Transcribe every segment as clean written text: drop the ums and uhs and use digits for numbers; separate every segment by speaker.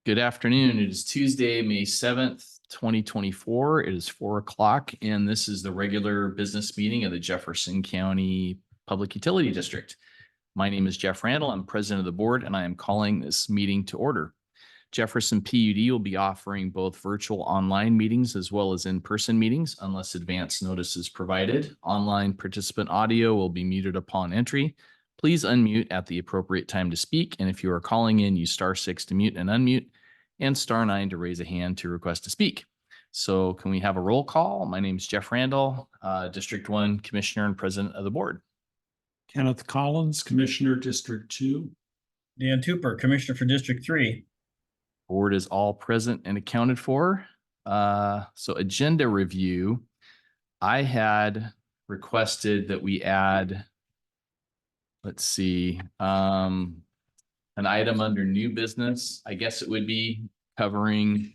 Speaker 1: Good afternoon. It is Tuesday, May 7th, 2024. It is 4 o'clock, and this is the regular business meeting of the Jefferson County Public Utility District. My name is Jeff Randall. I'm president of the board, and I am calling this meeting to order. Jefferson PUD will be offering both virtual online meetings as well as in-person meetings unless advance notice is provided. Online participant audio will be muted upon entry. Please unmute at the appropriate time to speak. And if you are calling in, use *6 to mute and unmute and *9 to raise a hand to request to speak. So can we have a roll call? My name is Jeff Randall, District 1 Commissioner and President of the Board.
Speaker 2: Kenneth Collins, Commissioner, District 2.
Speaker 3: Dan Tupper, Commissioner for District 3.
Speaker 1: Board is all present and accounted for. So agenda review, I had requested that we add, let's see, an item under new business. I guess it would be covering,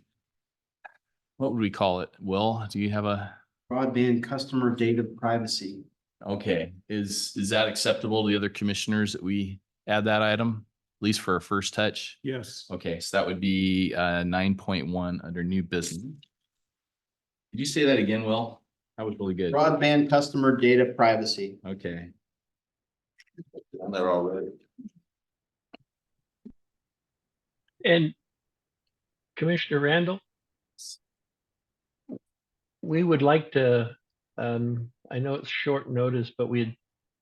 Speaker 1: what would we call it? Will, do you have a?
Speaker 4: Broadband customer data privacy.
Speaker 1: Okay, is that acceptable to the other commissioners that we add that item, at least for a first touch?
Speaker 2: Yes.
Speaker 1: Okay, so that would be 9.1 under new business. Did you say that again, Will? That was really good.
Speaker 4: Broadband customer data privacy.
Speaker 1: Okay.
Speaker 4: I'm there already.
Speaker 5: And Commissioner Randall, we would like to, I know it's short notice, but we had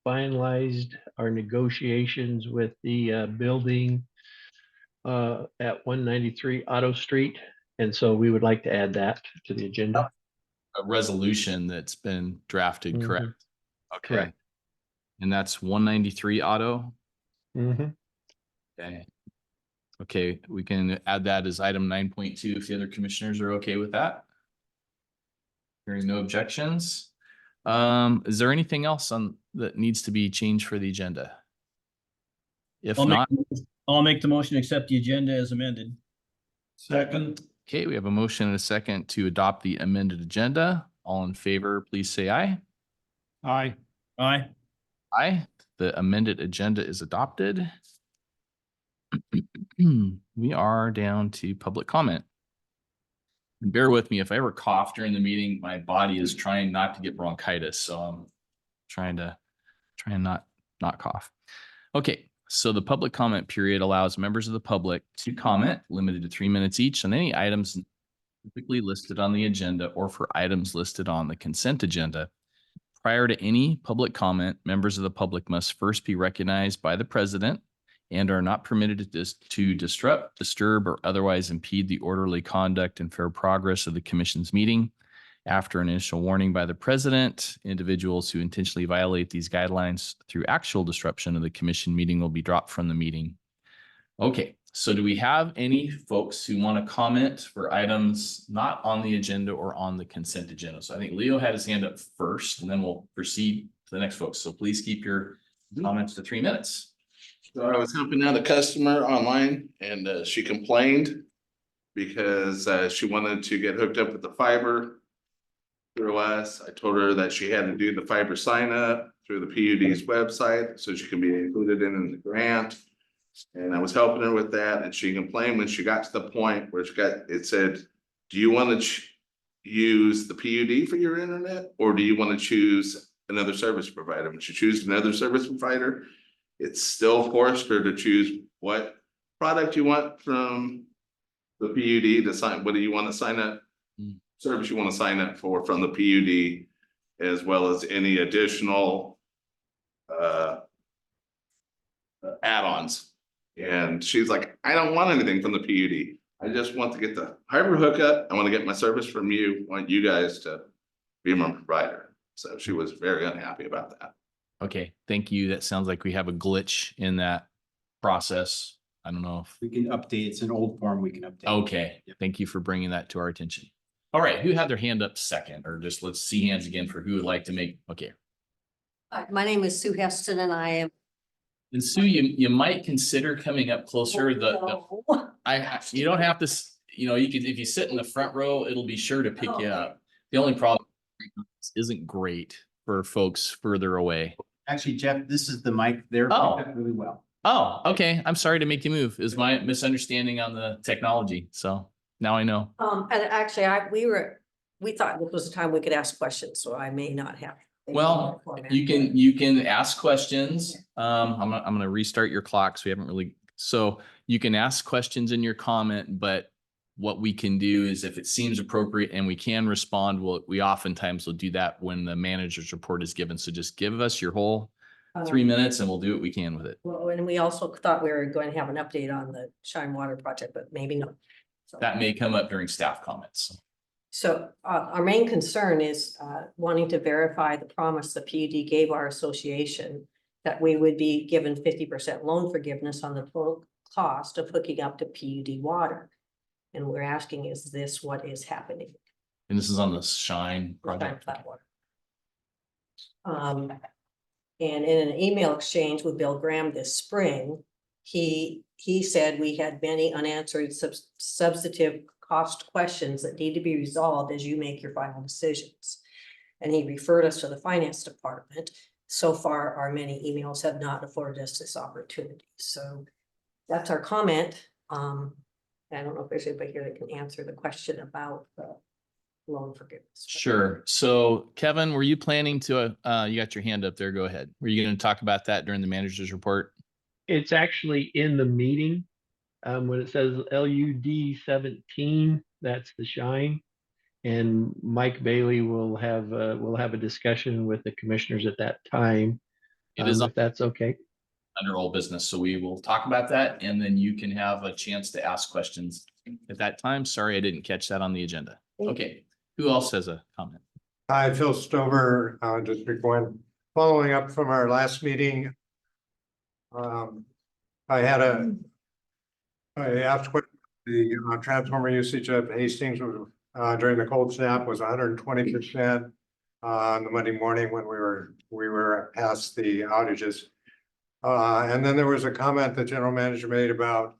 Speaker 5: finalized our negotiations with the building at 193 Otto Street. And so we would like to add that to the agenda.
Speaker 1: A resolution that's been drafted,
Speaker 5: Mhm.
Speaker 1: correct? Okay.
Speaker 5: Correct.
Speaker 1: And that's 193 Auto?
Speaker 5: Mhm.
Speaker 1: Okay. Okay, we can add that as item 9.2 if the other commissioners are okay with that. Hearing no objections. Is there anything else that needs to be changed for the agenda? If not,
Speaker 3: I'll make the motion to accept the agenda as amended.
Speaker 2: Second.
Speaker 1: okay, we have a motion and a second to adopt the amended agenda. All in favor, please say aye.
Speaker 2: Aye.
Speaker 3: Aye.
Speaker 1: Aye. The amended agenda is adopted. We are down to public comment. And bear with me, if I ever cough during the meeting, my body is trying not to get bronchitis, so I'm trying not cough. Okay, so the public comment period allows members of the public to comment, limited to 3 minutes each, on any items typically listed on the agenda or for items listed on the consent agenda. Prior to any public comment, members of the public must first be recognized by the president and are not permitted to disrupt, disturb, or otherwise impede the orderly conduct and fair progress of the commission's meeting. After an initial warning by the president, individuals who intentionally violate these guidelines through actual disruption of the commission meeting will be dropped from the meeting. Okay, so do we have any folks who want to comment for items not on the agenda or on the consent agenda? So I think Leo had his hand up first, and then we'll proceed to the next folks. So please keep your comments to 3 minutes.
Speaker 6: So I was helping out a customer online and she complained because she wanted to get hooked up with the fiber through us. I told her that she had to do the fiber sign up through the PUD's website so she can be included in the grant. And I was helping her with that, and she complained when she got to the point where it said, do you want to use the PUD for your internet, or do you want to choose another service provider? When she chooses another service provider, it's still forced her to choose what product you want from the PUD to sign. What do you want to sign up? Service you want to sign up for from the PUD, as well as any additional add-ons. And she's like, I don't want anything from the PUD. I just want to get the fiber hookup. I want to get my service from you. I want you guys to be my provider. So she was very unhappy about that.
Speaker 1: Okay, thank you. That sounds like we have a glitch in that process. I don't know if.
Speaker 4: We can update. It's an old form we can update.
Speaker 1: Okay, thank you for bringing that to our attention. All right, who had their hand up second, or just let's see hands again for who would like to make, okay.
Speaker 7: Hi, my name is Sue Heston and I am.
Speaker 1: And Sue, you might consider coming up closer. You don't have to, you could, if you sit in the front row, it'll be sure to pick you up. The only problem isn't great for folks further away.
Speaker 4: Actually, Jeff, this is the mic. They're
Speaker 1: Oh.
Speaker 4: picked up really well.
Speaker 1: Oh, okay. I'm sorry to make you move. Is my misunderstanding on the technology. So now I know.
Speaker 7: And actually, we thought this was the time we could ask questions, so I may not have.
Speaker 1: Well, you can ask questions. I'm gonna restart your clock. So we haven't really, so you can ask questions in your comment, but what we can do is if it seems appropriate and we can respond, we oftentimes will do that when the manager's report is given. So just give us your whole 3 minutes and we'll do what we can with it.
Speaker 7: Well, and we also thought we were going to have an update on the Shine Water project, but maybe not. So-
Speaker 1: That may come up during staff comments.
Speaker 7: So our main concern is wanting to verify the promise the PUD gave our association that we would be given 50% loan forgiveness on the total cost of hooking up to PUD water. And we're asking, is this what is happening?
Speaker 1: And this is on the Shine
Speaker 7: Shine
Speaker 1: project.
Speaker 7: Flat Water. And in an email exchange with Bill Graham this spring, he said we had many unanswered substantive cost questions that need to be resolved as you make your final decisions. And he referred us to the finance department. So far, our many emails have not afforded us this opportunity. So that's our comment. I don't know if there's anybody here that can answer the question about the loan forgiveness.
Speaker 1: Sure. So Kevin, were you planning to, you got your hand up there. Go ahead. Were you going to talk about that during the manager's report?
Speaker 5: It's actually in the meeting. When it says LUD 17, that's the Shine. And Mike Bailey will have a discussion with the commissioners at that time.
Speaker 1: It is
Speaker 5: If that's okay.
Speaker 1: under old business. So we will talk about that and then you can have a chance to ask questions at that time. Sorry, I didn't catch that on the agenda. Okay. Who else has a comment?
Speaker 8: Hi, Phil Stover, District 1. Following up from our last meeting. I asked what the transformer usage of Hastings was during the cold snap was 120% on the Monday morning when we were past the outages. And then there was a comment the general manager made about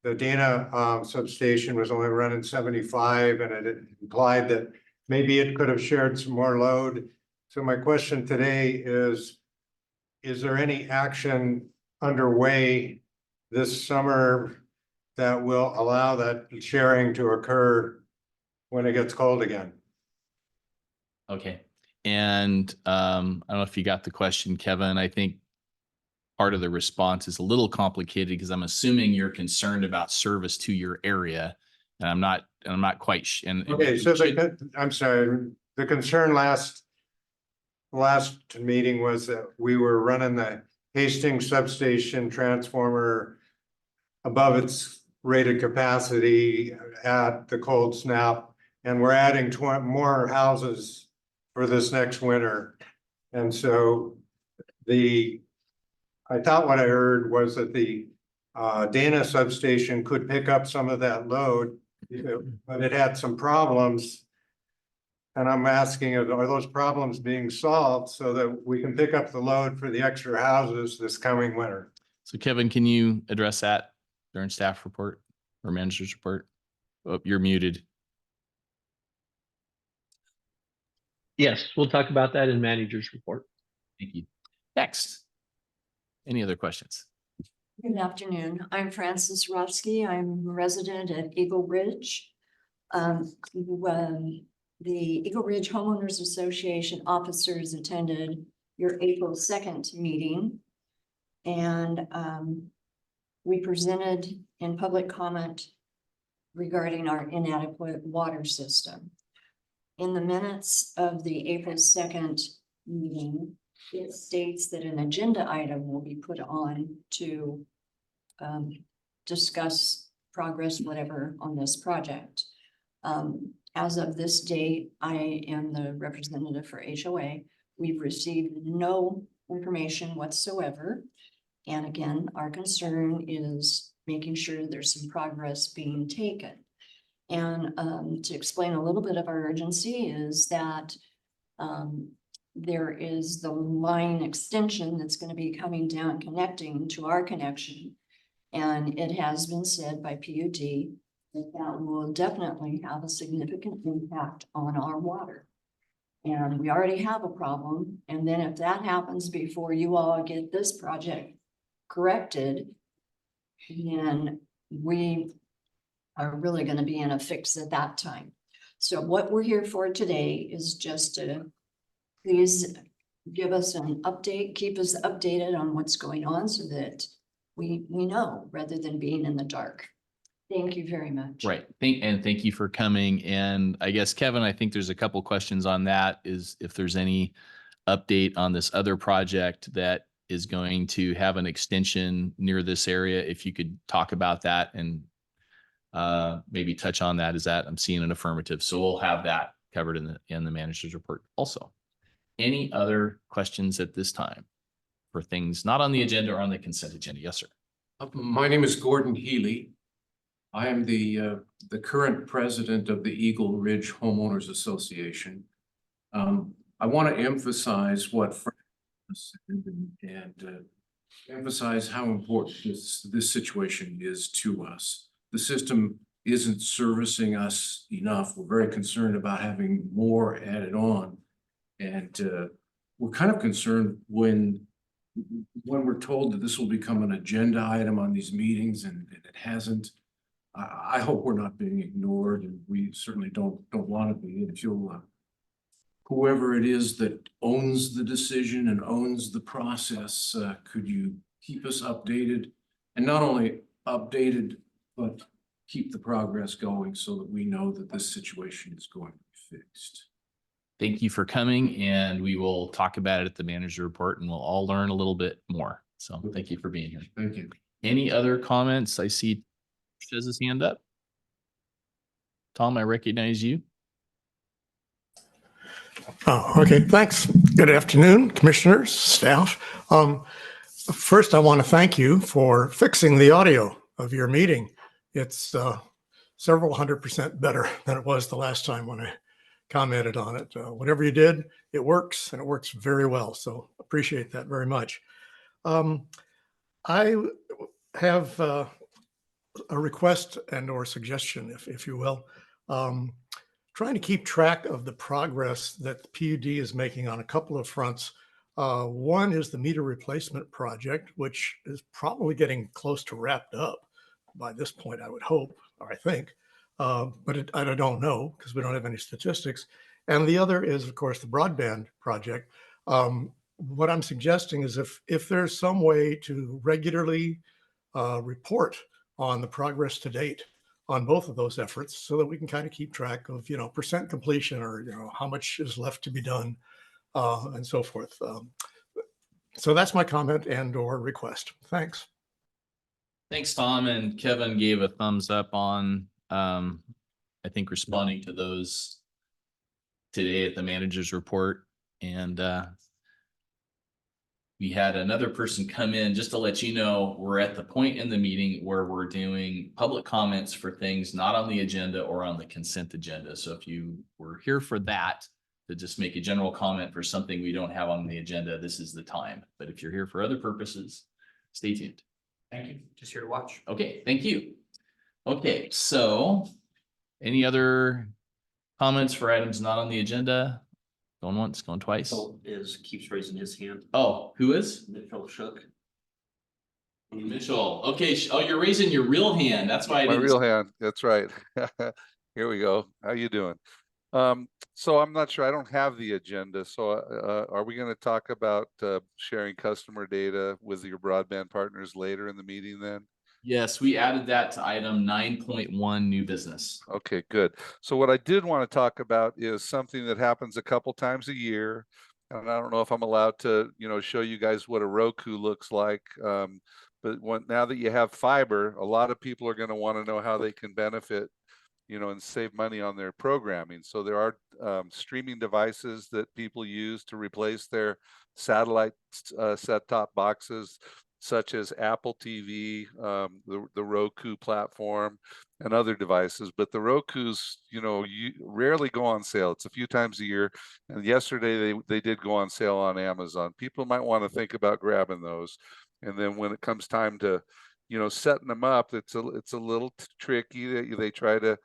Speaker 8: the Dana substation was only running 75, and it implied that maybe it could have shared some more load. So my question today is there any action underway this summer that will allow that sharing to occur when it gets cold again?
Speaker 1: Okay. And I don't know if you got the question, Kevin. I think part of the response is a little complicated because I'm assuming you're concerned about service to your area. And I'm not quite.
Speaker 8: Okay, so I'm sorry, the concern last meeting was that we were running the Hastings substation transformer above its rated capacity at the cold snap, and we're adding more houses for this next winter. And so I thought what I heard was that the Dana substation could pick up some of that load, but it had some problems. And I'm asking, are those problems being solved so that we can pick up the load for the extra houses this coming winter?
Speaker 1: So Kevin, can you address that during staff report or manager's report? Oh, you're muted.
Speaker 5: Yes, we'll talk about that in manager's report.
Speaker 1: Thank you. Next. Any other questions?
Speaker 9: Good afternoon. I'm Frances Rotsky. I'm a resident at Eagle Ridge. When the Eagle Ridge Homeowners Association officers attended your April 2nd meeting, and we presented in public comment regarding our inadequate water system. In the minutes of the April 2nd meeting, it states that an agenda item will be put on to discuss progress, whatever, on this project. As of this date, I am the representative for HOA. We've received no information whatsoever. And again, our concern is making sure there's some progress being taken. And to explain a little bit of our urgency is that there is the line extension that's going to be coming down, connecting to our connection. And it has been said by PUD that will definitely have a significant impact on our water. And we already have a problem. And then if that happens before you all get this project corrected, then we are really gonna be in a fix at that time. So what we're here for today is just to please give us an update, keep us updated on what's going on so that we know rather than being in the dark. Thank you very much.
Speaker 1: Right. Thank you for coming. And I guess, Kevin, I think there's a couple questions on that, is if there's any update on this other project that is going to have an extension near this area. If you could talk about that and maybe touch on that. Is that, I'm seeing an affirmative. So we'll have that covered in the manager's report also. Any other questions at this time for things not on the agenda or on the consent agenda? Yes, sir.
Speaker 10: My name is Gordon Healy. I am the current president of the Eagle Ridge Homeowners Association. I want to emphasize what Frank said and emphasize how important this situation is to us. The system isn't servicing us enough. We're very concerned about having more added on. And we're kind of concerned when we're told that this will become an agenda item on these meetings and it hasn't. I hope we're not being ignored, and we certainly don't want to be. And if you'll, whoever it is that owns the decision and owns the process, could you keep us updated, and not only updated, but keep the progress going so that we know that this situation is going to be fixed.
Speaker 1: Thank you for coming, and we will talk about it at the manager report, and we'll all learn a little bit more. So thank you for being here.
Speaker 10: Thank you.
Speaker 1: Any other comments? I see has his hand up. Tom, I recognize you.
Speaker 11: Oh, okay, thanks. Good afternoon, commissioners, staff. First, I want to thank you for fixing the audio of your meeting. It's several 100% better than it was the last time when I commented on it. Whatever you did, it works, and it works very well. So appreciate that very much. I have a request and or suggestion, if you will. Trying to keep track of the progress that the PUD is making on a couple of fronts. One is the meter replacement project, which is probably getting close to wrapped up by this point, I would hope, or I think, but I don't know because we don't have any statistics. And the other is, of course, the broadband project. What I'm suggesting is if there's some way to regularly report on the progress to date on both of those efforts, so that we can kind of keep track of, percent completion, or, how much is left to be done, and so forth. So that's my comment and or request. Thanks.
Speaker 1: Thanks, Tom. And Kevin gave a thumbs up on, I think, responding to those today at the manager's report. And we had another person come in. Just to let you know, we're at the point in the meeting where we're doing public comments for things not on the agenda or on the consent agenda. So if you were here for that, to just make a general comment for something we don't have on the agenda, this is the time. But if you're here for other purposes, stay tuned.
Speaker 4: Thank you. Just here to watch.
Speaker 1: Okay, thank you. Okay, so any other comments for items not on the agenda? Going once, going twice.
Speaker 4: Keeps raising his hand.
Speaker 1: Oh, who is?
Speaker 4: Mitchell Shook.
Speaker 1: Mitchell. Okay. Oh, you're raising your real hand. That's why I
Speaker 12: My
Speaker 1: didn't.
Speaker 12: real hand. That's right. Here we go. How you doing? So I'm not sure. I don't have the agenda. So are we going to talk about sharing customer data with your broadband partners later in the meeting then?
Speaker 1: Yes, we added that to item 9.1 new business.
Speaker 12: Okay, good. So what I did want to talk about is something that happens a couple times a year. And I don't know if I'm allowed to, show you guys what a Roku looks like. But now that you have fiber, a lot of people are going to want to know how they can benefit, and save money on their programming. So there are streaming devices that people use to replace their satellite set-top boxes, such as Apple TV, the Roku platform, and other devices. But the Rokus, you rarely go on sale. It's a few times a year. And yesterday they did go on sale on Amazon. People might want to think about grabbing those. And then when it comes time to, setting them up, it's a little tricky. They try to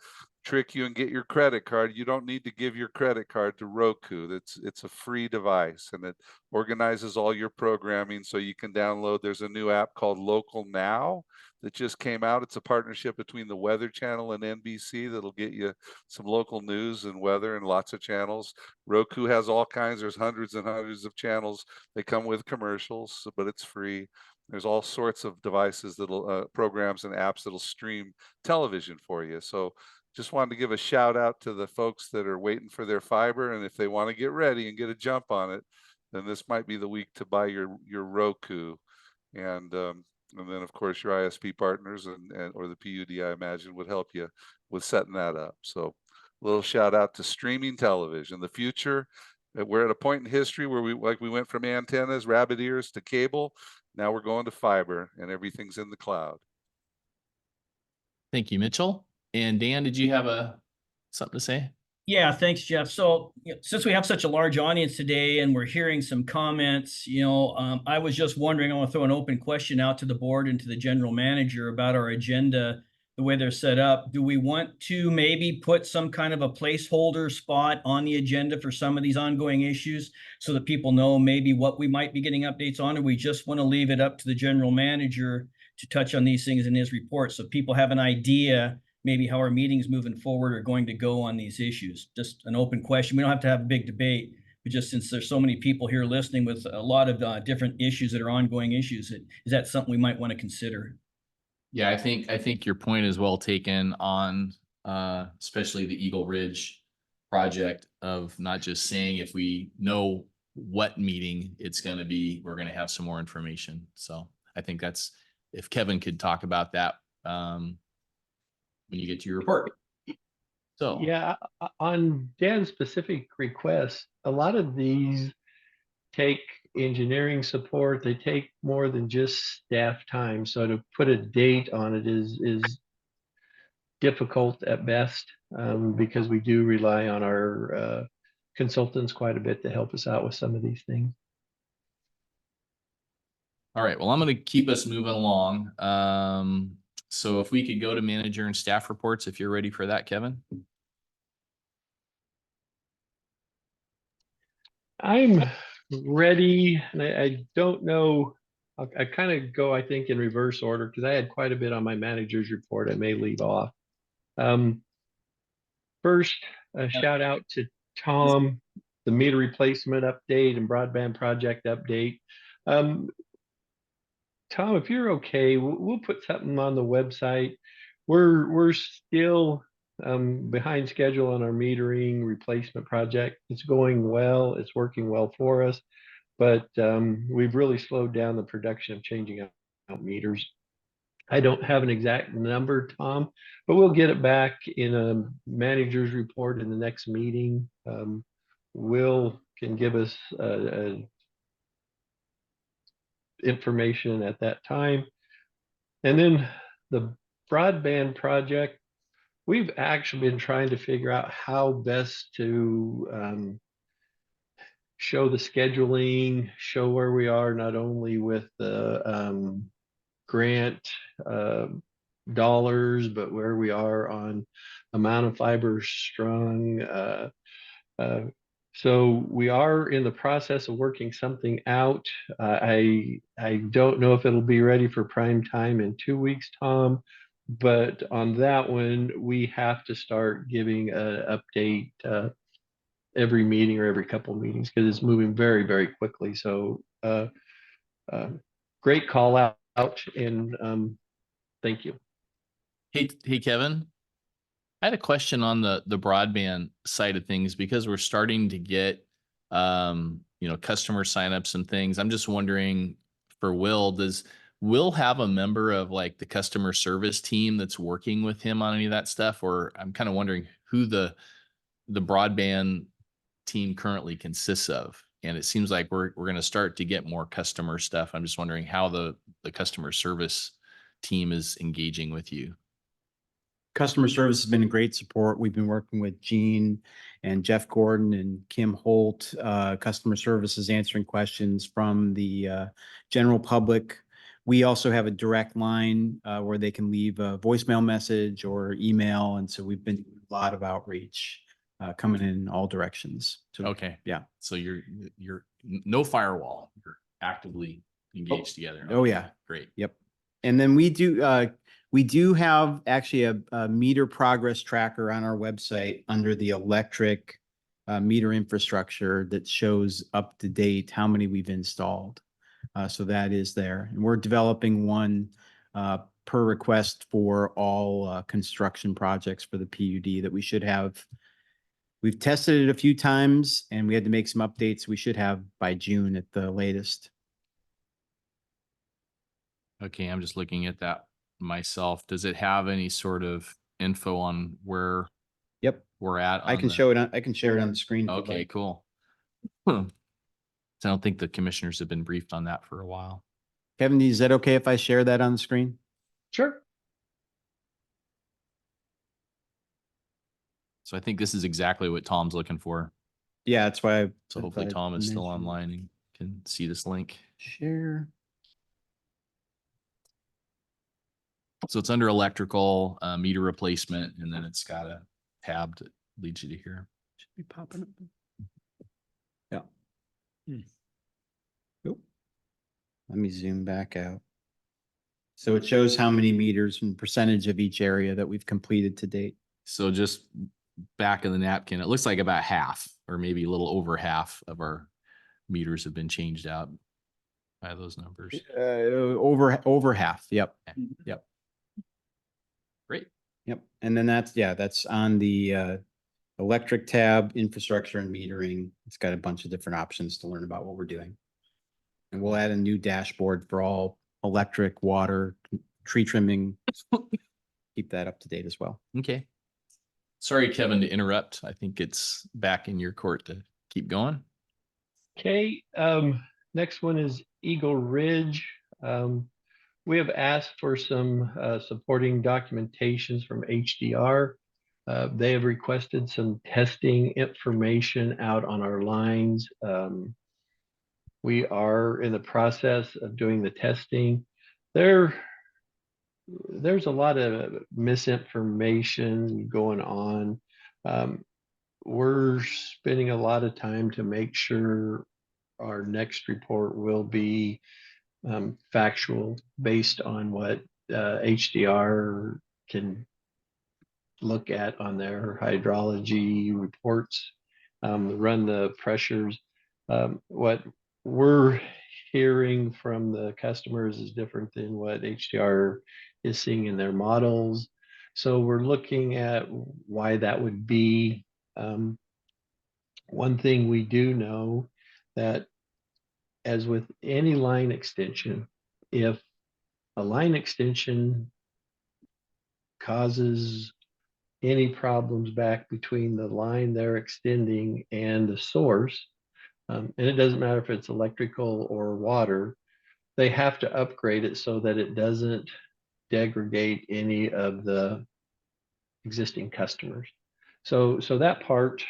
Speaker 12: trick you and get your credit card. You don't need to give your credit card to Roku. It's a free device, and it organizes all your programming so you can download. There's a new app called Local Now that just came out. It's a partnership between the Weather Channel and NBC that'll get you some local news and weather and lots of channels. Roku has all kinds. There's hundreds and hundreds of channels. They come with commercials, but it's free. There's all sorts of devices that'll programs and apps that'll stream television for you. So just wanted to give a shout out to the folks that are waiting for their fiber, and if they want to get ready and get a jump on it, then this might be the week to buy your Roku. And then of course your ISP partners and or the PUD, I imagine, would help you with setting that up. So a little shout out to streaming television. The future, we're at a point in history where we went from antennas, rabbit ears to cable. Now we're going to fiber and everything's in the cloud.
Speaker 1: Thank you, Mitchell. And Dan, did you have something to say?
Speaker 3: Yeah, thanks, Jeff. So since we have such a large audience today and we're hearing some comments, I was just wondering, I want to throw an open question out to the board and to the general manager about our agenda, the way they're set up. Do we want to maybe put some kind of a placeholder spot on the agenda for some of these ongoing issues so that people know maybe what we might be getting updates on, or we just want to leave it up to the general manager to touch on these things in his report so people have an idea maybe how our meetings moving forward are going to go on these issues? Just an open question. We don't have to have a big debate, but just since there's so many people here listening with a lot of different issues that are ongoing issues, is that something we might want to consider?
Speaker 1: Yeah, I think your point is well taken on especially the Eagle Ridge project, of not just saying if we know what meeting it's going to be, we're going to have some more information. So I think that's, if Kevin could talk about that when you get to your report. So
Speaker 5: Yeah, on Dan's specific requests, a lot of these take engineering support. They take more than just staff time. So to put a date on it is difficult at best, because we do rely on our consultants quite a bit to help us out with some of these things.
Speaker 1: all right, well, I'm going to keep us moving along. So if we could go to manager and staff reports, if you're ready for that, Kevin.
Speaker 5: I'm ready, and I don't know. I kind of go, I think, in reverse order because I had quite a bit on my manager's report I may leave off. First, a shout out to Tom, the meter replacement update and broadband project update. Tom, if you're okay, we'll put something on the website. We're still behind schedule on our metering replacement project. It's going well. It's working well for us, but we've really slowed down the production of changing out meters. I don't have an exact number, Tom, but we'll get it back in a manager's report in the next meeting. Will can give us information at that time. And then the broadband project, we've actually been trying to figure out how best to show the scheduling, show where we are, not only with the grant dollars, but where we are on amount of fiber strung. So we are in the process of working something out. I don't know if it'll be ready for prime time in 2 weeks, Tom, but on that one, we have to start giving an update every meeting or every couple of meetings because it's moving very, very quickly. So great call out, and thank you.
Speaker 1: Hey, Kevin, I had a question on the broadband side of things because we're starting to get, customer signups and things. I'm just wondering for Will, does Will have a member of like the customer service team that's working with him on any of that stuff? Or I'm kind of wondering who the broadband team currently consists of. And it seems like we're going to start to get more customer stuff. I'm just wondering how the customer service team is engaging with you.
Speaker 13: Customer service has been a great support. We've been working with Gene and Jeff Gordon and Kim Holt. Customer service is answering questions from the general public. We also have a direct line where they can leave a voicemail message or email. And so we've been doing a lot of outreach coming in all directions. So,
Speaker 1: Okay.
Speaker 13: yeah.
Speaker 1: So you're no firewall. You're actively engaged together.
Speaker 13: Oh, yeah.
Speaker 1: Great.
Speaker 13: Yep. And then we do have actually a meter progress tracker on our website under the electric meter infrastructure that shows up to date how many we've installed. So that is there. And we're developing one per request for all construction projects for the PUD that we should have. We've tested it a few times and we had to make some updates. We should have by June at the latest.
Speaker 1: Okay, I'm just looking at that myself. Does it have any sort of info on where
Speaker 13: Yep.
Speaker 1: we're at?
Speaker 13: I
Speaker 1: on
Speaker 13: can
Speaker 1: the-
Speaker 13: show it on, I can share it on the screen. if you'd
Speaker 1: Okay,
Speaker 13: like.
Speaker 1: cool. So I don't think the commissioners have been briefed on that for a while.
Speaker 13: Kevin, is that okay if I share that on the screen?
Speaker 5: Sure.
Speaker 1: So I think this is exactly what Tom's looking for.
Speaker 13: Yeah, that's why.
Speaker 1: So hopefully Tom is still online and can see this link.
Speaker 13: Share.
Speaker 1: So it's under electrical, meter replacement, and then it's got a tab that leads you to here.
Speaker 13: Should be popping up. Yeah. Nope. Let me zoom back out. So it shows how many meters and percentage of each area that we've completed to date.
Speaker 1: So just back of the napkin, it looks like about half or maybe a little over half of our meters have been changed out by those numbers.
Speaker 13: Over half. Yep. Yep.
Speaker 1: Great.
Speaker 13: Yep. And then that's on the electric tab, infrastructure and metering. It's got a bunch of different options to learn about what we're doing. And we'll add a new dashboard for all electric, water, tree trimming. Keep that up to date as well.
Speaker 1: Okay. Sorry, Kevin, to interrupt. I think it's back in your court to keep going.
Speaker 5: Okay, next one is Eagle Ridge. We have asked for some supporting documentations from HDR. They have requested some testing information out on our lines. We are in the process of doing the testing. There's a lot of misinformation going on. We're spending a lot of time to make sure our next report will be factual based on what HDR can look at on their hydrology reports, run the pressures. What we're hearing from the customers is different than what HDR is seeing in their models. So we're looking at why that would be. One thing we do know that as with any line extension, if a line extension causes any problems back between the line they're extending and the source, and it doesn't matter if it's electrical or water, they have to upgrade it so that it doesn't degrade any of the existing customers. So that part,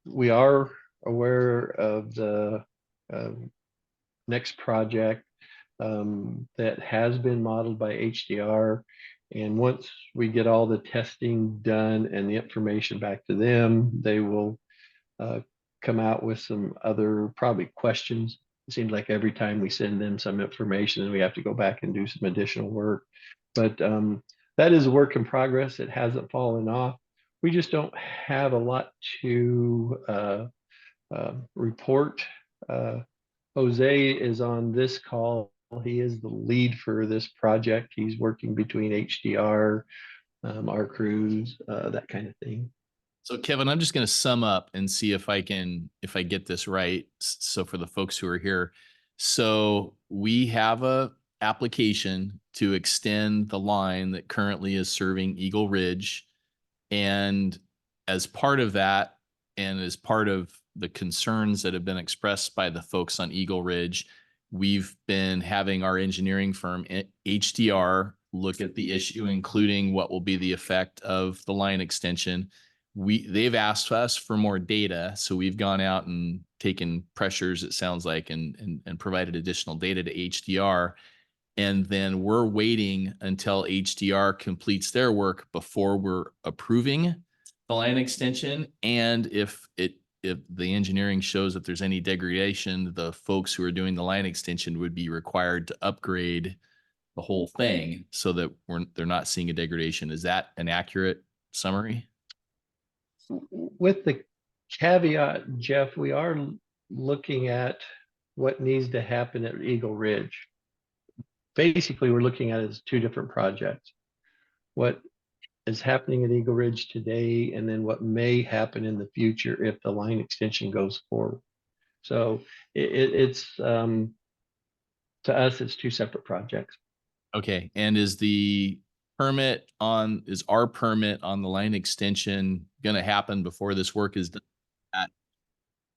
Speaker 5: we are aware of the next project that has been modeled by HDR. And once we get all the testing done and the information back to them, they will come out with some other probably questions. It seems like every time we send them some information, we have to go back and do some additional work. But that is a work in progress. It hasn't fallen off. We just don't have a lot to report. Jose is on this call. He is the lead for this project. He's working between HDR, our crews, that kind of thing.
Speaker 1: So Kevin, I'm just going to sum up and see if I get this right. So for the folks who are here, so we have a application to extend the line that currently is serving Eagle Ridge. And as part of that, and as part of the concerns that have been expressed by the folks on Eagle Ridge, we've been having our engineering firm HDR look at the issue, including what will be the effect of the line extension. They've asked us for more data, so we've gone out and taken pressures, it sounds like, and provided additional data to HDR. And then we're waiting until HDR completes their work before we're approving the line extension. And if it if the engineering shows that there's any degradation, the folks who are doing the line extension would be required to upgrade the whole thing so that they're not seeing a degradation. Is that an accurate summary?
Speaker 5: With the caveat, Jeff, we are looking at what needs to happen at Eagle Ridge. Basically, we're looking at it as two different projects. What is happening at Eagle Ridge today, and then what may happen in the future if the line extension goes forward. So it's to us, it's two separate projects.
Speaker 1: Okay, and is our permit on the line extension gonna happen before this work is done? At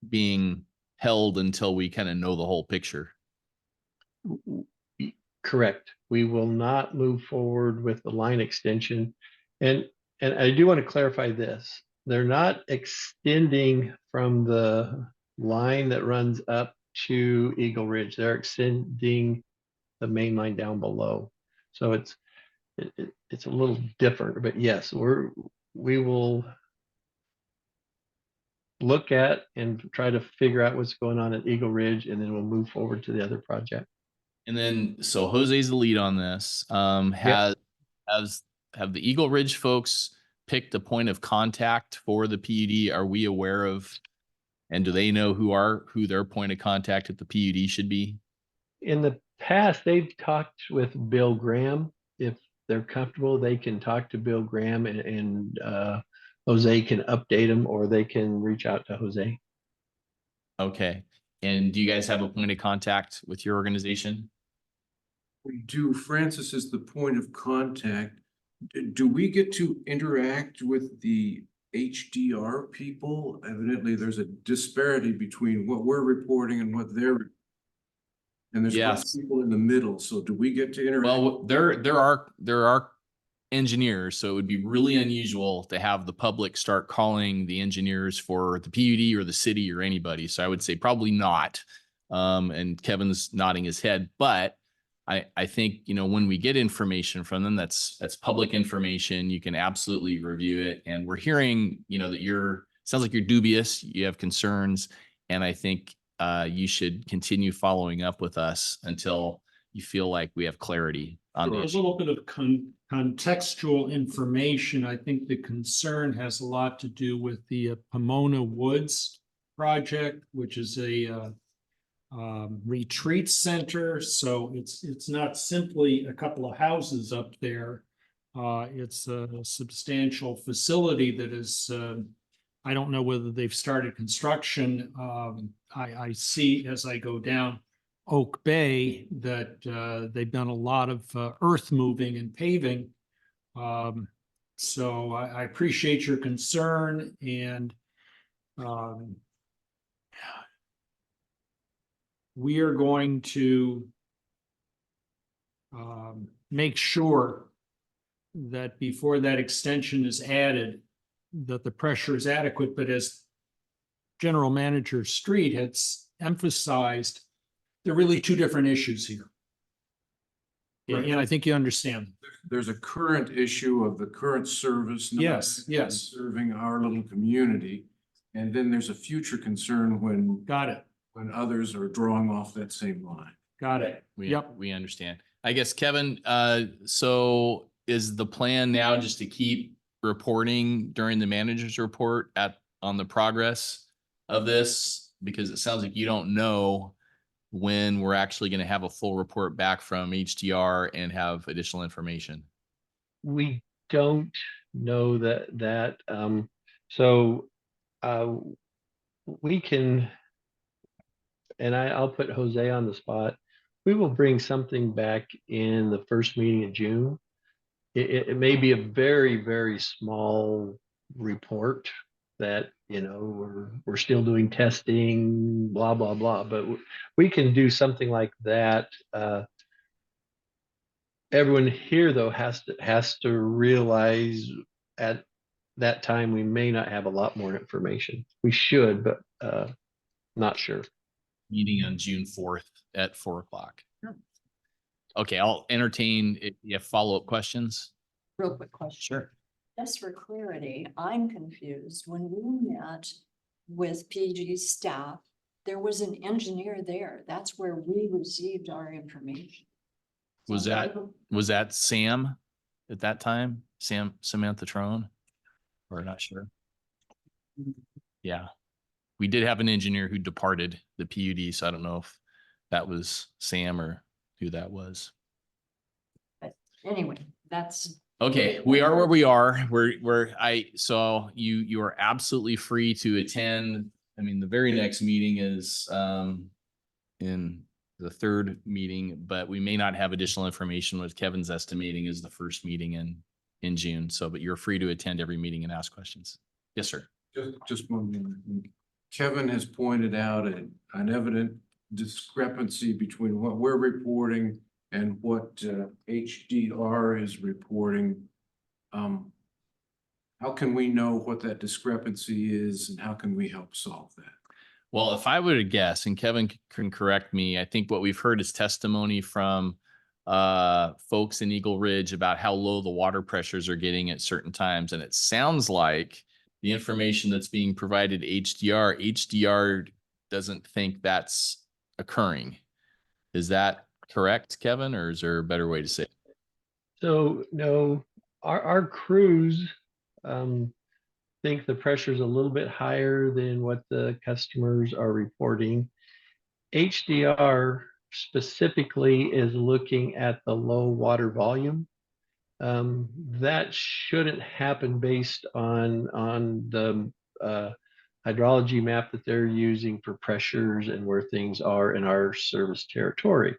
Speaker 1: being held until we kind of know the whole picture?
Speaker 5: Correct. We will not move forward with the line extension. And I do want to clarify this. They're not extending from the line that runs up to Eagle Ridge. They're extending the main line down below. So it's a little different, but yes, we will look at and try to figure out what's going on at Eagle Ridge, and then we'll move forward to the other project.
Speaker 1: And then, so Jose's the lead on this. Have the Eagle Ridge folks picked a point of contact for the PUD? Are we aware of, and do they know who their point of contact at the PUD should be?
Speaker 5: In the past, they've talked with Bill Graham. If they're comfortable, they can talk to Bill Graham, and Jose can update them, or they can reach out to Jose.
Speaker 1: Okay. And do you guys have a point of contact with your organization?
Speaker 10: We do. Francis is the point of contact. Do we get to interact with the HDR people? Evidently, there's a disparity between what we're reporting and what they're. And there's
Speaker 1: Yes.
Speaker 10: people in the middle. So do we get to interact?
Speaker 1: Well, there are engineers, so it would be really unusual to have the public start calling the engineers for the PUD or the city or anybody. So I would say probably not. And Kevin's nodding his head, but I think, when we get information from them, that's public information. You can absolutely review it. And we're hearing, that sounds like you're dubious, you have concerns. And I think you should continue following up with us until you feel like we have clarity on
Speaker 2: For a
Speaker 1: this.
Speaker 2: little bit of contextual information, I think the concern has a lot to do with the Pomona Woods project, which is a retreat center. So it's not simply a couple of houses up there. It's a substantial facility that is, I don't know whether they've started construction. I see as I go down Oak Bay that they've done a lot of earth moving and paving. So I appreciate your concern, and we are going to make sure that before that extension is added, that the pressure is adequate. But as General Manager Street has emphasized, there are really two different issues here.
Speaker 10: Right.
Speaker 2: And I think you understand.
Speaker 10: There's a current issue of the current service. not
Speaker 2: Yes, yes.
Speaker 10: Serving our little community. And then there's a future concern when
Speaker 2: Got it.
Speaker 10: others are drawing off that same line.
Speaker 2: Got it. Yep.
Speaker 1: We understand. I guess, Kevin, so is the plan now just to keep reporting during the manager's report on the progress of this? Because it sounds like you don't know when we're actually going to have a full report back from HDR and have additional information.
Speaker 5: We don't know that. So we can, and I'll put Jose on the spot. We will bring something back in the first meeting in June. It may be a very, very small report that, we're still doing testing, blah, blah, blah, but we can do something like that. Everyone here, though, has to realize at that time we may not have a lot more information. We should, but not sure.
Speaker 1: Meeting on June 4th at 4:00. Okay, I'll entertain if you have follow-up questions.
Speaker 9: Real quick question.
Speaker 1: Sure.
Speaker 9: Just for clarity, I'm confused. When we met with PG staff. There was an engineer there. That's where we received our information.
Speaker 1: Was that Sam at that time? Samantha Trone? Or not sure. Yeah. We did have an engineer who departed the PUD, so I don't know if that was Sam or who that was.
Speaker 9: Anyway, that's.
Speaker 1: Okay, we are where we are. So you are absolutely free to attend. I mean, the very next meeting is in the third meeting, but we may not have additional information. What Kevin's estimating is the first meeting in June. So, but you're free to attend every meeting and ask questions. Yes, sir.
Speaker 10: Just one minute. Kevin has pointed out an evident discrepancy between what we're reporting and what HDR is reporting. How can we know what that discrepancy is and how can we help solve that?
Speaker 1: Well, if I were to guess, and Kevin can correct me, I think what we've heard is testimony from folks in Eagle Ridge about how low the water pressures are getting at certain times. And it sounds like the information that's being provided to HDR doesn't think that's occurring. Is that correct, Kevin, or is there a better way to say it?
Speaker 5: So no, our crews think the pressure is a little bit higher than what the customers are reporting. HDR specifically is looking at the low water volume. That shouldn't happen based on the hydrology map that they're using for pressures and where things are in our service territory.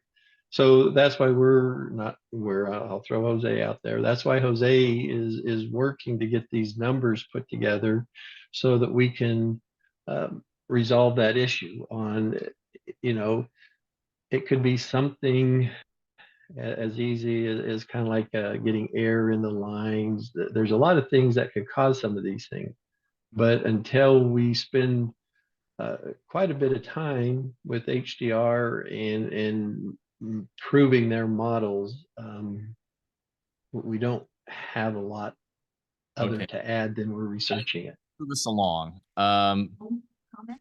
Speaker 5: So that's why I'll throw Jose out there. That's why Jose is working to get these numbers put together so that we can resolve that issue on, it could be something as easy as kind of like getting air in the lines. There's a lot of things that could cause some of these things. But until we spend quite a bit of time with HDR and proving their models, we don't have a lot other to add than we're researching it.
Speaker 1: Move us along.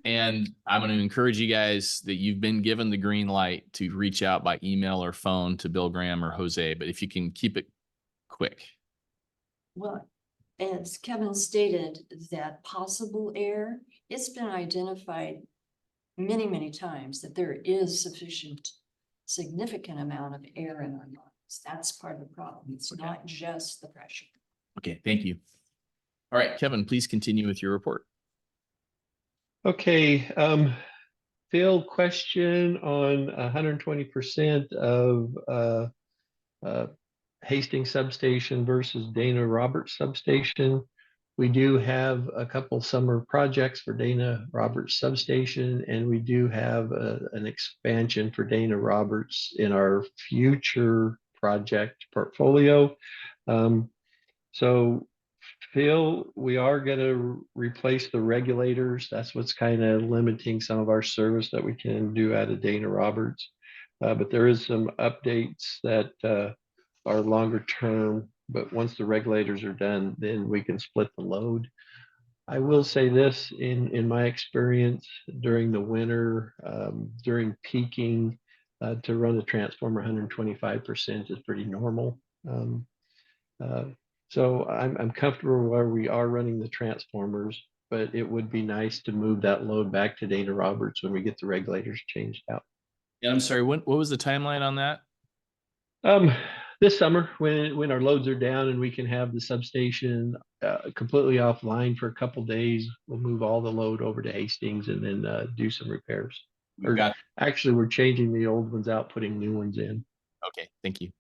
Speaker 1: And I'm going to encourage you guys that you've been given the green light to reach out by email or phone to Bill Graham or Jose, but if you can keep it quick.
Speaker 9: Well, as Kevin stated, that possible error, it's been identified many, many times that there is significant amount of air in our lines. That's part of the problem. It's not just the pressure.
Speaker 1: Okay, thank you. All right, Kevin, please continue with your report.
Speaker 5: Okay, Phil, question on 120% of Hastings substation versus Dana Roberts substation. We do have a couple summer projects for Dana Roberts substation, and we do have an expansion for Dana Roberts in our future project portfolio. So Phil, we are going to replace the regulators. That's what's kind of limiting some of our service that we can do out of Dana Roberts. But there is some updates that are longer term. But once the regulators are done, then we can split the load. I will say this, in my experience during the winter, during peaking, to run the transformer 125% is pretty normal. So I'm comfortable where we are running the transformers, but it would be nice to move that load back to Dana Roberts when we get the regulators changed out.
Speaker 1: Yeah, I'm sorry, what was the timeline on that?
Speaker 5: This summer, when our loads are down and we can have the substation completely offline for a couple days, we'll move all the load over to Hastings and then do some repairs. Actually, we're changing the old ones out, putting new ones in.
Speaker 1: Okay, thank you.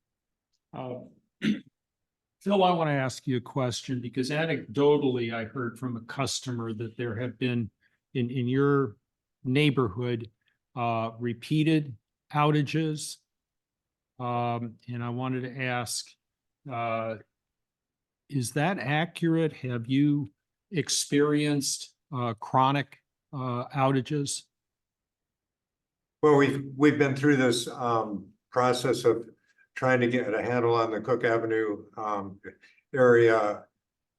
Speaker 2: Phil, I want to ask you a question because anecdotally, I heard from a customer that there have been in your neighborhood repeated outages. And I wanted to ask, is that accurate? Have you experienced chronic outages?
Speaker 8: Well, we've been through this process of trying to get a handle on the Cook Avenue area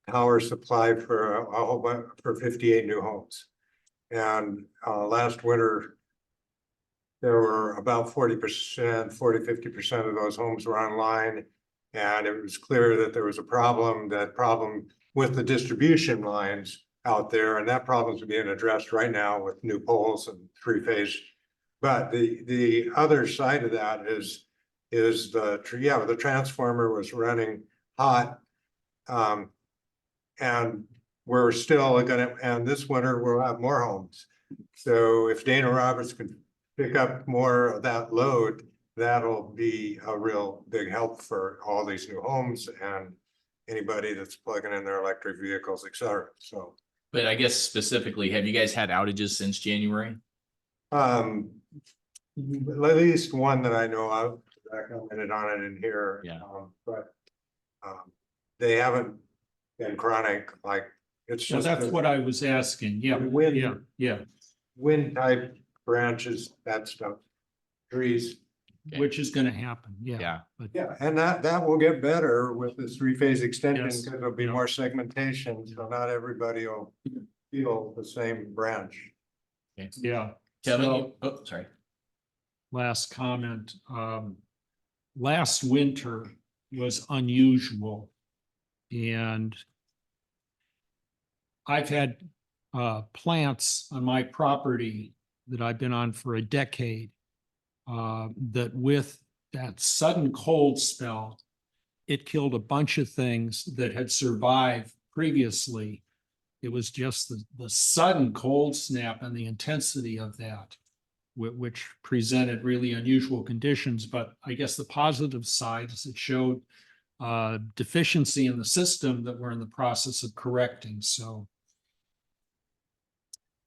Speaker 8: power supply for a whole bunch, for 58 new homes. And last winter, there were about 40%, 50% of those homes were online. And it was clear that there was a problem, with the distribution lines out there, and that problem's being addressed right now with new poles and three-phase. But the other side of that is the transformer was running hot. And we're still and this winter we'll have more homes. So if Dana Roberts can pick up more of that load, that'll be a real big help for all these new homes and anybody that's plugging in their electric vehicles, et cetera. So,
Speaker 1: But I guess specifically, have you guys had outages since January?
Speaker 8: at least one that I know of, I commented on it in here.
Speaker 1: Yeah.
Speaker 8: But they haven't been chronic, like it's
Speaker 2: Well,
Speaker 8: just.
Speaker 2: that's what I was asking. Yeah,
Speaker 8: The wind.
Speaker 2: yeah, yeah.
Speaker 8: Wind type branches, that stuff, trees.
Speaker 1: Okay.
Speaker 2: Which is gonna happen, yeah.
Speaker 1: Yeah.
Speaker 2: But
Speaker 8: Yeah, and that will get better with this three-phase extension,
Speaker 2: Yes.
Speaker 8: because there'll be
Speaker 2: Yeah.
Speaker 8: more segmentation, so not everybody will feel the same branch.
Speaker 2: yeah.
Speaker 1: Kevin,
Speaker 2: So-
Speaker 1: oh, sorry.
Speaker 2: Last comment, last winter was unusual. And I've had plants on my property that I've been on for a decade. That with that sudden cold spell, it killed a bunch of things that had survived previously. It was just the sudden cold snap and the intensity of that, which presented really unusual conditions. But I guess the positive side is it showed deficiency in the system that we're in the process of correcting. So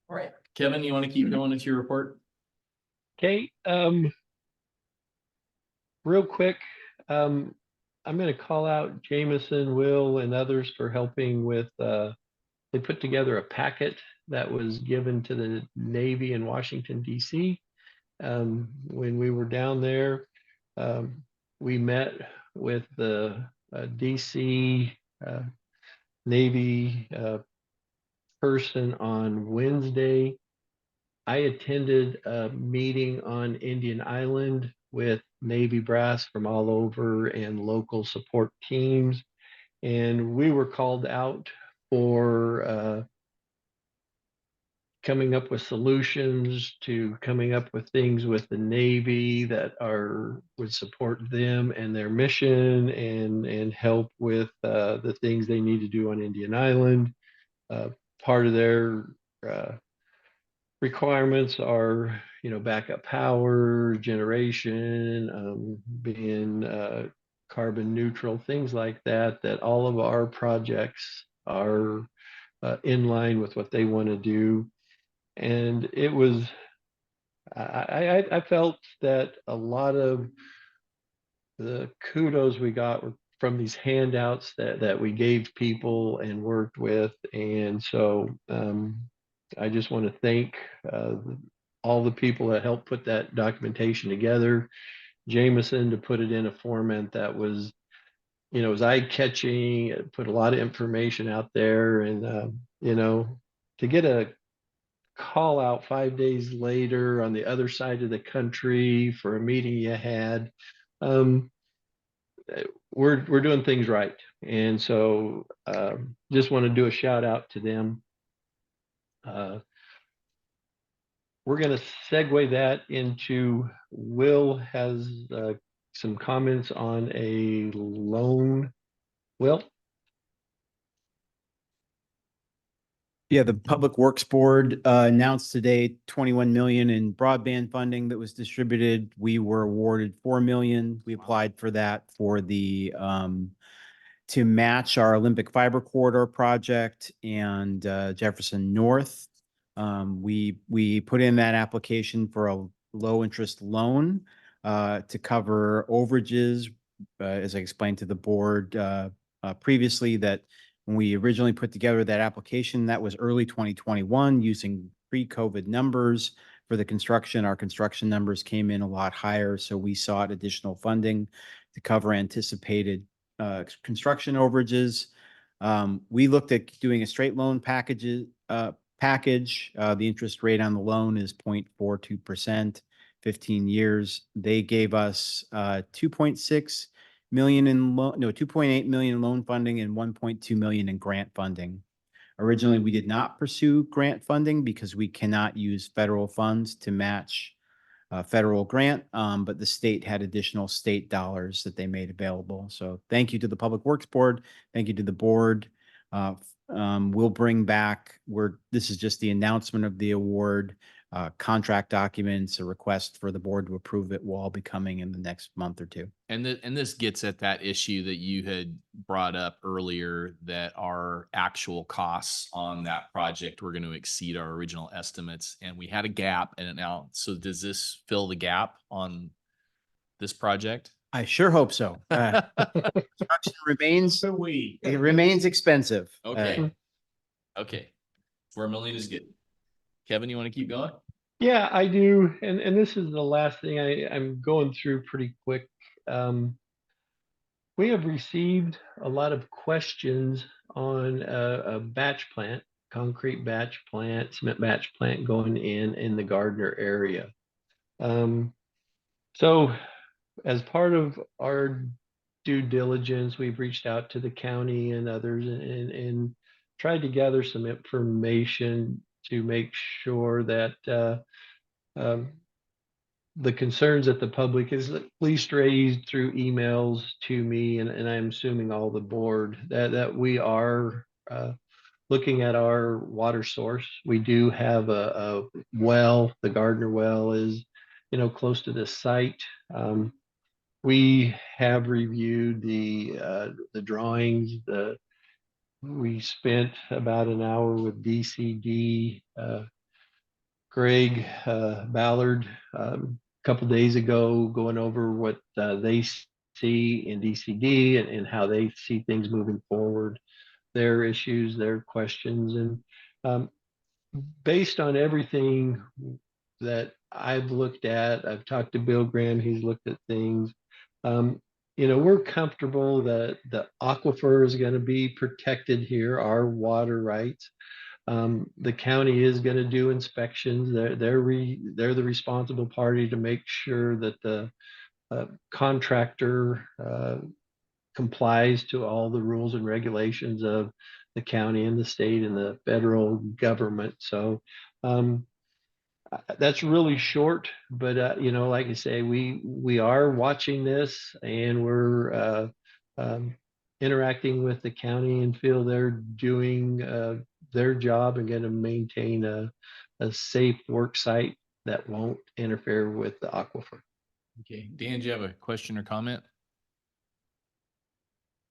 Speaker 1: All right. Kevin, you want to keep going with your report?
Speaker 5: Okay, real quick, I'm gonna call out Jameson, Will, and others for helping with, they put together a packet that was given to the Navy in Washington, DC. When we were down there, we met with the DC Navy person on Wednesday. I attended a meeting on Indian Island with Navy brass from all over and local support teams. And we were called out for coming up with solutions, to coming up with things with the Navy that would support them and their mission, and help with the things they need to do on Indian Island. Part of their requirements are, backup power, generation, being carbon neutral, things like that, that all of our projects are in line with what they want to do. And it was, I felt that a lot of the kudos we got were from these handouts that we gave people and worked with. And so I just want to thank all the people that helped put that documentation together. Jameson, to put it in a format that was, was eye-catching, put a lot of information out there, and to get a call out 5 days later on the other side of the country for a meeting you had, we're doing things right. And so just want to do a shout out to them. We're going to segue that into Will has some comments on a loan. Will?
Speaker 13: Yeah, the Public Works Board announced today 21 million in broadband funding that was distributed. We were awarded 4 million. We applied for that for the to match our Olympic Fiber Corridor project and Jefferson North. We put in that application for a low interest loan to cover overages, as I explained to the board previously, that when we originally put together that application, that was early 2021 using pre-COVID numbers for the construction. Our construction numbers came in a lot higher, so we sought additional funding to cover anticipated construction overages. We looked at doing a straight loan package. The interest rate on the loan is 0.42%, 15 years. They gave us 2.6 million in loan, no, 2.8 million in loan funding and 1.2 million in grant funding. Originally, we did not pursue grant funding because we cannot use federal funds to match federal grant, but the state had additional state dollars that they made available. So thank you to the Public Works Board. Thank you to the board. We'll bring back, this is just the announcement of the award, contract documents, a request for the board to approve it will all be coming in the next month or two.
Speaker 1: And this gets at that issue that you had brought up earlier, that our actual costs on that project were going to exceed our original estimates, and we had a gap. And now, so does this fill the gap on this project?
Speaker 13: I sure hope so. Construction remains expensive.
Speaker 1: Okay. Okay. 4 million is good. Kevin, you want to keep going?
Speaker 5: Yeah, I do. And this is the last thing I'm going through pretty quick. We have received a lot of questions on a batch plant, concrete batch plant, cement batch plant going in the Gardner area. So as part of our due diligence, we've reached out to the county and others and tried to gather some information to make sure that the concerns that the public is at least raised through emails to me, and I'm assuming all the board, that we are looking at our water source. We do have a well. The Gardner well is, close to this site. We have reviewed the drawings. We spent about an hour with DCD, Greg Ballard, a couple days ago, going over what they see in DCD and how they see things moving forward, their issues, their questions. And based on everything that I've looked at, I've talked to Bill Graham, he's looked at things. We're comfortable that the aquifer is going to be protected here, our water rights. The county is going to do inspections. They're the responsible party to make sure that the contractor complies to all the rules and regulations of the county and the state and the federal government. So that's really short, but like I say, we are watching this, and we're interacting with the county and feel they're doing their job and going to maintain a safe work site that won't interfere with the aquifer.
Speaker 1: Okay, Dan, do you have a question or comment?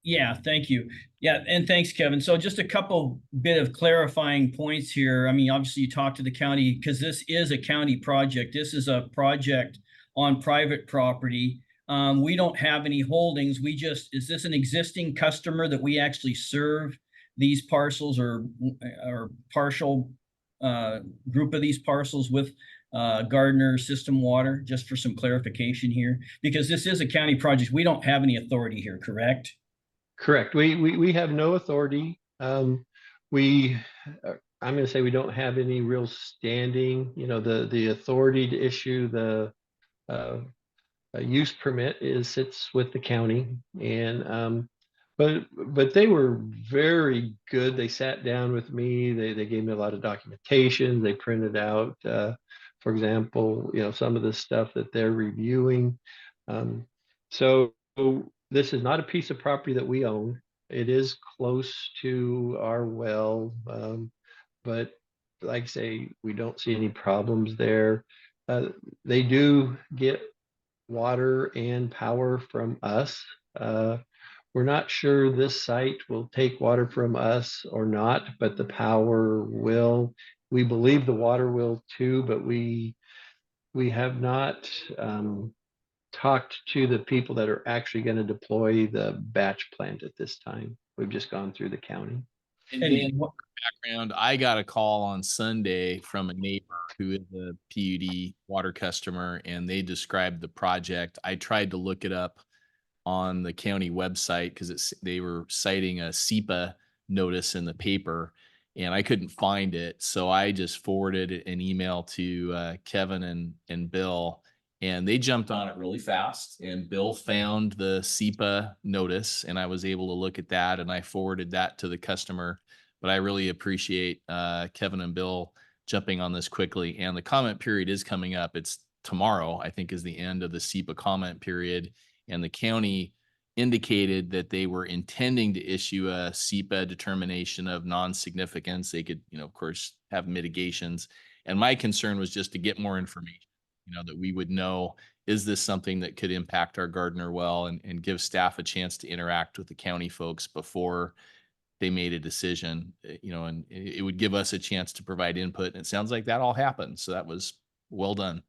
Speaker 3: Yeah, thank you. Yeah, and thanks, Kevin. So just a couple bit of clarifying points here. I mean, obviously you talked to the county because this is a county project. This is a project on private property. We don't have any holdings. Is this an existing customer that we actually serve these parcels or partial group of these parcels with Gardner System Water? Just for some clarification here, because this is a county project. We don't have any authority here, correct?
Speaker 5: Correct. We have no authority. I'm going to say we don't have any real standing. The authority to issue the use permit sits with the county, and but they were very good. They sat down with me. They gave me a lot of documentation. They printed out, for example, some of the stuff that they're reviewing. So this is not a piece of property that we own. It is close to our well, but like I say, we don't see any problems there. They do get water and power from us. We're not sure this site will take water from us or not, but the power will. We believe the water will too, but we have not talked to the people that are actually going to deploy the batch plant at this time. We've just gone through the county.
Speaker 1: And Dan, what background? I got a call on Sunday from a neighbor who is a PUD water customer, and they described the project. I tried to look it up on the county website because they were citing a SEPA notice in the paper, and I couldn't find it. So I just forwarded an email to Kevin and Bill, and they jumped on it really fast. And Bill found the SEPA notice, and I was able to look at that, and I forwarded that to the customer. But I really appreciate Kevin and Bill jumping on this quickly. And the comment period is coming up. It's tomorrow, I think, is the end of the SEPA comment period. And the county indicated that they were intending to issue a SEPA determination of non-significance. They could, of course, have mitigations. And my concern was just to get more information, that we would know, is this something that could impact our Gardner well, and give staff a chance to interact with the county folks before they made a decision, and it would give us a chance to provide input. And it sounds like that all happened. So that was well done.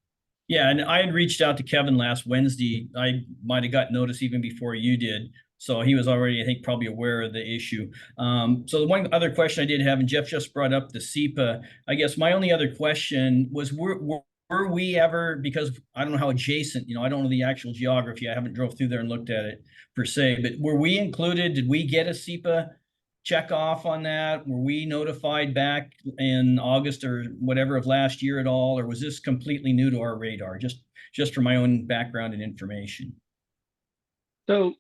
Speaker 3: Yeah, and I had reached out to Kevin last Wednesday. I might have got notice even before you did. So he was already, I think, probably aware of the issue. So the one other question I did have, and Jeff just brought up the SEPA, I guess my only other question was, were we ever, because I don't know how adjacent, I don't know the actual geography. I haven't drove through there and looked at it per se, but were we included? Did we get a SEPA check off on that? Were we notified back in August or whatever of last year at all? Or was this completely new to our radar? Just for my own background and information.
Speaker 5: So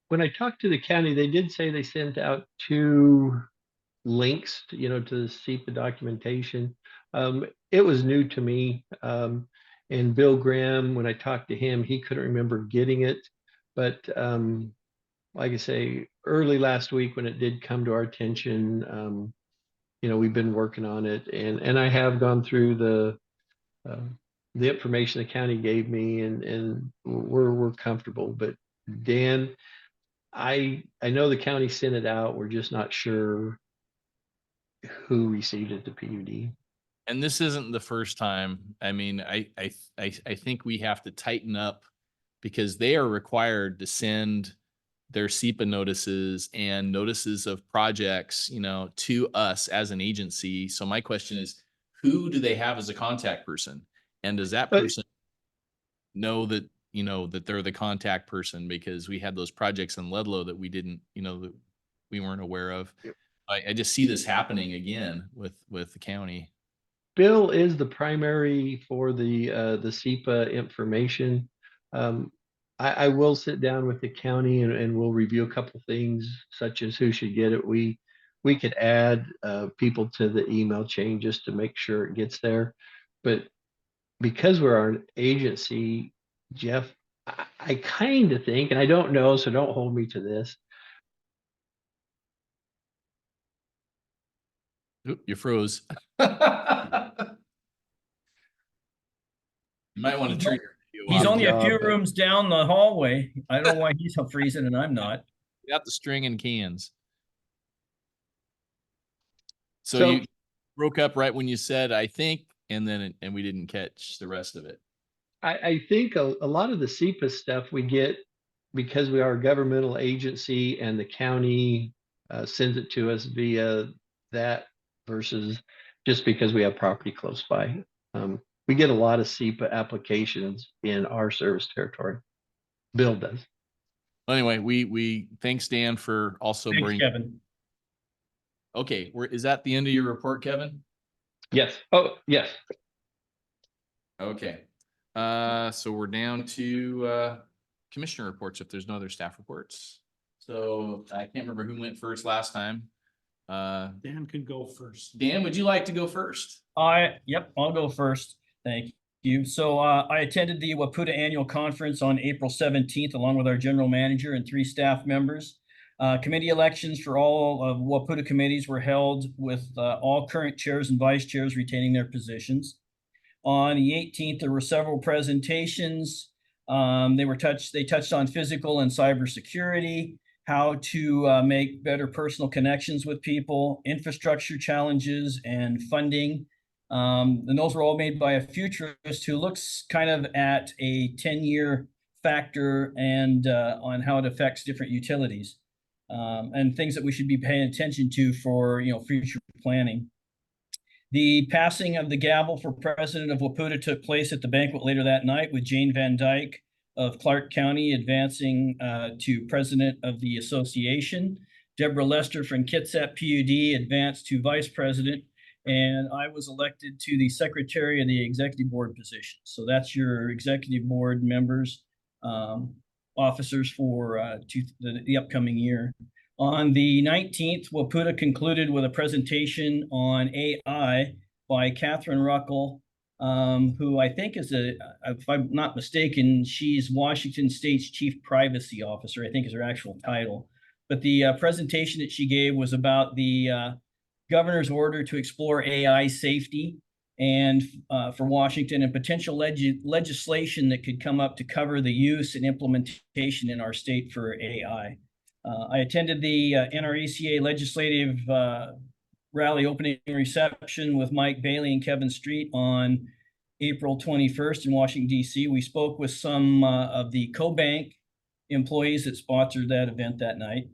Speaker 5: when I talked to the county, they did say they sent out 2 links to, to the SEPA documentation. It was new to me. And Bill Graham, when I talked to him, he couldn't remember getting it. But like I say, early last week when it did come to our attention, we've been working on it, and I have gone through the information the county gave me, and we're comfortable. But Dan, I know the county sent it out. We're just not sure who received it to PUD.
Speaker 1: And this isn't the first time. I mean, I think we have to tighten up, because they are required to send their SEPA notices and notices of projects, to us as an agency. So my question is, who do they have as a contact person? And does that person know that, that they're the contact person? Because we had those projects in Ludlow that we didn't, that we weren't aware of. Yep. I just see this happening again with the county.
Speaker 5: Bill is the primary for the SEPA information. I will sit down with the county and we'll review a couple things, such as who should get it. We could add people to the email chain just to make sure it gets there. But because we're an agency, Jeff, I kind of think, and I don't know, so don't hold me to this.
Speaker 1: Oop, you froze. You might want to turn your
Speaker 3: He's only a few rooms down the hallway. I don't know why he's freezing and I'm not.
Speaker 1: Got the string and cans. So you broke up right when you said, I think, and we didn't catch the rest of it.
Speaker 5: I think a lot of the SEPA stuff we get because we are a governmental agency and the county sends it to us via that, versus just because we have property close by. We get a lot of SEPA applications in our service territory. Bill does.
Speaker 1: Anyway, we thanks, Dan, for also bringing.
Speaker 3: Kevin.
Speaker 1: Okay, is that the end of your report, Kevin?
Speaker 5: Yes. Oh, yes.
Speaker 1: Okay. So we're down to commissioner reports if there's no other staff reports. So I can't remember who went first last time.
Speaker 2: Dan can go first.
Speaker 1: Dan, would you like to go first?
Speaker 3: Yep, I'll go first. Thank you. So I attended the WAPUTA annual conference on April 17th, along with our general manager and 3 staff members. Committee elections for all of WAPUTA committees were held with all current chairs and vice chairs retaining their positions. On the 18th, there were several presentations. They touched on physical and cybersecurity, how to make better personal connections with people, infrastructure challenges, and funding. And those were all made by a futurist who looks kind of at a 10-year factor and on how it affects different utilities and things that we should be paying attention to for future planning. The passing of the gavel for president of WAPUTA took place at the banquet later that night, with Jane Van Dyke of Clark County advancing to president of the association. Deborah Lester from Kitsap PUD advanced to vice president, and I was elected to the secretary of the executive board position. So that's your executive board members, officers for the upcoming year. On the 19th, WAPUTA concluded with a presentation on AI by Catherine Ruckel, who I think is if I'm not mistaken, she's Washington State's Chief Privacy Officer, I think is her actual title. But the presentation that she gave was about the governor's order to explore AI safety and for Washington, and potential legislation that could come up to cover the use and implementation in our state for AI. I attended the NRECA legislative rally opening reception with Mike Bailey and Kevin Street on April 21st in Washington, D.C. We spoke with some of the CoBank employees that sponsored that event that night.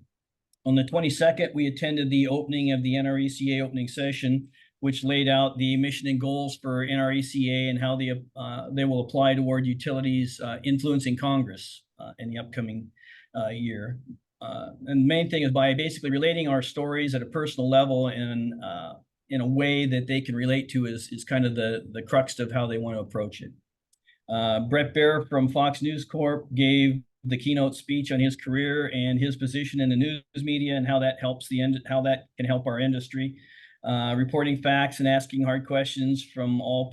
Speaker 3: On the 22nd, we attended the opening of the NRECA opening session, which laid out the mission and goals for NRECA and how they will apply toward utilities influencing Congress in the upcoming year. And the main thing is by basically relating our stories at a personal level and in a way that they can relate to is kind of the crux of how they want to approach it. Brett Baer from Fox News Corp gave the keynote speech on his career and his position in the news media and how that helps how that can help our industry. Reporting facts and asking hard questions from all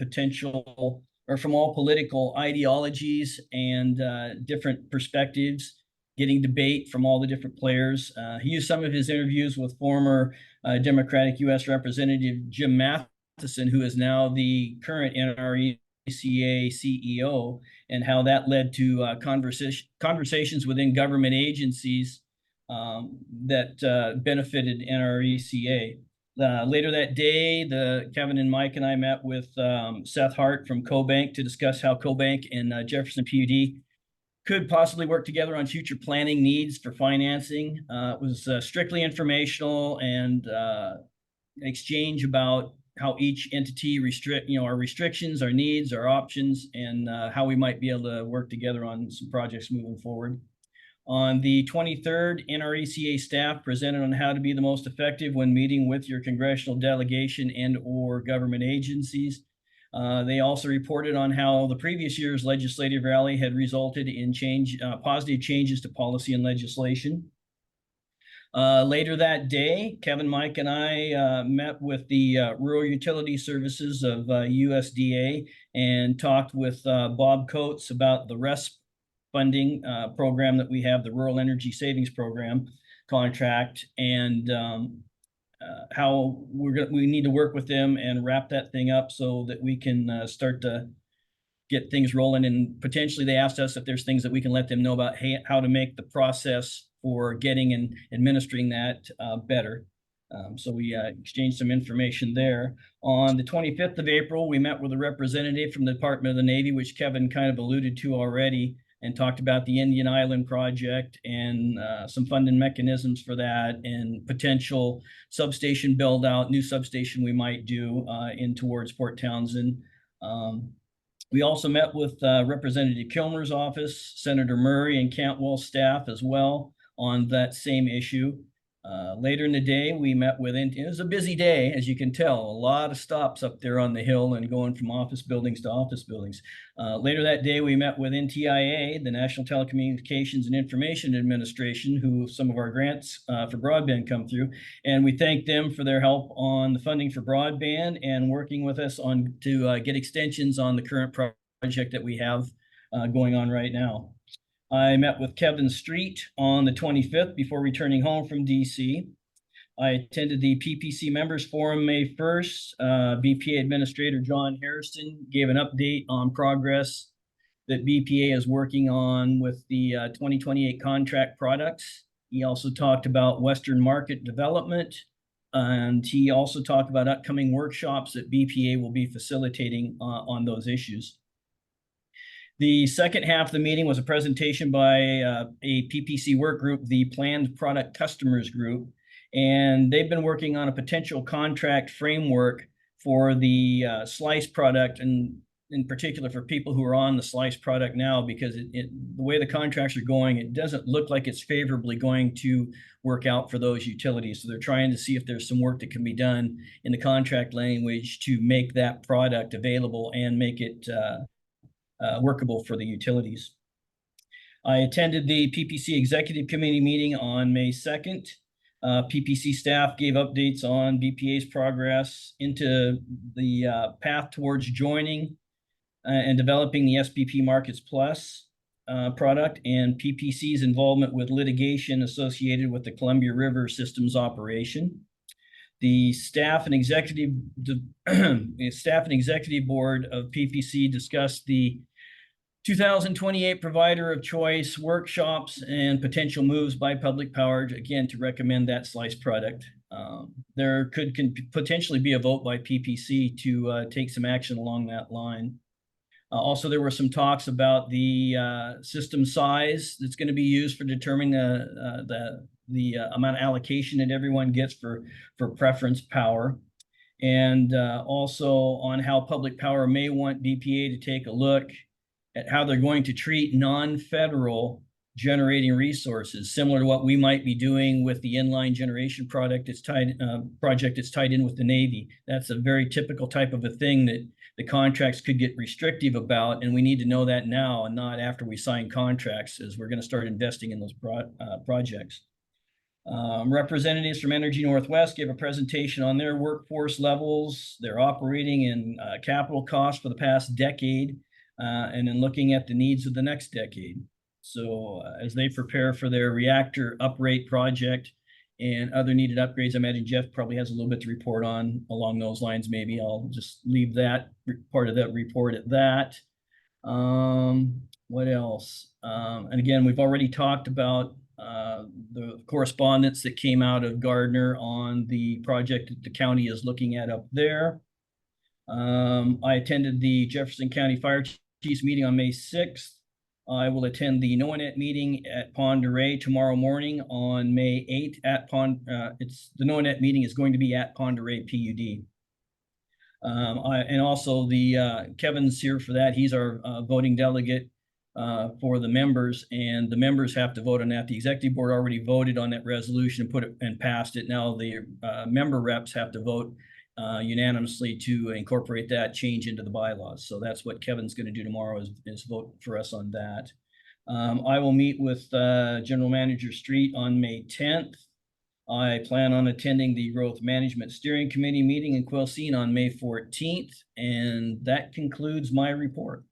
Speaker 3: political ideologies and different perspectives, getting debate from all the different players. He used some of his interviews with former Democratic U.S. Representative Jim Matheson, who is now the current NRECA CEO, and how that led to conversations within government agencies that benefited NRECA. Later that day, Kevin and Mike and I met with Seth Hart from CoBank to discuss how CoBank and Jefferson PUD could possibly work together on future planning needs for financing. It was strictly informational and exchange about how each entity our restrictions, our needs, our options, and how we might be able to work together on some projects moving forward. On the 23rd, NRECA staff presented on how to be the most effective when meeting with your congressional delegation and/or government agencies. They also reported on how the previous year's legislative rally had resulted in positive changes to policy and legislation. Later that day, Kevin, Mike, and I met with the Rural Utility Services of USDA and talked with Bob Coates about the RESP funding program that we have, the Rural Energy Savings Program contract, and how we need to work with them and wrap that thing up so that we can start to get things rolling. And potentially they asked us if there's things that we can let them know about how to make the process for getting and administering that better. So we exchanged some information there. On the 25th of April, we met with a representative from the Department of the Navy, which Kevin kind of alluded to already, and talked about the Indian Island project and some funding mechanisms for that and potential substation build out, new substation we might do in towards Port Townsend. We also met with Representative Kilmer's office, Senator Murray, and Cantwell's staff as well on that same issue. Later in the day, we met with, it was a busy day, as you can tell, a lot of stops up there on the hill and going from office buildings to office buildings. Later that day, we met with NTIA, the National Telecommunications and Information Administration, who some of our grants for broadband come through. And we thank them for their help on the funding for broadband and working with us to get extensions on the current project that we have going on right now. I met with Kevin Street on the 25th before returning home from DC. I attended the PPC Members Forum May 1st. BPA Administrator John Harrison gave an update on progress that BPA is working on with the 2028 contract products. He also talked about Western market development, and he also talked about upcoming workshops that BPA will be facilitating on those issues. The second half of the meeting was a presentation by a PPC work group, the Planned Product Customers Group, and they've been working on a potential contract framework for the SLICE product. And in particular for people who are on the Slice product now, because the way the contracts are going, it doesn't look like it's favorably going to work out for those utilities. So they're trying to see if there's some work that can be done in the contract language to make that product available and make it workable for the utilities. I attended the PPC Executive Committee meeting on May 2nd. PPC staff gave updates on BPA's progress into the path towards joining and developing the SPP Markets Plus product, and PPC's involvement with litigation associated with the Columbia River Systems operation. The staff and executive board of PPC discussed the 2028 provider of choice workshops and potential moves by Public Power, again, to recommend that Slice product. There could potentially be a vote by PPC to take some action along that line. Also, there were some talks about the system size that's going to be used for determining the amount of allocation that everyone gets for preference power. And also on how Public Power may want BPA to take a look at how they're going to treat non-federal generating resources, similar to what we might be doing with the inline generation project that's tied in with the Navy. That's a very typical type of a thing that the contracts could get restrictive about, and we need to know that now and not after we sign contracts, as we're going to start investing in those projects. Representatives from Energy Northwest gave a presentation on their workforce levels, their operating and capital costs for the past decade, and then looking at the needs of the next decade. So as they prepare for their reactor uprate project and other needed upgrades, I imagine Jeff probably has a little bit to report on along those lines. Maybe I'll just leave that part of that report at that. What else? And again, we've already talked about the correspondence that came out of Gardner on the project that the county is looking at up there. I attended the Jefferson County Fire Chiefs meeting on May 6th. I will attend the NOAANET meeting at Pend Oreille tomorrow morning on May 8th at the NOAANET meeting is going to be at Pend Oreille PUD. And also Kevin's here for that. He's our voting delegate for the members, and the members have to vote on that. The executive board already voted on that resolution and put it and passed it. Now the member reps have to vote unanimously to incorporate that change into the bylaws. So that's what Kevin's going to do tomorrow is vote for us on that. I will meet with General Manager Street on May 10th. I plan on attending the Growth Management Steering Committee meeting in Quilcene on May 14th. And that concludes my report.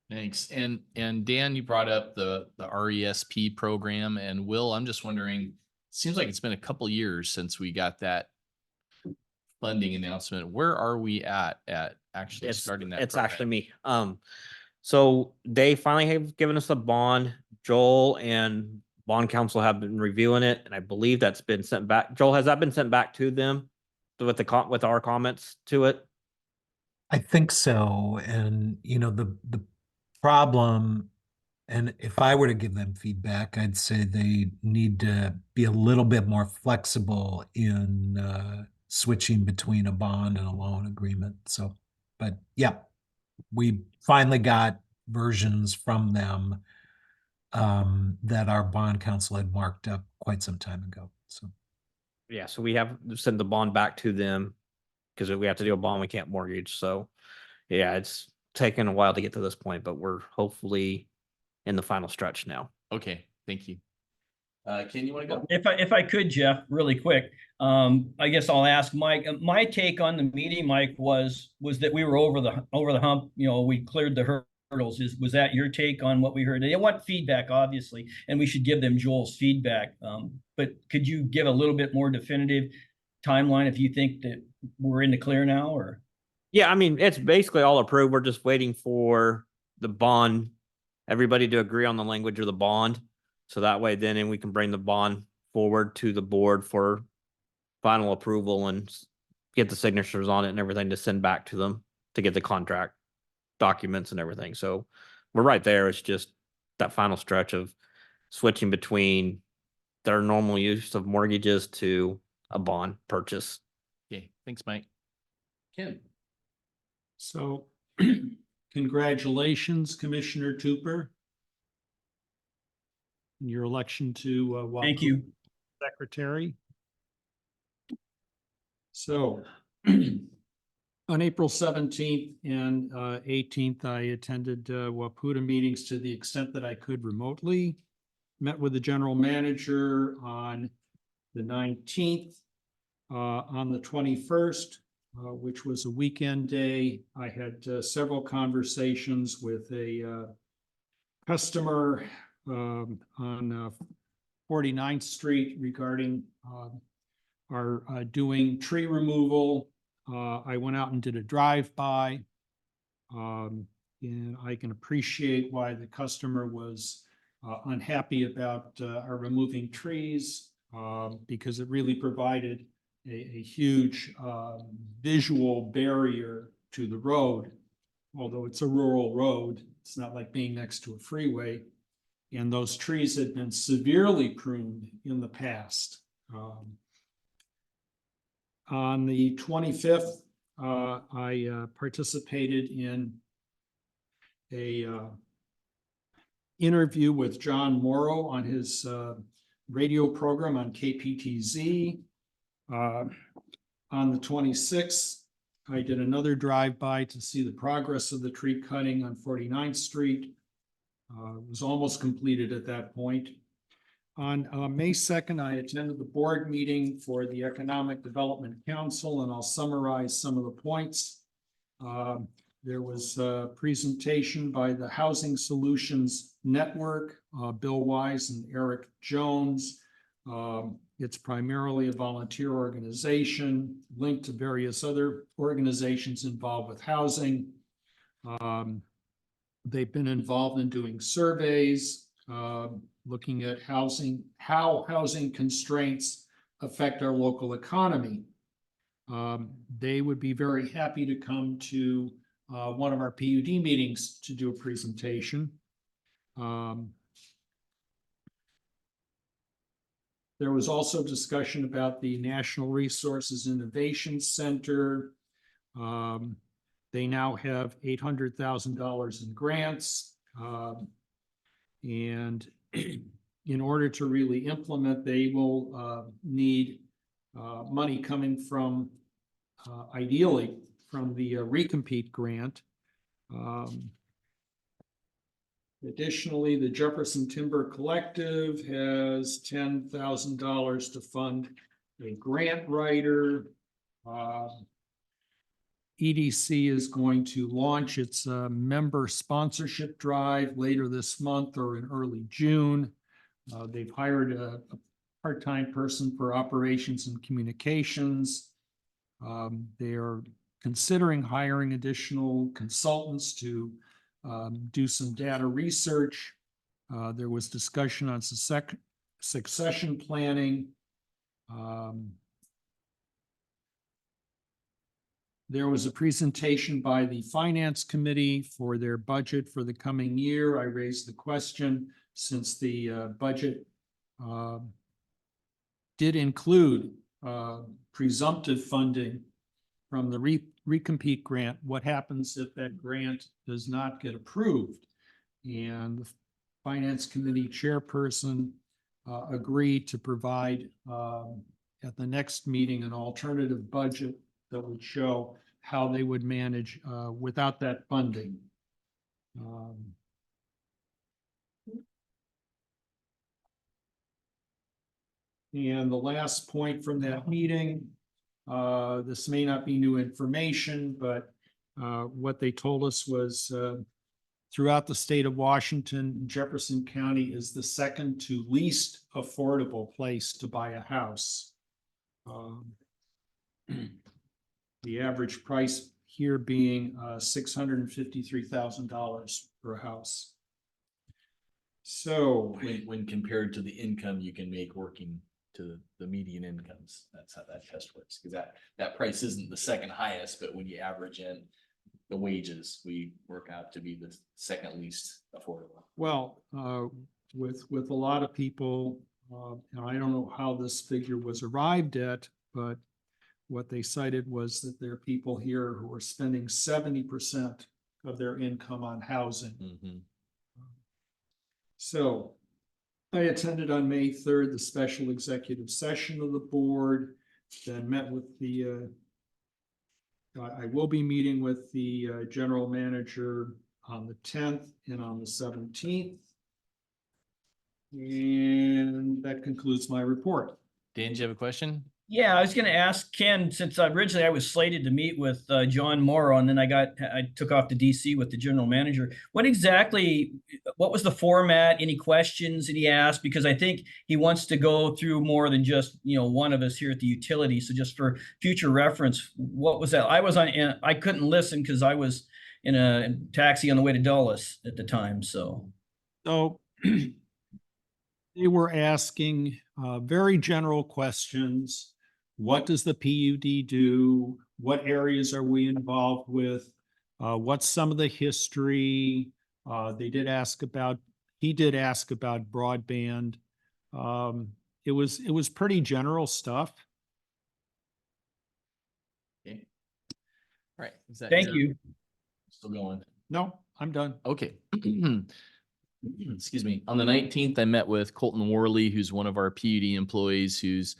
Speaker 1: Thanks. And Dan, you brought up the RESP program, and Will, I'm just wondering, it seems like it's been a couple years since we got that funding announcement. Where are we at actually starting that?
Speaker 14: It's
Speaker 1: program?
Speaker 14: actually me. So they finally have given us a bond. Joel and bond counsel have been reviewing it, and I believe that's been sent back. Joel, has that been sent back to them with our comments to it?
Speaker 15: I think so. And the problem, and if I were to give them feedback, I'd say they need to be a little bit more flexible in switching between a bond and a loan agreement. So, but yeah, we finally got versions from them that our bond counsel had marked up quite some time ago. So
Speaker 14: Yeah, so we have sent the bond back to them because we have to do a bond we can't mortgage. So yeah, it's taken a while to get to this point, but we're hopefully in the final stretch now.
Speaker 1: Okay, thank you. Ken, you want to go?
Speaker 3: If I could, Jeff, really quick, I guess I'll ask Mike. My take on the meeting, Mike, was that we were over the hump. We cleared the hurdles. Was that your take on what we heard? They want feedback, obviously, and we should give them Joel's feedback. But could you give a little bit more definitive timeline if you think that we're in the clear now, or?
Speaker 14: Yeah, I mean, it's basically all approved. We're just waiting for the bond, everybody to agree on the language of the bond. So that way then we can bring the bond forward to the board for final approval and get the signatures on it and everything to send back to them to get the contract documents and everything. So we're right there. It's just that final stretch of switching between their normal use of mortgages to a bond purchase.
Speaker 1: Okay, thanks, Mike. Ken.
Speaker 2: So Congratulations, Commissioner Tupper. in Your election to
Speaker 3: Thank
Speaker 2: Wapoo
Speaker 3: you.
Speaker 2: Secretary. So on April 17th and 18th, I attended Waputa meetings to the extent that I could remotely. Met with the general manager on the 19th. On the 21st, which was a weekend day, I had several conversations with a customer on 49th Street regarding our doing tree removal. I went out and did a drive-by. And I can appreciate why the customer was unhappy about our removing trees because it really provided a huge visual barrier to the road. Although it's a rural road, it's not like being next to a freeway. And those trees had been severely pruned in the past. On the 25th, I participated in a interview with John Morrow on his radio program on KPTZ. On the 26th, I did another drive-by to see the progress of the tree cutting on 49th Street. It was almost completed at that point. On May 2nd, I attended the board meeting for the Economic Development Council, and I'll summarize some of the points. There was a presentation by the Housing Solutions Network, Bill Wise and Eric Jones. It's primarily a volunteer organization linked to various other organizations involved with housing. They've been involved in doing surveys, looking at how housing constraints affect our local economy. They would be very happy to come to one of our PUD meetings to do a presentation. There was also discussion about the National Resources Innovation Center. They now have $800,000 in grants. And in order to really implement, they will need money coming from, ideally, from the Recompete grant. Additionally, the Jefferson Timber Collective has $10,000 to fund a grant writer. EDC is going to launch its member sponsorship drive later this month or in early June. They've hired a part-time person for operations and communications. They are considering hiring additional consultants to do some data research. There was discussion on succession planning. There was a presentation by the Finance Committee for their budget for the coming year. I raised the question, since the budget did include presumptive funding from the Recompete grant, what happens if that grant does not get approved? And the Finance Committee chairperson agreed to provide at the next meeting an alternative budget that would show how they would manage without that funding. And the last point from that meeting, this may not be new information, but what they told us was throughout the state of Washington, Jefferson County is the second to least affordable place to buy a house. The average price here being $653,000 per house. So
Speaker 1: when compared to the income you can make working to the median incomes, that's how that test works. Because that price isn't the second highest, but when you average in the wages, we work out to be the second least affordable.
Speaker 2: Well, with a lot of people, and I don't know how this figure was arrived at, but what they cited was that there are people here who are spending 70% of their income on housing.
Speaker 1: Mhm.
Speaker 2: So I attended on May 3rd, the special executive session of the board, then met with the I will be meeting with the general manager on the 10th and on the 17th. And that concludes my report.
Speaker 1: Dan, do you have a question?
Speaker 3: Yeah, I was gonna ask Ken, since originally I was slated to meet with John Morrow, and then I took off to DC with the general manager. What was the format? Any questions that he asked? Because I think he wants to go through more than just, one of us here at the utility. So just for future reference, what was that? I couldn't listen because I was in a taxi on the way to Dulles at the time, so.
Speaker 2: So they were asking very general questions. What does the PUD do? What areas are we involved with? What's some of the history? He did ask about broadband. It was pretty general stuff.
Speaker 1: Okay. All right. Is that
Speaker 3: Thank
Speaker 1: your-
Speaker 3: you.
Speaker 1: Still going?
Speaker 2: No, I'm done.
Speaker 1: Okay. Excuse me. On the 19th, I met with Colton Worley, who's one of our PUD employees who's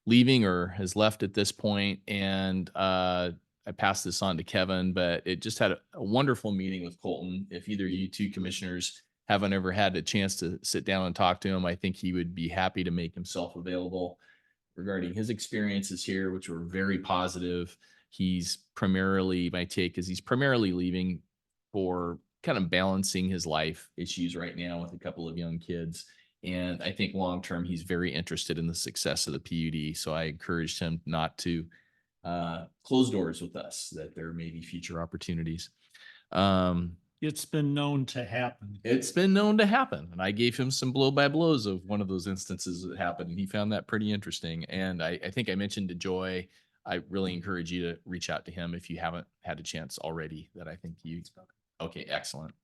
Speaker 1: leaving or has left at this point. And I passed this on to Kevin, but it just had a wonderful meeting with Colton. If either you two commissioners haven't ever had a chance to sit down and talk to him, I think he would be happy to make himself available regarding his experiences here, which were very positive. My take is he's primarily leaving for kind of balancing his life issues right now with a couple of young kids. And I think long-term, he's very interested in the success of the PUD. So I encouraged him not to close doors with us, that there may be future opportunities.
Speaker 2: It's been known to happen.
Speaker 1: It's been known to happen. And I gave him some blow by blows of one of those instances that happened. And he found that pretty interesting. And I think I mentioned to Joy, I really encourage you to reach out to him if you haven't had a chance already, that I think you. Okay, excellent.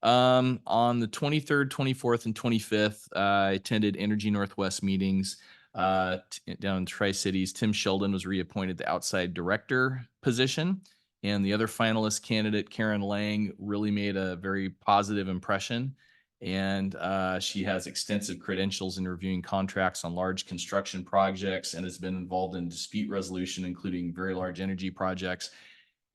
Speaker 1: On the 23rd, 24th, and 25th, I attended Energy Northwest meetings down in Tri-Cities. Tim Sheldon was reappointed the outside director position, and the other finalist candidate, Karen Lang, really made a very positive impression. And she has extensive credentials in reviewing contracts on large construction projects and has been involved in dispute resolution, including very large energy projects.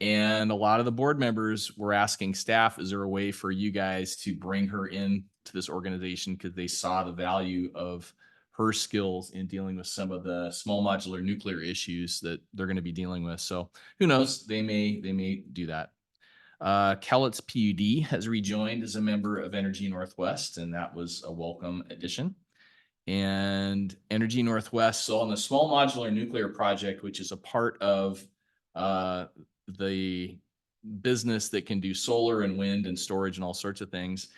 Speaker 1: And a lot of the board members were asking staff, is there a way for you guys to bring her in to this organization? Because they saw the value of her skills in dealing with some of the small modular nuclear issues that they're going to be dealing with. So who knows, they may do that. Cowlitz PUD has rejoined as a member of Energy Northwest, and that was a welcome addition. And Energy Northwest, so on the small modular nuclear project, which is a part of the business that can do solar and wind and storage and all sorts of things,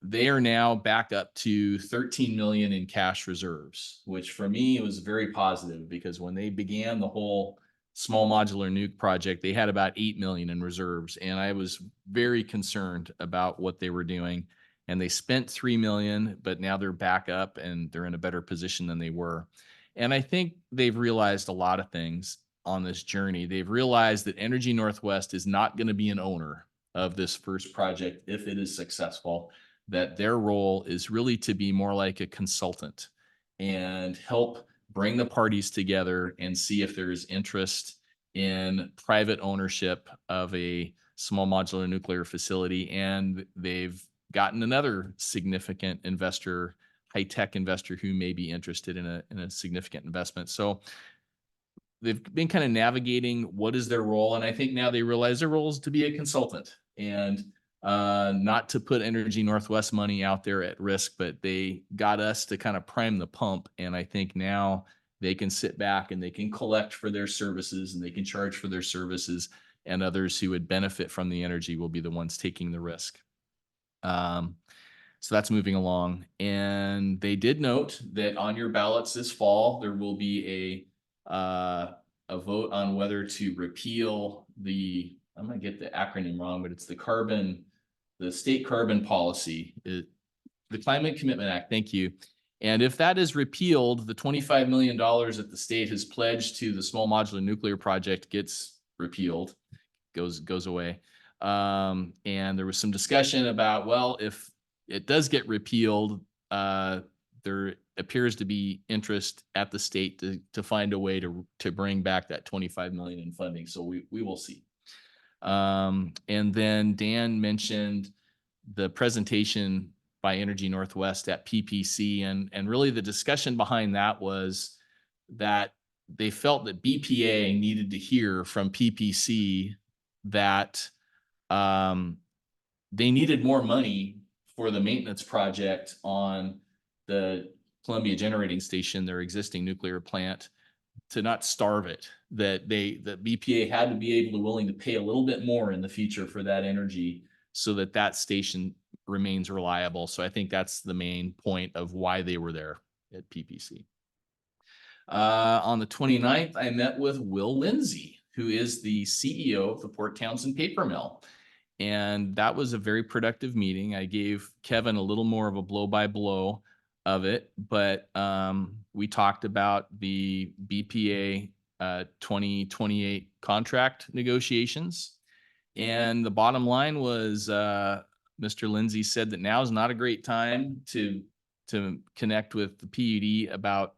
Speaker 1: they are now back up to 13 million in cash reserves, which for me was very positive, because when they began the whole small modular nuke project, they had about 8 million in reserves. And I was very concerned about what they were doing. And they spent 3 million, but now they're back up and they're in a better position than they were. And I think they've realized a lot of things on this journey. They've realized that Energy Northwest is not going to be an owner of this first project if it is successful, that their role is really to be more like a consultant and help bring the parties together and see if there's interest in private ownership of a small modular nuclear facility. And they've gotten another significant investor, high-tech investor, who may be interested in a significant investment. So they've been kind of navigating what is their role. And I think now they realize their role is to be a consultant and not to put Energy Northwest money out there at risk, but they got us to kind of prime the pump. And I think now they can sit back and they can collect for their services and they can charge for their services, and others who would benefit from the energy will be the ones taking the risk. So that's moving along. And they did note that on your ballots this fall, there will be a vote on whether to repeal I'm going to get the acronym wrong, but it's the state carbon policy, the Climate Commitment Act. Thank you. And if that is repealed, the $25 million that the state has pledged to the small modular nuclear project gets repealed, goes away. And there was some discussion about, well, if it does get repealed, there appears to be interest at the state to find a way to bring back that 25 million in funding. So we will see. And then Dan mentioned the presentation by Energy Northwest at PPC, and really the discussion behind that was that they felt that BPA needed to hear from PPC that they needed more money for the maintenance project on the Columbia Generating Station, their existing nuclear plant, to not starve it, that BPA had to be willing to pay a little bit more in the future for that energy so that that station remains reliable. So I think that's the main point of why they were there at PPC. On the 29th, I met with Will Lindsay, who is the CEO of the Port Townsend Paper Mill. And that was a very productive meeting. I gave Kevin a little more of a blow-by-blow of it, but we talked about the BPA 2028 contract negotiations. And the bottom line was Mr. Lindsay said that now is not a great time to connect with the PUD about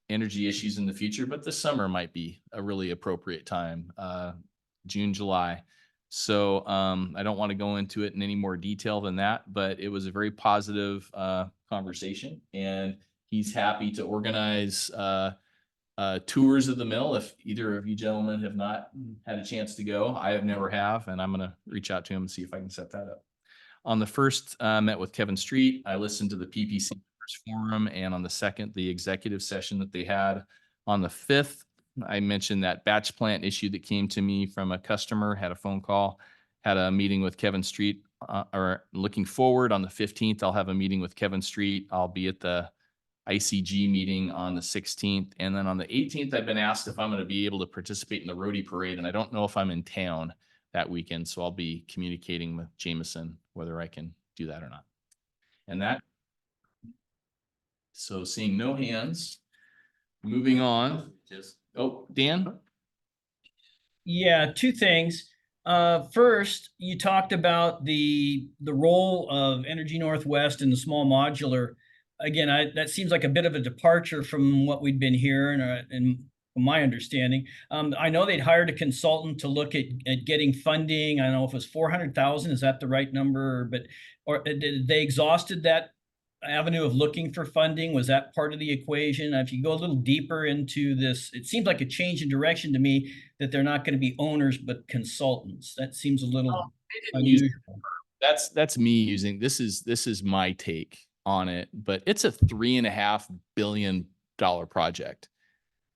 Speaker 1: energy issues in the future, but this summer might be a really appropriate time, June, July. So I don't want to go into it in any more detail than that, but it was a very positive conversation, and he's happy to organize tours of the mill. If either of you gentlemen have not had a chance to go, I have never have, and I'm going to reach out to him and see if I can set that up. On the first, met with Kevin Street. I listened to the PPC forum, and on the second, the executive session that they had. On the 5th, I mentioned that batch plant issue that came to me from a customer, had a phone call, had a meeting with Kevin Street, or looking forward on the 15th, I'll have a meeting with Kevin Street. I'll be at the ICG meeting on the 16th. And then on the 18th, I've been asked if I'm going to be able to participate in the Roadie Parade, and I don't know if I'm in town that weekend. So I'll be communicating with Jameson whether I can do that or not. And that, so seeing no hands, moving on. Oh, Dan?
Speaker 3: Yeah, two things. First, you talked about the role of Energy Northwest in the small modular. Again, that seems like a bit of a departure from what we'd been hearing, and from my understanding. I know they'd hired a consultant to look at getting funding. I don't know if it was 400,000. Is that the right number? Or did they exhausted that avenue of looking for funding? Was that part of the equation? If you go a little deeper into this, it seems like a change in direction to me, that they're not going to be owners but consultants. That seems a little unusual.
Speaker 1: That's me using, this is my take on it, but it's a $3.5 billion project,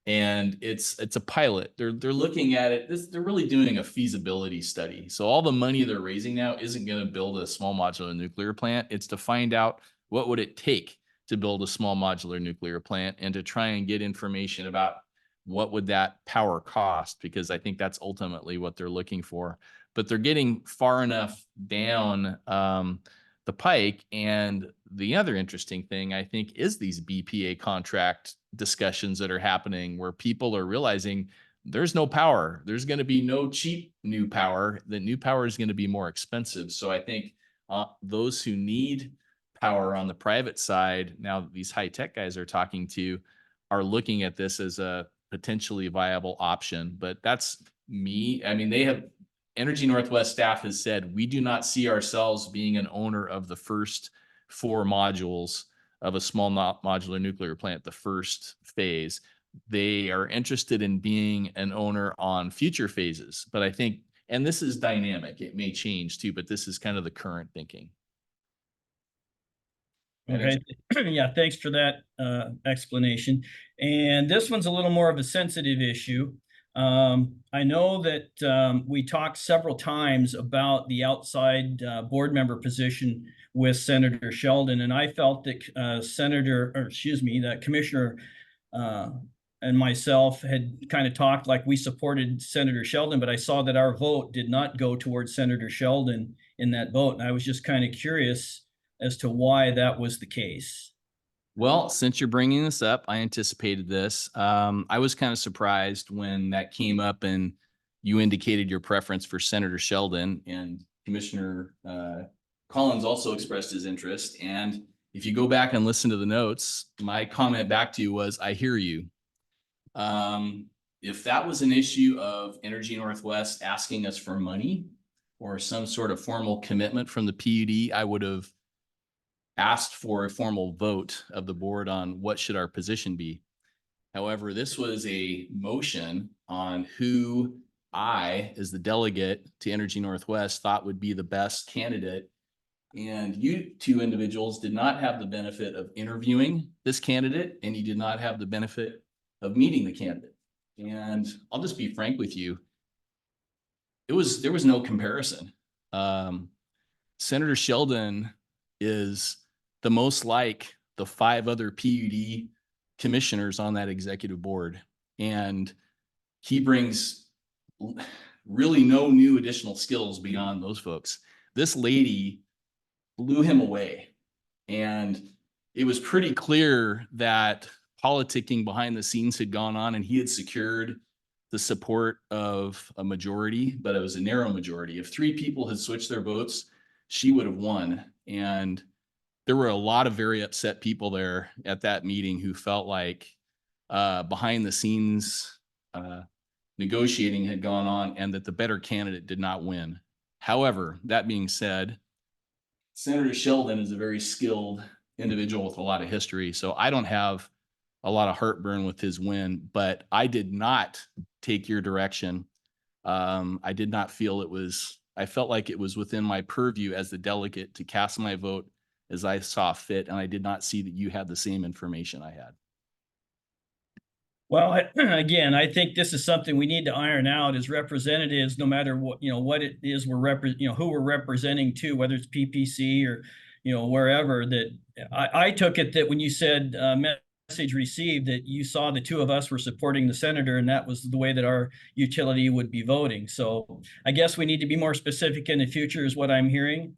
Speaker 1: and it's a pilot. They're looking at it. They're really doing a feasibility study. So all the money they're raising now isn't going to build a small modular nuclear plant. It's to find out what would it take to build a small modular nuclear plant, and to try and get information about what would that power cost, because I think that's ultimately what they're looking for. But they're getting far enough down the pike. And the other interesting thing, I think, is these BPA contract discussions that are happening, where people are realizing there's no power. There's going to be no cheap new power. The new power is going to be more expensive. So I think those who need power on the private side, now that these high tech guys are talking to, are looking at this as a potentially viable option. But that's me. I mean, Energy Northwest staff has said, we do not see ourselves being an owner of the first 4 modules of a small modular nuclear plant, the first phase. They are interested in being an owner on future phases. But I think, and this is dynamic, it may change too, but this is kind of the current thinking.
Speaker 3: Okay, yeah, thanks for that explanation. And this one's a little more of a sensitive issue. I know that we talked several times about the outside board member position with Senator Sheldon, and I felt that that Commissioner and myself had kind of talked like we supported Senator Sheldon, but I saw that our vote did not go towards Senator Sheldon in that vote, and I was just kind of curious as to why that was the case.
Speaker 1: Well, since you're bringing this up, I anticipated this. I was kind of surprised when that came up in you indicated your preference for Senator Sheldon, and Commissioner Collins also expressed his interest. And if you go back and listen to the notes, my comment back to you was, I hear you. If that was an issue of Energy Northwest asking us for money or some sort of formal commitment from the PUD, I would have asked for a formal vote of the board on what should our position be. However, this was a motion on who I, as the delegate to Energy Northwest, thought would be the best candidate. And you two individuals did not have the benefit of interviewing this candidate, and you did not have the benefit of meeting the candidate. And I'll just be frank with you. There was no comparison. Senator Sheldon is the most like the 5 other PUD commissioners on that executive board. And he brings really no new additional skills beyond those folks. This lady blew him away. And it was pretty clear that politicking behind the scenes had gone on, and he had secured the support of a majority, but it was a narrow majority. If 3 people had switched their votes, she would have won. And there were a lot of very upset people there at that meeting who felt like behind the scenes negotiating had gone on and that the better candidate did not win. However, that being said, Senator Sheldon is a very skilled individual with a lot of history. So I don't have a lot of heartburn with his win, but I did not take your direction. I did not feel I felt like it was within my purview as the delegate to cast my vote as I saw fit. And I did not see that you had the same information I had.
Speaker 3: Well, again, I think this is something we need to iron out as representatives, no matter what, what it is who we're representing to, whether it's PPC or, wherever. That I took it that when you said message received, that you saw the 2 of us were supporting the senator, and that was the way that our utility would be voting. So I guess we need to be more specific in the future is what I'm hearing.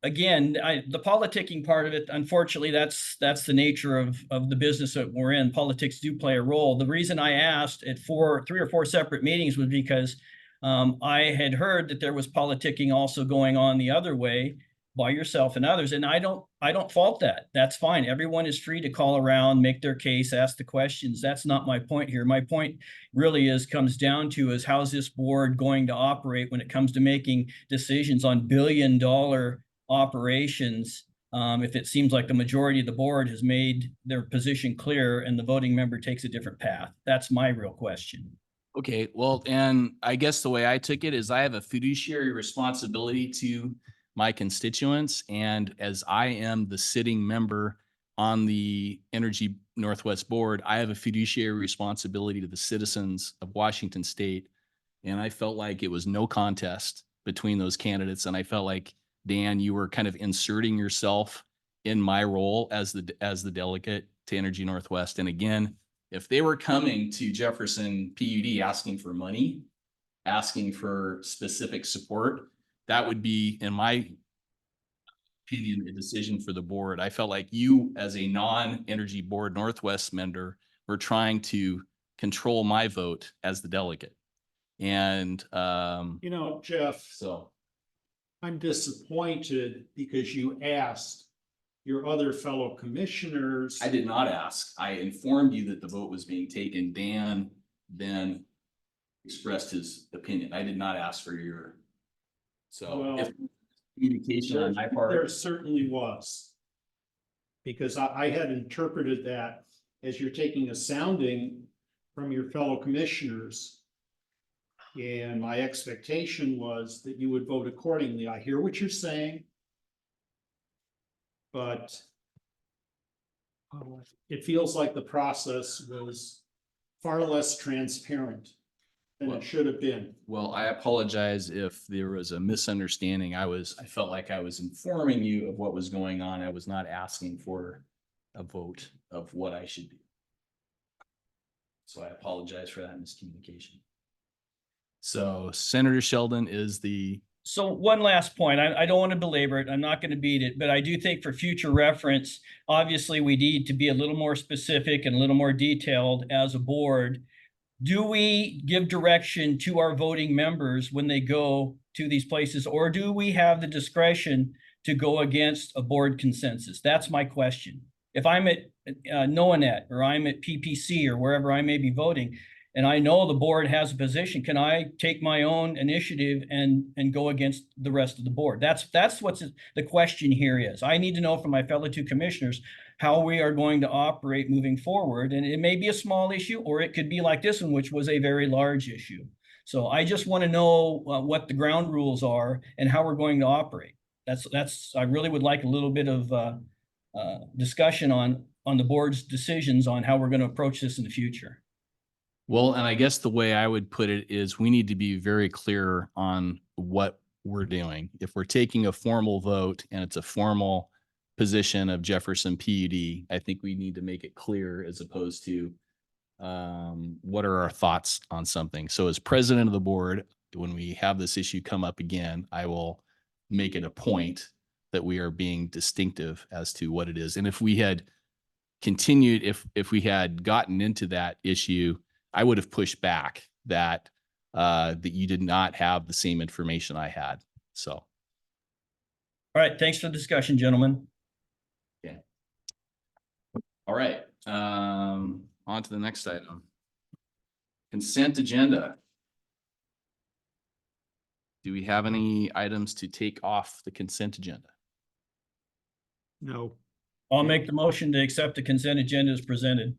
Speaker 3: Again, the politicking part of it, unfortunately, that's the nature of the business that we're in. Politics do play a role. The reason I asked at 3 or 4 separate meetings was because I had heard that there was politicking also going on the other way by yourself and others. And I don't fault that. That's fine. Everyone is free to call around, make their case, ask the questions. That's not my point here. My point really comes down to is how's this board going to operate when it comes to making decisions on billion-dollar operations, if it seems like the majority of the board has made their position clear and the voting member takes a different path. That's my real question.
Speaker 1: Okay, well, and I guess the way I took it is I have a fiduciary responsibility to my constituents. And as I am the sitting member on the Energy Northwest board, I have a fiduciary responsibility to the citizens of Washington State. And I felt like it was no contest between those candidates. And I felt like, Dan, you were kind of inserting yourself in my role as the delegate to Energy Northwest. And again, if they were coming to Jefferson PUD asking for money, asking for specific support, that would be, in my opinion, a decision for the board. I felt like you, as a non-Energy Board Northwest member, were trying to control my vote as the delegate. And
Speaker 2: Jeff,
Speaker 1: so
Speaker 2: I'm disappointed because you asked your other fellow commissioners.
Speaker 1: I did not ask. I informed you that the vote was being taken. Dan then expressed his opinion. I did not ask for your. So if communication on my part.
Speaker 2: There certainly was. Because I had interpreted that as you're taking a sounding from your fellow commissioners. And my expectation was that you would vote accordingly. I hear what you're saying. But it feels like the process was far less transparent than it should have been.
Speaker 1: Well, I apologize if there was a misunderstanding. I felt like I was informing you of what was going on. I was not asking for a vote of what I should do. So I apologize for that miscommunication. So Senator Sheldon is the.
Speaker 3: So one last point, I don't want to belabor it. I'm not going to beat it, but I do think for future reference, obviously we need to be a little more specific and a little more detailed as a board do we give direction to our voting members when they go to these places, or do we have the discretion to go against a board consensus? That's my question. If I'm at NOANET or I'm at PPC or wherever I may be voting, and I know the board has a position, can I take my own initiative and go against the rest of the board? That's what's the question here is. I need to know from my fellow two commissioners how we are going to operate moving forward. And it may be a small issue, or it could be like this one, which was a very large issue. So I just want to know what the ground rules are and how we're going to operate. I really would like a little bit of discussion on the board's decisions on how we're going to approach this in the future.
Speaker 1: Well, and I guess the way I would put it is we need to be very clear on what we're doing. If we're taking a formal vote and it's a formal position of Jefferson PUD, I think we need to make it clear as opposed to what are our thoughts on something. So as president of the board, when we have this issue come up again, I will make it a point that we are being distinctive as to what it is. And if we had continued, if we had gotten into that issue, I would have pushed back that you did not have the same information I had. So.
Speaker 3: All right. Thanks for the discussion, gentlemen.
Speaker 1: Okay. All right. On to the next item. Consent agenda. Do we have any items to take off the consent agenda?
Speaker 2: No.
Speaker 3: I'll make the motion to accept the consent agenda as presented.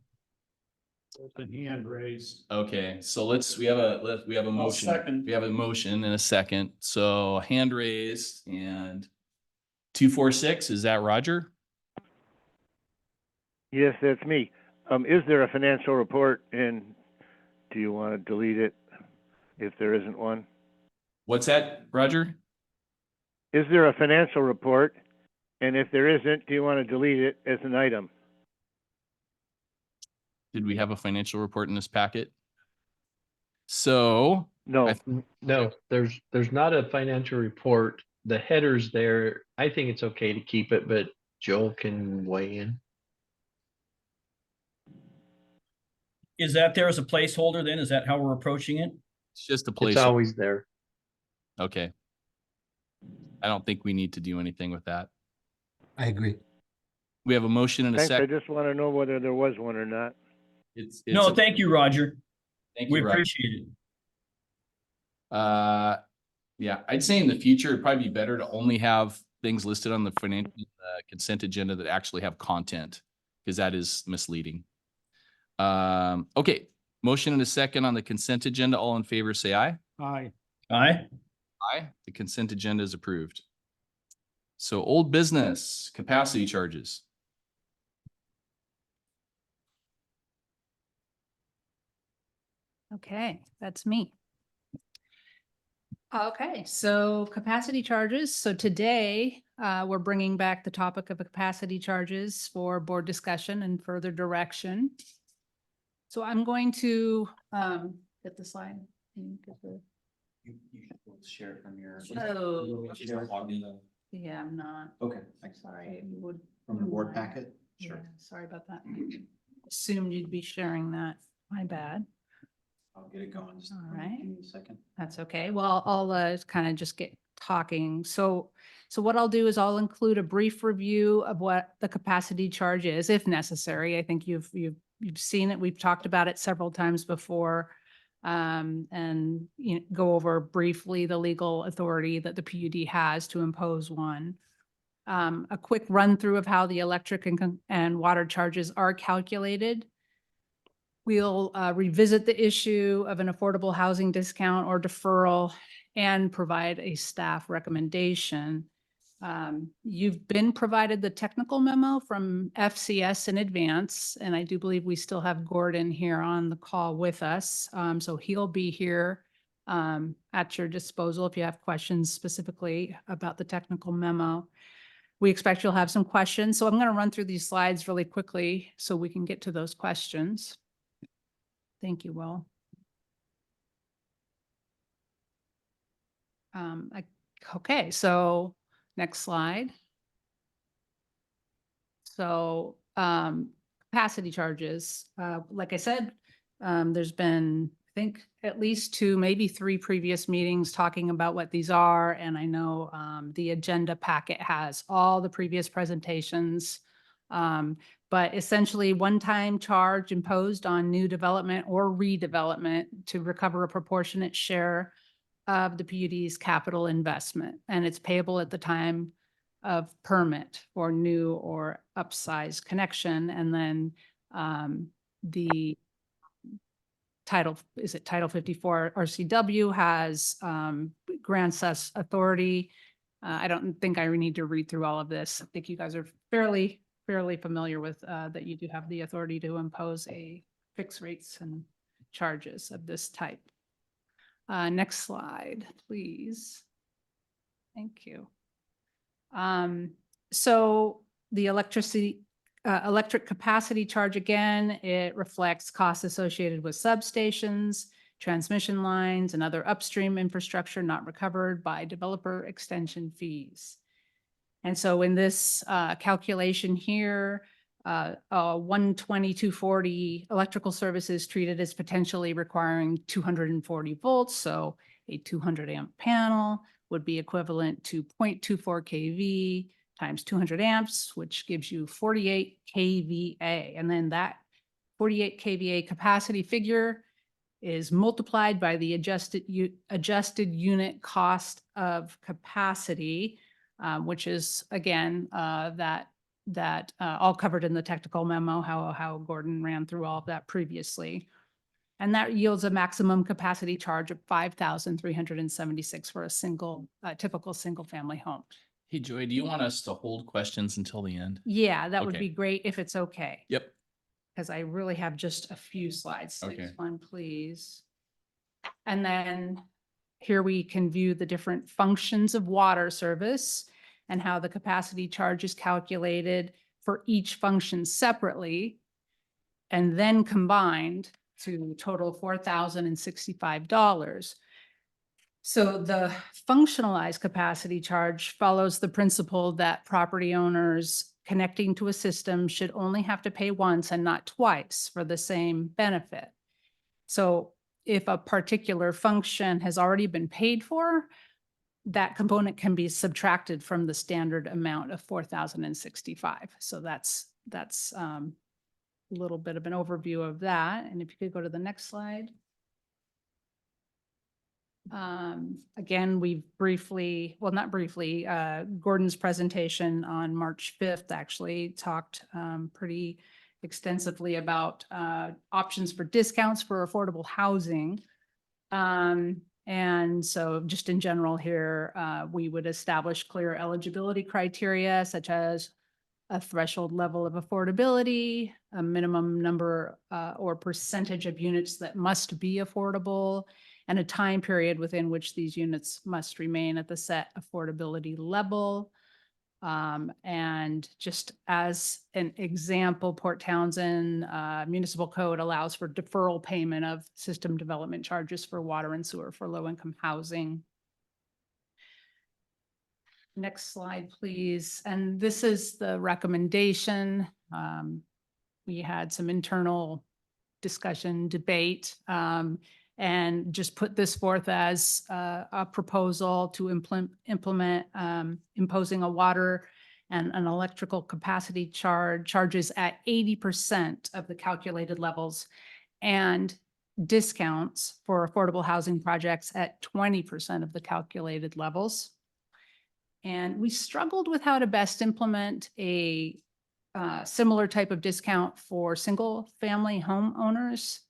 Speaker 2: Open hand raised.
Speaker 1: Okay, so we have a motion.
Speaker 2: second.
Speaker 1: We have a motion and a second. So hand raised and 246, is that Roger?
Speaker 16: Yes, that's me. Is there a financial report, and do you want to delete it if there isn't one?
Speaker 1: What's that, Roger?
Speaker 16: Is there a financial report, and if there isn't, do you want to delete it as an item?
Speaker 1: Did we have a financial report in this packet? So.
Speaker 16: No.
Speaker 5: No, there's not a financial report. The header's there. I think it's okay to keep it, but Joel can weigh in.
Speaker 3: Is that there as a placeholder then? Is that how we're approaching it?
Speaker 1: It's just a place.
Speaker 5: It's always there.
Speaker 1: Okay. I don't think we need to do anything with that.
Speaker 15: I agree.
Speaker 1: We have a motion and a
Speaker 16: Thanks, I
Speaker 1: second.
Speaker 16: just want to know whether there was one or not.
Speaker 3: No, thank you, Roger.
Speaker 1: Thank
Speaker 3: We
Speaker 1: you, Roger.
Speaker 3: appreciate it.
Speaker 1: Yeah, I'd say in the future, it'd probably be better to only have things listed on the financial consent agenda that actually have content, because that is misleading. Okay, motion and a second on the consent agenda. All in favor, say aye.
Speaker 2: Aye.
Speaker 3: Aye.
Speaker 1: Aye. The consent agenda is approved. So old business capacity charges.
Speaker 17: Okay, that's me. Okay, so capacity charges. So today, we're bringing back the topic of capacity charges for board discussion and further direction. So I'm going to get the slide. Can you get the-
Speaker 4: You should share it from your.
Speaker 17: Oh. Yeah, I'm not.
Speaker 4: Okay.
Speaker 17: Sorry, you would.
Speaker 4: From the board packet?
Speaker 17: Yeah, sorry about that. Assumed you'd be sharing that. My bad.
Speaker 4: I'll get it going. Just
Speaker 17: All right.
Speaker 4: give me a second.
Speaker 17: That's okay. Well, I'll kind of just get talking. So what I'll do is I'll include a brief review of what the capacity charge is, if necessary. I think you've seen it. We've talked about it several times before. And go over briefly the legal authority that the PUD has to impose one. A quick run through of how the electric and water charges are calculated. We'll revisit the issue of an affordable housing discount or deferral and provide a staff recommendation. You've been provided the technical memo from FCS in advance, and I do believe we still have Gordon here on the call with us. So he'll be here at your disposal if you have questions specifically about the technical memo. We expect you'll have some questions. So I'm going to run through these slides really quickly so we can get to those questions. Thank you, Will. Okay, so next slide. So capacity charges, like I said, There's been, I think, at least 2, maybe 3 previous meetings talking about what these are. And I know the agenda packet has all the previous presentations. But essentially one-time charge imposed on new development or redevelopment to recover a proportionate share of the PUD's capital investment. And it's payable at the time of permit for new or upsized connection. And then the Title 54 RCW has grants us authority. I don't think I need to read through all of this. I think you guys are fairly familiar with that you do have the authority to impose a fixed rates and charges of this type. Next slide, please. Thank you. So the electric capacity charge, again, it reflects costs associated with substations, transmission lines, and other upstream infrastructure not recovered by developer extension fees. And so in this calculation here, 120, 240 electrical services treated as potentially requiring 240 volts. So a 200 amp panel would be equivalent to 0.24 kV times 200 amps, which gives you 48 kVA. And then that 48 kVA capacity figure is multiplied by the adjusted unit cost of capacity, which is, again, that all covered in the technical memo, how Gordon ran through all of that previously. And that yields a maximum capacity charge of $5,376 for a typical single family home.
Speaker 1: Hey, Joy, do you want us to hold questions until the end?
Speaker 17: Yeah, that would
Speaker 1: Okay.
Speaker 17: be great if it's okay.
Speaker 1: Yep.
Speaker 17: Because I really have just a few slides.
Speaker 1: Okay.
Speaker 17: Next one, please. And then here we can view the different functions of water service and how the capacity charge is calculated for each function separately and then combined to total $4,065. So the functionalized capacity charge follows the principle that property owners connecting to a system should only have to pay once and not twice for the same benefit. So if a particular function has already been paid for, that component can be subtracted from the standard amount of $4,065. So that's a little bit of an overview of that. And if you could go to the next slide. Again, we've briefly, well, not briefly, Gordon's presentation on March 5th actually talked pretty extensively about options for discounts for affordable housing. And so just in general here, we would establish clear eligibility criteria such as a threshold level of affordability, a minimum number or percentage of units that must be affordable, and a time period within which these units must remain at the set affordability level. And just as an example, Port Townsend Municipal Code allows for deferral payment of system development charges for water and sewer for low-income housing. Next slide, please. And this is the recommendation. We had some internal discussion, debate, and just put this forth as a proposal to implement imposing a water and an electrical capacity charges at 80% of the calculated levels and discounts for affordable housing projects at 20% of the calculated levels. And we struggled with how to best implement a similar type of discount for single family homeowners.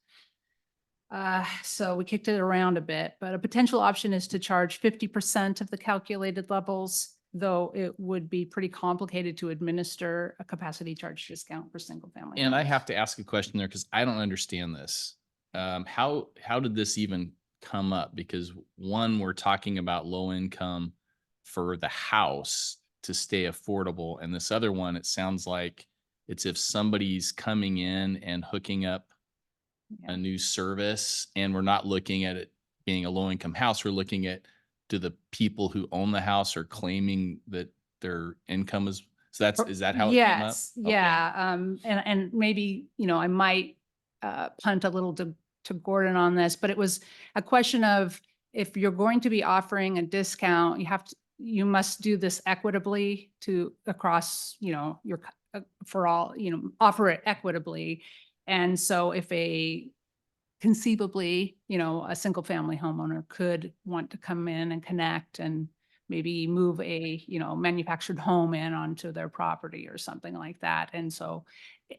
Speaker 17: So we kicked it around a bit, but a potential option is to charge 50% of the calculated levels, though it would be pretty complicated to administer a capacity charge discount for single family.
Speaker 1: And I
Speaker 17: homes.
Speaker 1: have to ask a question there because I don't understand this. How did this even come up? Because one, we're talking about low income for the house to stay affordable. And this other one, it sounds like it's if somebody's coming in and hooking up a new service, and we're not looking at it being a low income house. We're looking at, do the people who own the house are claiming that their income is, so is that how it came up?
Speaker 17: Yes, yeah. And maybe, I might punt a little to to Gordon on this, but it was a question of if you're going to be offering a discount, you must do this equitably across, your, for all, offer it equitably. And so if conceivably, a single family homeowner could want to come in and connect and maybe move a, manufactured home in onto their property or something like that. And so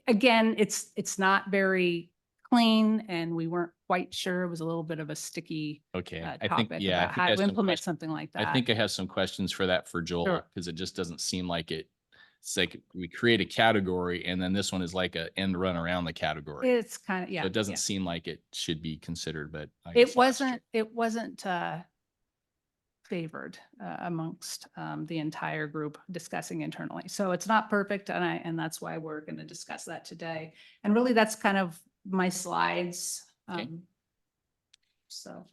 Speaker 17: again, it's not very clean and we weren't quite sure. It was a little bit of a sticky
Speaker 1: Okay, I think,
Speaker 17: topic
Speaker 1: yeah, I
Speaker 17: about
Speaker 1: think I
Speaker 17: how
Speaker 1: have
Speaker 17: to
Speaker 1: some
Speaker 17: implement
Speaker 1: questions.
Speaker 17: something like that.
Speaker 1: I think I have some questions for that for Joel,
Speaker 17: Sure.
Speaker 1: because it just doesn't seem like it's like we create a category and then this one is like a end run around the category.
Speaker 17: It's kind of, yeah.
Speaker 1: So it doesn't
Speaker 17: yeah.
Speaker 1: seem like it should be considered, but I guess
Speaker 17: It
Speaker 1: that's true.
Speaker 17: wasn't favored amongst the entire group discussing internally. So it's not perfect, and that's why we're going to discuss that today. And really, that's kind of my slides.
Speaker 1: Okay.
Speaker 17: So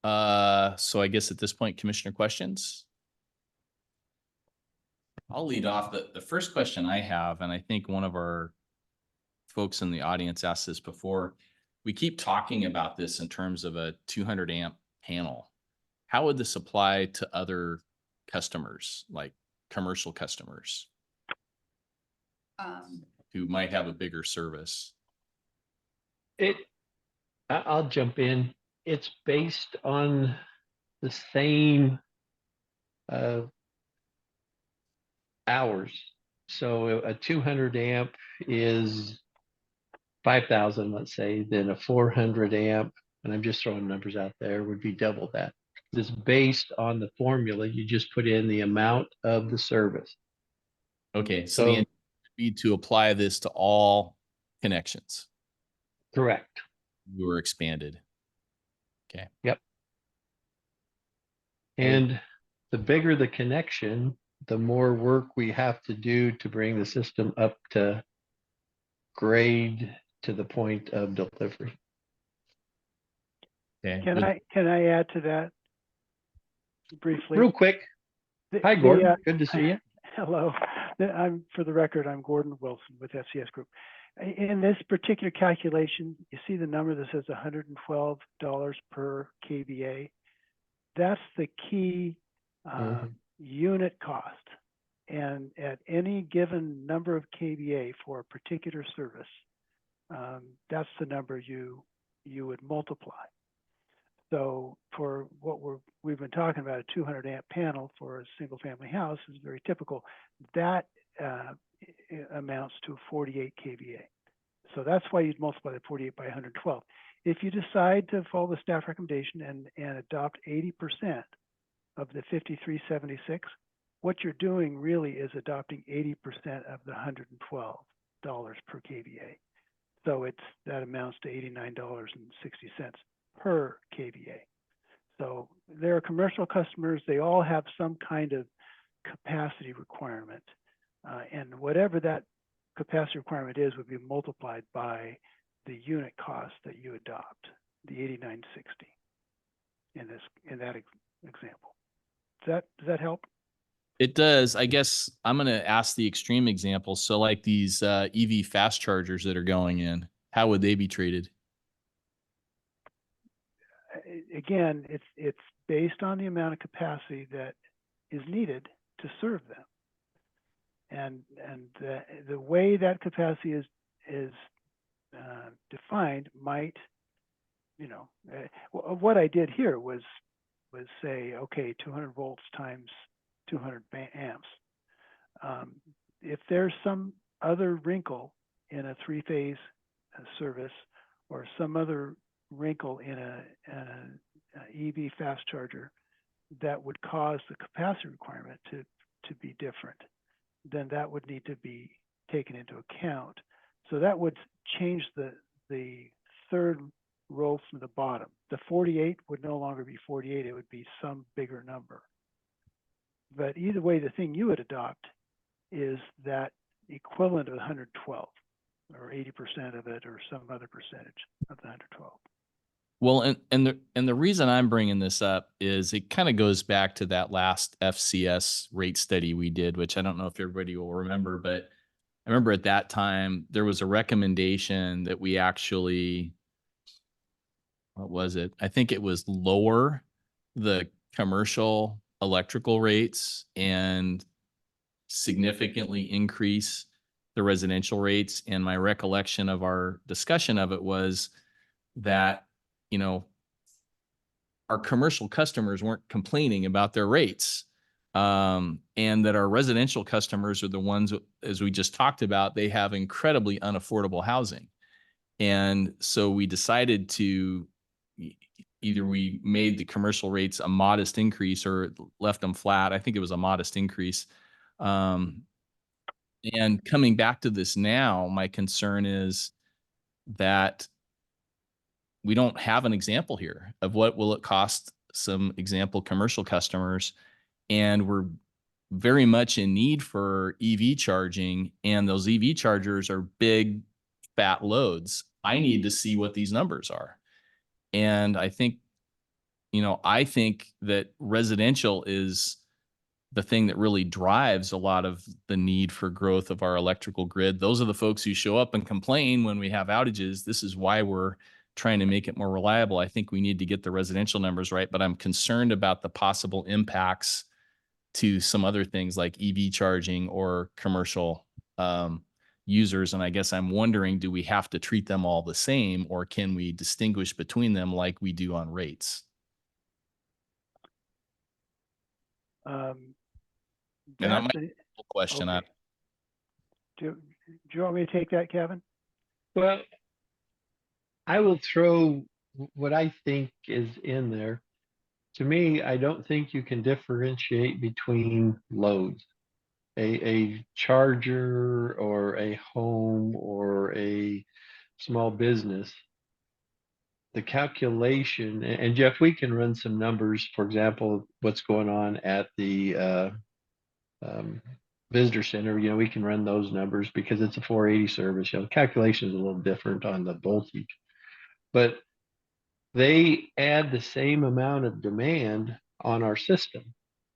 Speaker 1: So I guess at this point, Commissioner questions? I'll lead off. The first question I have, and I think one of our folks in the audience asked this before, we keep talking about this in terms of a 200 amp panel. How would this apply to other customers, like commercial customers who might have a bigger service?
Speaker 5: I'll jump in. It's based on the same hours. So a 200 amp is 5,000, let's say, then a 400 amp, and I'm just throwing numbers out there, would be double that. It's based on the formula. You just put in the amount of the service.
Speaker 1: Okay, so the intent would be to apply this to all connections.
Speaker 5: Correct.
Speaker 1: You were expanded. Okay.
Speaker 5: Yep. And the bigger the connection, the more work we have to do to bring the system up to grade to the point of delivery.
Speaker 1: Okay.
Speaker 18: Can I add to that briefly?
Speaker 5: Real quick. Hi, Gordon. Good to see you.
Speaker 18: Hello. For the record, I'm Gordon Wilson with FCS Group. In this particular calculation, you see the number that says $112 per kVA. That's the key unit cost. And at any given number of kVA for a particular service, that's the number you would multiply. So for what we've been talking about, a 200 amp panel for a single family house is very typical. That amounts to 48 kVA. So that's why you'd multiply the 48 by 112. If you decide to follow the staff recommendation and adopt 80% of the 5376, what you're doing really is adopting 80% of the $112 per kVA. So that amounts to $89.60 per kVA. So there are commercial customers, they all have some kind of capacity requirement. And whatever that capacity requirement is would be multiplied by the unit cost that you adopt, the $89.60 in that example. Does that help?
Speaker 1: It does. I guess I'm going to ask the extreme example. So like these EV fast chargers that are going in, how would they be treated?
Speaker 18: Again, it's based on the amount of capacity that is needed to serve them. And the way that capacity is defined might, what I did here was say, okay, 200 volts times 200 amps. If there's some other wrinkle in a three-phase service or some other wrinkle in an EV fast charger that would cause the capacity requirement to be different, then that would need to be taken into account. So that would change the third row from the bottom. The 48 would no longer be 48, it would be some bigger number. But either way, the thing you would adopt is that equivalent of 112 or 80% of it or some other percentage of the 112.
Speaker 1: Well, and the reason I'm bringing this up is it kind of goes back to that last FCS rate study we did, which I don't know if everybody will remember, but I remember at that time, there was a recommendation that we actually, what was it? I think it was lower the commercial electrical rates and significantly increase the residential rates. And my recollection of our discussion of it was that, you know, our commercial customers weren't complaining about their rates. And that our residential customers are the ones, as we just talked about, they have incredibly unaffordable housing. And so we decided to either we made the commercial rates a modest increase or left them flat. I think it was a modest increase. And coming back to this now, my concern is that we don't have an example here of what will it cost some example commercial customers. And we're very much in need for EV charging, and those EV chargers are big, fat loads. I need to see what these numbers are. And I think, you know, I think that residential is the thing that really drives a lot of the need for growth of our electrical grid. Those are the folks who show up and complain when we have outages. This is why we're trying to make it more reliable. I think we need to get the residential numbers right, but I'm concerned about the possible impacts to some other things like EV charging or commercial users. And I guess I'm wondering, do we have to treat them all the same, or can we distinguish between them like we do on rates? And that might be a question.
Speaker 18: Okay. Do you want me to take that, Kevin?
Speaker 5: Well, I will throw what I think is in there. To me, I don't think you can differentiate between loads. A charger or a home or a small business. The calculation, and Jeff, we can run some numbers, for example, what's going on at the visitor center. You know, we can run those numbers because it's a 480 service. You know, the calculation is a little different on the voltage, but they add the same amount of demand on our system.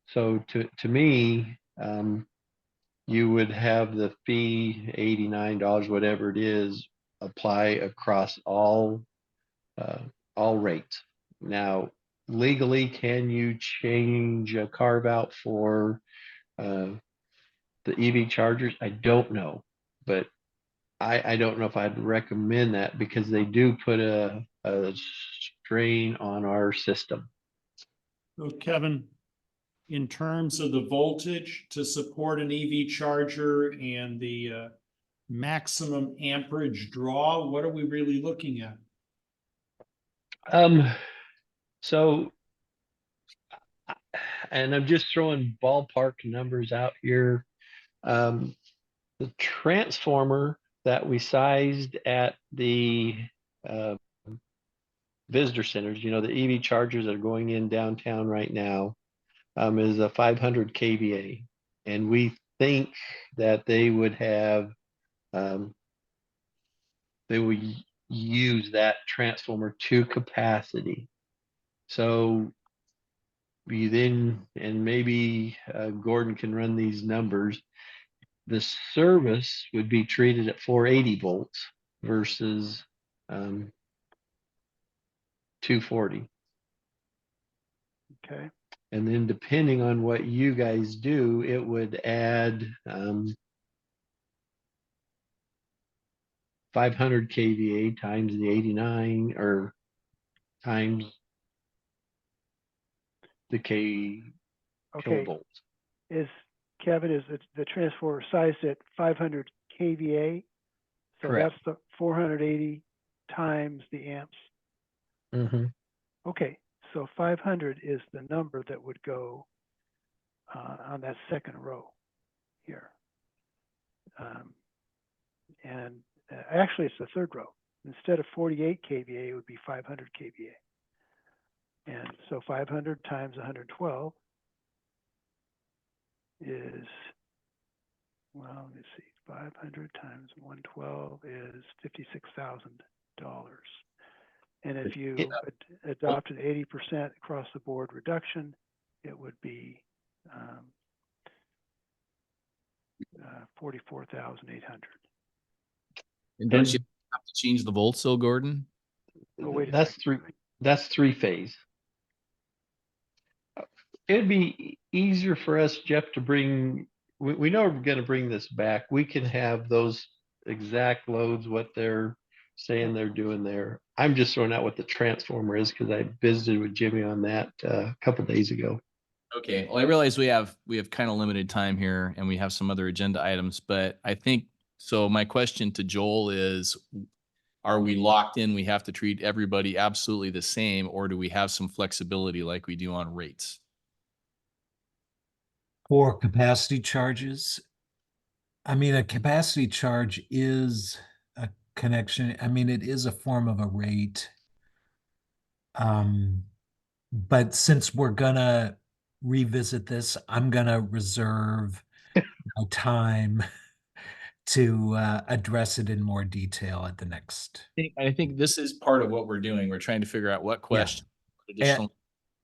Speaker 5: So to me, you would have the fee, $89, whatever it is, apply across all rates. Now, legally, can you change a carve out for the EV chargers? I don't know, but I don't know if I'd recommend that because they do put a strain on our system.
Speaker 2: So Kevin, in terms of the voltage to support an EV charger and the maximum amperage draw, what are we really looking at?
Speaker 5: So, and I'm just throwing ballpark numbers out here. The transformer that we sized at the visitor centers, you know, the EV chargers that are going in downtown right now, is a 500 kVA. And we think that they would have, they would use that transformer to capacity. So we then, and maybe Gordon can run these numbers, the service would be treated at 480 volts versus 240.
Speaker 18: Okay.
Speaker 5: And then depending on what you guys do, it would add 500 kVA times the 89 or times the kilovolts.
Speaker 18: Is Kevin, is the transformer sized at 500 kVA? So
Speaker 5: Correct.
Speaker 18: that's the 480 times the amps.
Speaker 5: Mm-hmm.
Speaker 18: Okay, so 500 is the number that would go on that second row here. And actually it's the third row. Instead of 48 kVA, it would be 500 kVA. And so 500 times 112 is, well, let me see, 500 times 112 is $56,000. And if you adopted 80% across the board reduction, it would be 44,800.
Speaker 1: And don't you have to change the volts, though, Gordon?
Speaker 18: Oh, wait a
Speaker 5: That's
Speaker 18: second.
Speaker 5: that's three phase. It'd be easier for us, Jeff, to bring, we know we're gonna bring this back. We can have those exact loads, what they're saying they're doing there. I'm just throwing out what the transformer is because I visited with Jimmy on that a couple days ago.
Speaker 1: Okay, well, I realize we have kind of limited time here and we have some other agenda items, but I think, so my question to Joel is, are we locked in? We have to treat everybody absolutely the same, or do we have some flexibility like we do on rates?
Speaker 15: For capacity charges, I mean, a capacity charge is a connection. I mean, it is a form of a rate. But since we're gonna revisit this, I'm gonna reserve my time to address it in more detail at the next.
Speaker 1: I think this is part of what we're doing. We're trying to figure out what question. additional-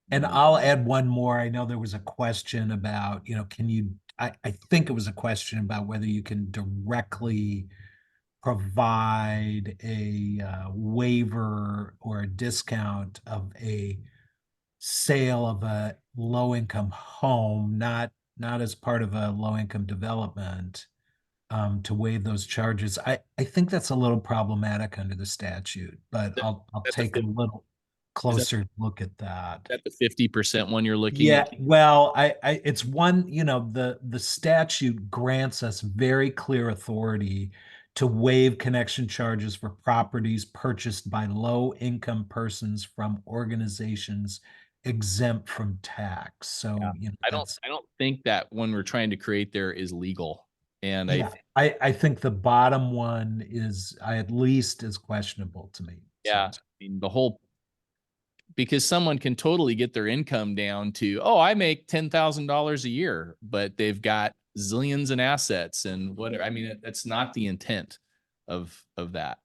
Speaker 15: And I'll add one more. I know there was a question about, can you, I think it was a question about whether you can directly provide a waiver or a discount of a sale of a low-income home, not as part of a low-income development, to waive those charges. I think that's a little problematic under the statute, but I'll take a little closer look at that.
Speaker 1: That the 50% one you're looking
Speaker 15: Yeah,
Speaker 1: at?
Speaker 15: well, it's one, the statute grants us very clear authority to waive connection charges for properties purchased by low-income persons from organizations exempt from tax. So,
Speaker 1: I don't think that one we're trying to create there is legal. And
Speaker 15: yeah, I think the bottom one is at least as questionable to me.
Speaker 1: Yeah, I mean, because someone can totally get their income down to, oh, I make $10,000 a year, but they've got zillions in assets and whatever. I mean, that's not the intent of that.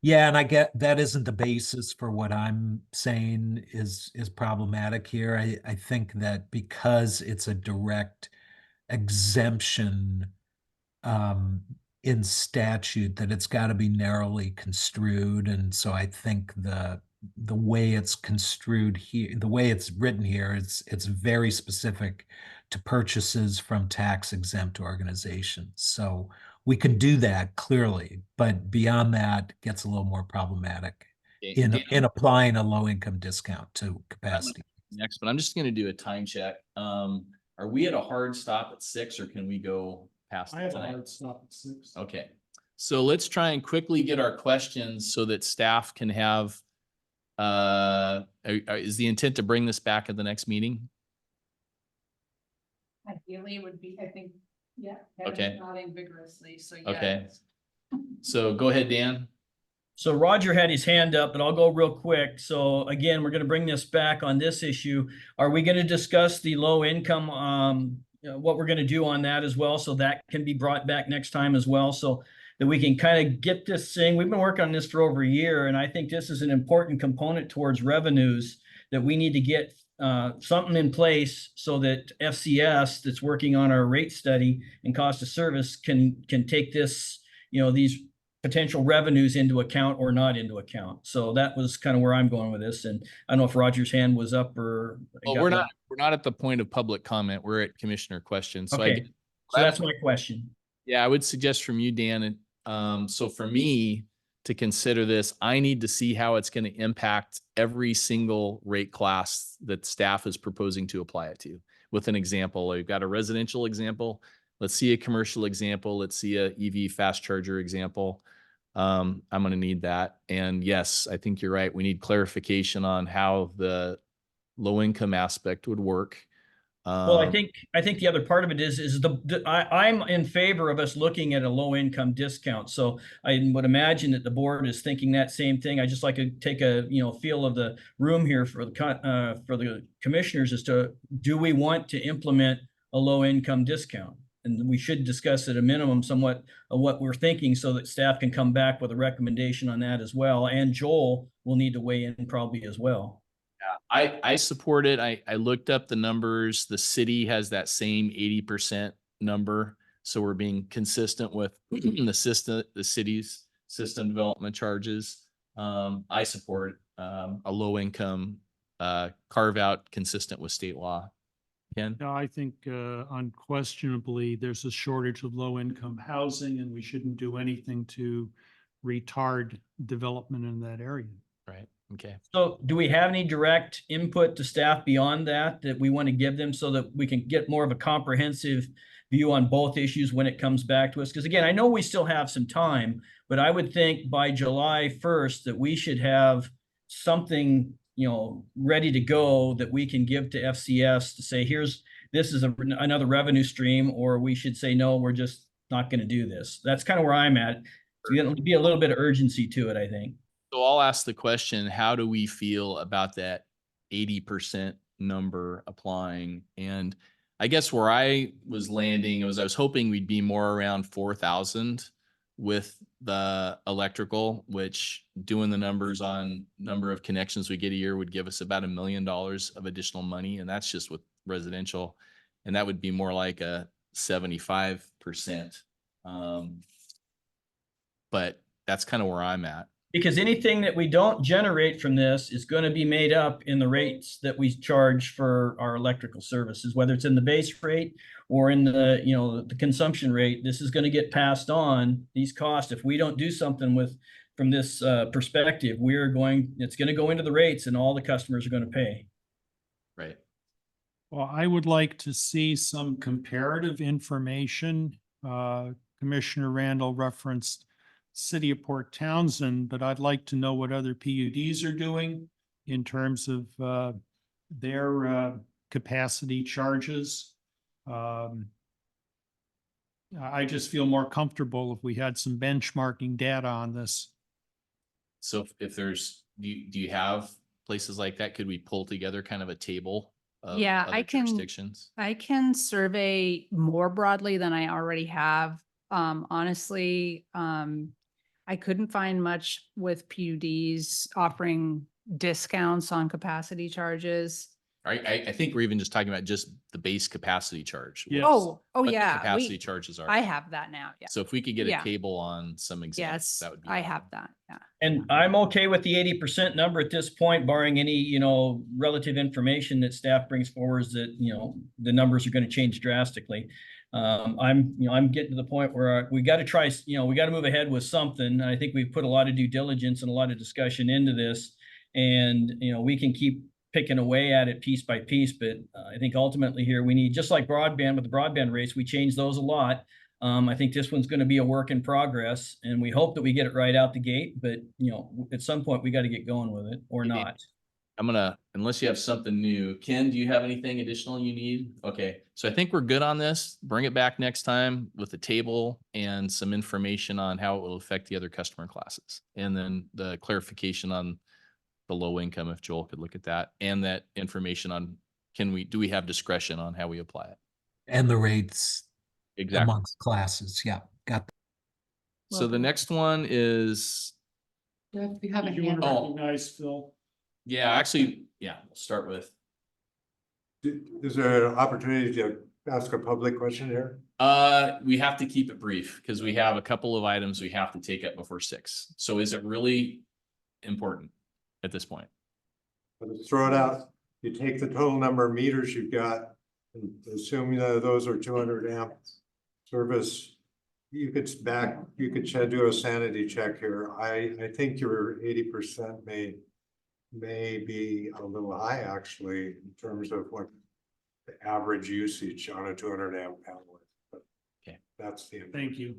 Speaker 15: Yeah, and I get that isn't the basis for what I'm saying is problematic here. I think that because it's a direct exemption in statute, that it's got to be narrowly construed. And so I think the way it's construed here, the way it's written here, it's very specific to purchases from tax exempt organizations. So we can do that clearly, but beyond that gets a little more problematic in applying a low income discount to capacity.
Speaker 1: Next, but I'm just going to do a time check. Are we at a hard stop at 6 or can we go past?
Speaker 2: I have a
Speaker 1: tonight?
Speaker 2: hard stop at 6.
Speaker 1: Okay, so let's try and quickly get our questions so that staff can have, is the intent to bring this back at the next meeting?
Speaker 17: Ideally would be, I think, yeah.
Speaker 1: Okay.
Speaker 17: Nodding vigorously, so yeah.
Speaker 1: Okay. So go ahead, Dan.
Speaker 3: So Roger had his hand up, but I'll go real quick. So again, we're going to bring this back on this issue. Are we going to discuss the low income, what we're going to do on that as well? So that can be brought back next time as well. So that we can kind of get this thing. We've been working on this for over a year, and I think this is an important component towards revenues that we need to get something in place so that FCS that's working on our rate study and cost of service can take this, these potential revenues into account or not into account. So that was kind of where I'm going with this. And I don't know if Roger's hand was up or.
Speaker 1: Well, we're not at the point of public comment. We're at commissioner questions. So
Speaker 3: Okay. So that's my question.
Speaker 1: Yeah, I would suggest from you, Dan. And so for me to consider this, I need to see how it's going to impact every single rate class that staff is proposing to apply it to. With an example, we've got a residential example. Let's see a commercial example. Let's see a EV fast charger example. I'm going to need that. And yes, I think you're right. We need clarification on how the low income aspect would work.
Speaker 3: Well, I think the other part of it is I'm in favor of us looking at a low income discount. So I would imagine that the board is thinking that same thing. I just like to take a feel of the room here for the commissioners as to, do we want to implement a low income discount? And we should discuss at a minimum somewhat of what we're thinking so that staff can come back with a recommendation on that as well. And Joel will need to weigh in probably as well.
Speaker 1: Yeah, I support it. I looked up the numbers. The city has that same 80% number. So we're being consistent with the city's system development charges. I support a low income carve out consistent with state law. Ken?
Speaker 2: No, I think unquestionably, there's a shortage of low-income housing, and we shouldn't do anything to retard development in that area.
Speaker 1: Right, okay.
Speaker 3: So do we have any direct input to staff beyond that, that we want to give them so that we can get more of a comprehensive view on both issues when it comes back to us? Because again, I know we still have some time, but I would think by July 1st that we should have something, you know, ready to go that we can give to FCS to say, this is another revenue stream, or we should say, no, we're just not going to do this. That's kind of where I'm at. So there'll be a little bit of urgency to it, I think.
Speaker 1: So I'll ask the question, how do we feel about that 80% number applying? And I guess where I was landing was I was hoping we'd be more around 4,000 with the electrical, which doing the numbers on number of connections we get a year would give us about $1 million of additional money. And that's just with residential. And that would be more like a 75%. But that's kind of where I'm at.
Speaker 3: Because anything that we don't generate from this is going to be made up in the rates that we charge for our electrical services, whether it's in the base rate or in the, you know, the consumption rate. This is going to get passed on, these costs. If we don't do something from this perspective, it's going to go into the rates and all the customers are going to pay.
Speaker 1: Right.
Speaker 2: Well, I would like to see some comparative information. Commissioner Randall referenced City of Port Townsend, but I'd like to know what other PUDs are doing in terms of their capacity charges. I just feel more comfortable if we had some benchmarking data on this.
Speaker 1: So if there's, do you have places like that? Could we pull together kind of a table of
Speaker 17: Yeah,
Speaker 1: other
Speaker 17: I can.
Speaker 1: jurisdictions?
Speaker 17: I can survey more broadly than I already have. Honestly, I couldn't find much with PUDs offering discounts on capacity charges.
Speaker 1: I think we're even just talking about just the base capacity charge.
Speaker 2: Yes.
Speaker 17: Oh,
Speaker 1: what the
Speaker 17: yeah.
Speaker 1: Capacity charges are.
Speaker 17: I have that now. Yeah.
Speaker 1: So if we could get a
Speaker 17: Yeah.
Speaker 1: table on some examples,
Speaker 17: Yes,
Speaker 1: that would be.
Speaker 17: I
Speaker 1: helpful.
Speaker 17: have that. Yeah.
Speaker 3: And I'm okay with the 80% number at this point, barring any, you know, relative information that staff brings forward that, you know, the numbers are going to change drastically. I'm getting to the point where we got to try, we got to move ahead with something. And I think we've put a lot of due diligence and a lot of discussion into this, and, we can keep picking away at it piece by piece. But I think ultimately here we need, just like broadband with the broadband rates, we changed those a lot. I think this one's going to be a work in progress, and we hope that we get it right out the gate, but at some point we got to get going with it or not.
Speaker 1: Unless you have something new. Ken, do you have anything additional you need? Okay, so I think we're good on this. Bring it back next time with a table and some information on how it will affect the other customer classes. And then the clarification on the low income, if Joel could look at that, and that information on, do we have discretion on how we apply it?
Speaker 15: And the rates
Speaker 1: Exactly.
Speaker 15: amongst classes. Yeah, got that.
Speaker 1: So the next one is,
Speaker 9: You have a
Speaker 2: Did you want
Speaker 9: hand
Speaker 2: to
Speaker 9: up.
Speaker 2: recognize Phil?
Speaker 1: we'll start with.
Speaker 8: Is there an opportunity to ask a public question here?
Speaker 1: We have to keep it brief because we have a couple of items we have to take up before 6. So is it really important at this point?
Speaker 8: Let's throw it out. You take the total number of meters you've got, and assuming that those are 200 amp service, you could do a sanity check here. I think your 80% may be a little high actually in terms of what the average usage on a 200 amp panel is. But
Speaker 1: okay,
Speaker 8: that's the end.
Speaker 2: Thank you.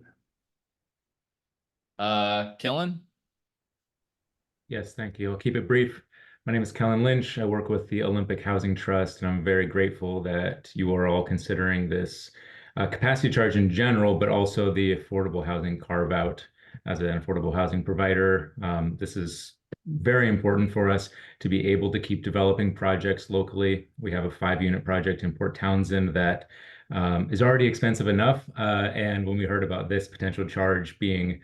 Speaker 1: Kellen?
Speaker 19: Yes, thank you. I'll keep it brief. My name is Kellen Lynch. I work with the Olympic Housing Trust, and I'm very grateful that you are all considering this capacity charge in general, but also the affordable housing carve out as an affordable housing provider. This is very important for us to be able to keep developing projects locally. We have a 5-unit project in Port Townsend that is already expensive enough. And when we heard about this potential charge being,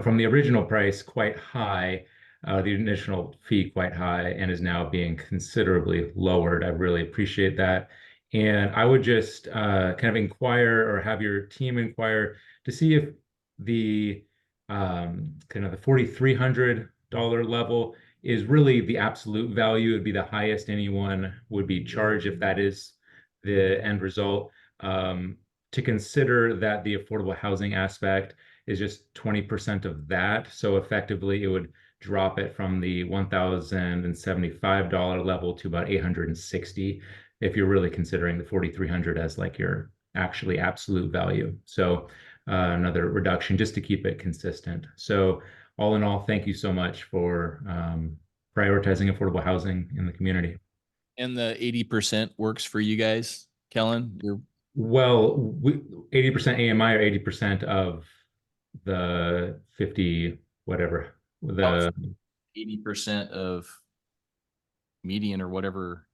Speaker 19: from the original price quite high, the initial fee quite high, and is now being considerably lowered, I really appreciate that. And I would just kind of inquire or have your team inquire to see if the kind of the $4,300 level is really the absolute value. It would be the highest anyone would be charged if that is the end result. To consider that the affordable housing aspect is just 20% of that. So effectively it would drop it from the $1,075 level to about $860 if you're really considering the 4,300 as like your actually absolute value. So another reduction just to keep it consistent. So all in all, thank you so much for prioritizing affordable housing in the community.
Speaker 1: And the 80% works for you guys, Kellen?
Speaker 19: Well, 80% AMI or 80% of the 50, whatever, the
Speaker 1: 80% of median or whatever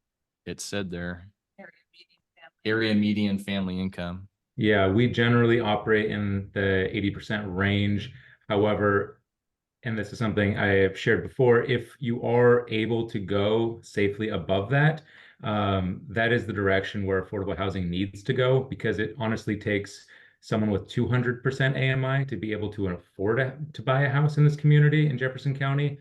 Speaker 1: it said there. Area median family income.
Speaker 19: Yeah, we generally operate in the 80% range. However, and this is something I have shared before, if you are able to go safely above that, that is the direction where affordable housing needs to go, because it honestly takes someone with 200% AMI to be able to afford to buy a house in this community in Jefferson County.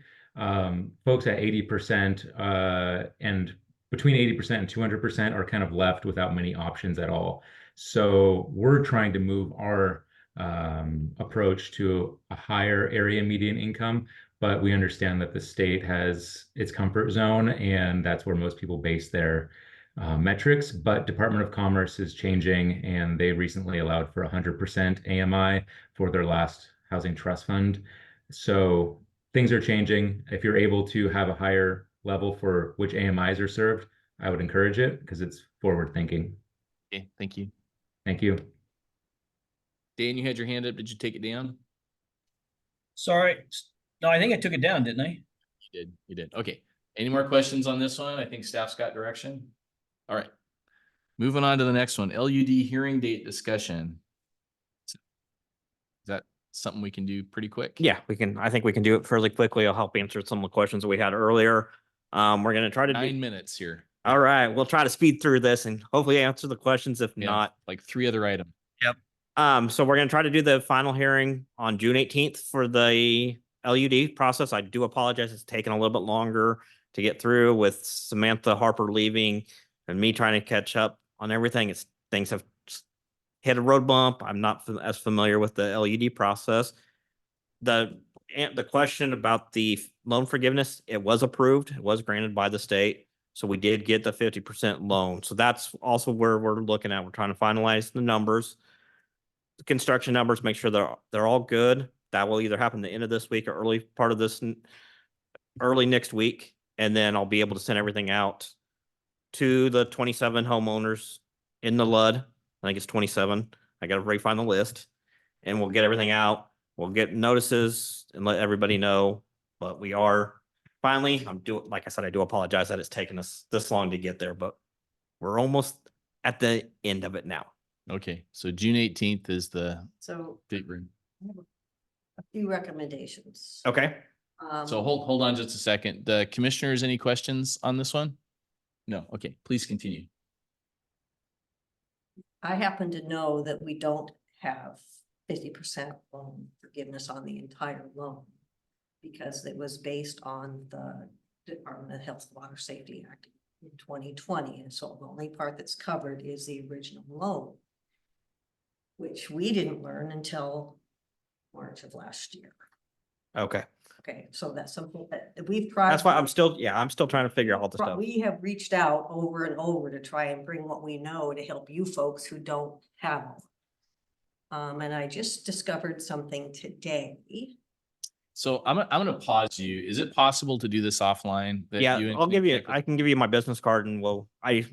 Speaker 19: Folks at 80% and between 80% and 200% are kind of left without many options at all. So we're trying to move our approach to a higher area median income, but we understand that the state has its comfort zone, and that's where most people base their metrics. But Department of Commerce is changing, and they recently allowed for 100% AMI for their last housing trust fund. So things are changing. If you're able to have a higher level for which AMIs are served, I would encourage it because it's forward thinking.
Speaker 1: Okay, thank you.
Speaker 19: Thank you.
Speaker 1: Dan, you had your hand up. Did you take it down?
Speaker 3: Sorry. No, I think I took it down, didn't I?
Speaker 1: You did. Okay. Any more questions on this one? I think staff's got direction. All right. Moving on to the next one, LUD hearing date discussion. Is that something we can do pretty quick?
Speaker 14: Yeah, we can. I think we can do it fairly quickly. I'll help answer some of the questions that we had earlier. We're going to try to
Speaker 1: 9 minutes here.
Speaker 14: All right, we'll try to speed through this and hopefully answer the questions. If not,
Speaker 1: like 3 other items.
Speaker 14: Yep. So we're going to try to do the final hearing on June 18th for the LUD process. I do apologize. It's taken a little bit longer to get through with Samantha Harper leaving and me trying to catch up on everything. Things have hit a road bump. I'm not as familiar with the LUD process. The question about the loan forgiveness, it was approved. It was granted by the state. So we did get the 50% loan. So that's also where we're looking at. We're trying to finalize the numbers, the construction numbers, make sure they're all good. That will either happen the end of this week or early next week. And then I'll be able to send everything out to the 27 homeowners in the LUD. I think it's 27. I got to refine the list, and we'll get everything out. We'll get notices and let everybody know. But we are finally, like I said, I do apologize that it's taken us this long to get there, but we're almost at the end of it now.
Speaker 1: Okay, so June 18th is the
Speaker 7: So
Speaker 1: date room.
Speaker 7: a few recommendations.
Speaker 14: Okay.
Speaker 1: So hold on just a second. The commissioners, any questions on this one? No. Okay, please continue.
Speaker 7: I happen to know that we don't have 50% loan forgiveness on the entire loan because it was based on the Department of Health and Water Safety Act in 2020. And so the only part that's covered is the original loan, which we didn't learn until March of last year.
Speaker 14: Okay.
Speaker 7: Okay, so that's something that we've tried.
Speaker 14: That's why I'm still trying to figure out all the stuff.
Speaker 7: We have reached out over and over to try and bring what we know to help you folks who don't have them. And I just discovered something today.
Speaker 1: So I'm gonna pause you. Is it possible to do this offline?
Speaker 14: Yeah, I can give you my business card and
Speaker 7: We've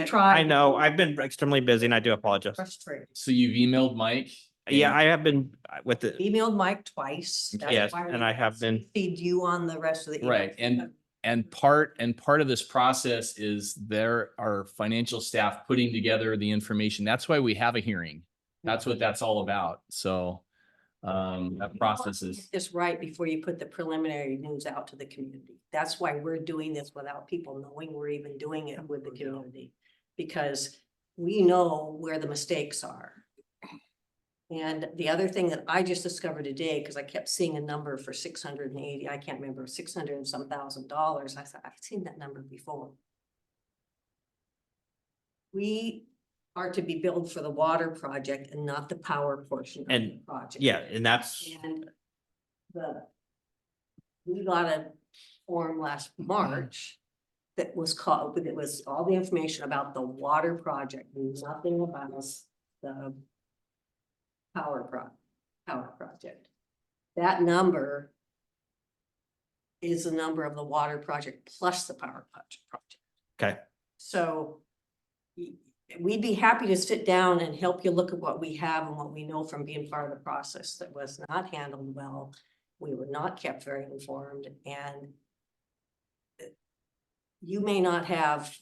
Speaker 7: tried.
Speaker 14: I know I've been extremely busy and I do apologize.
Speaker 7: Frustrated.
Speaker 1: So you've emailed Mike?
Speaker 14: Yeah, I have been with the
Speaker 7: Emailed Mike twice. That's
Speaker 14: yes,
Speaker 7: why
Speaker 14: and
Speaker 7: we
Speaker 14: I have been
Speaker 7: feed you on the rest of the.
Speaker 1: Right, and part of this process is there are financial staff putting together the information. That's why we have a hearing. That's what that's all about. So that process is.
Speaker 7: Get this right before you put the preliminary news out to the community. That's why we're doing this without people knowing we're even doing it with the community. because we know where the mistakes are. And the other thing that I just discovered today, because I kept seeing a number for 680, I can't remember, 600 and some $1,000. I thought, I've seen that number before. We are to be billed for the water project and not the power portion of the
Speaker 14: And
Speaker 7: project.
Speaker 14: yeah, and that's,
Speaker 7: And we got a form last March that was called, it was all the information about the water project, nothing about the power project. That number is the number of the water project plus the power project.
Speaker 14: okay.
Speaker 7: So we'd be happy to sit down and help you look at what we have and what we know from being part of the process that was not handled well. We were not kept very informed, and you may not have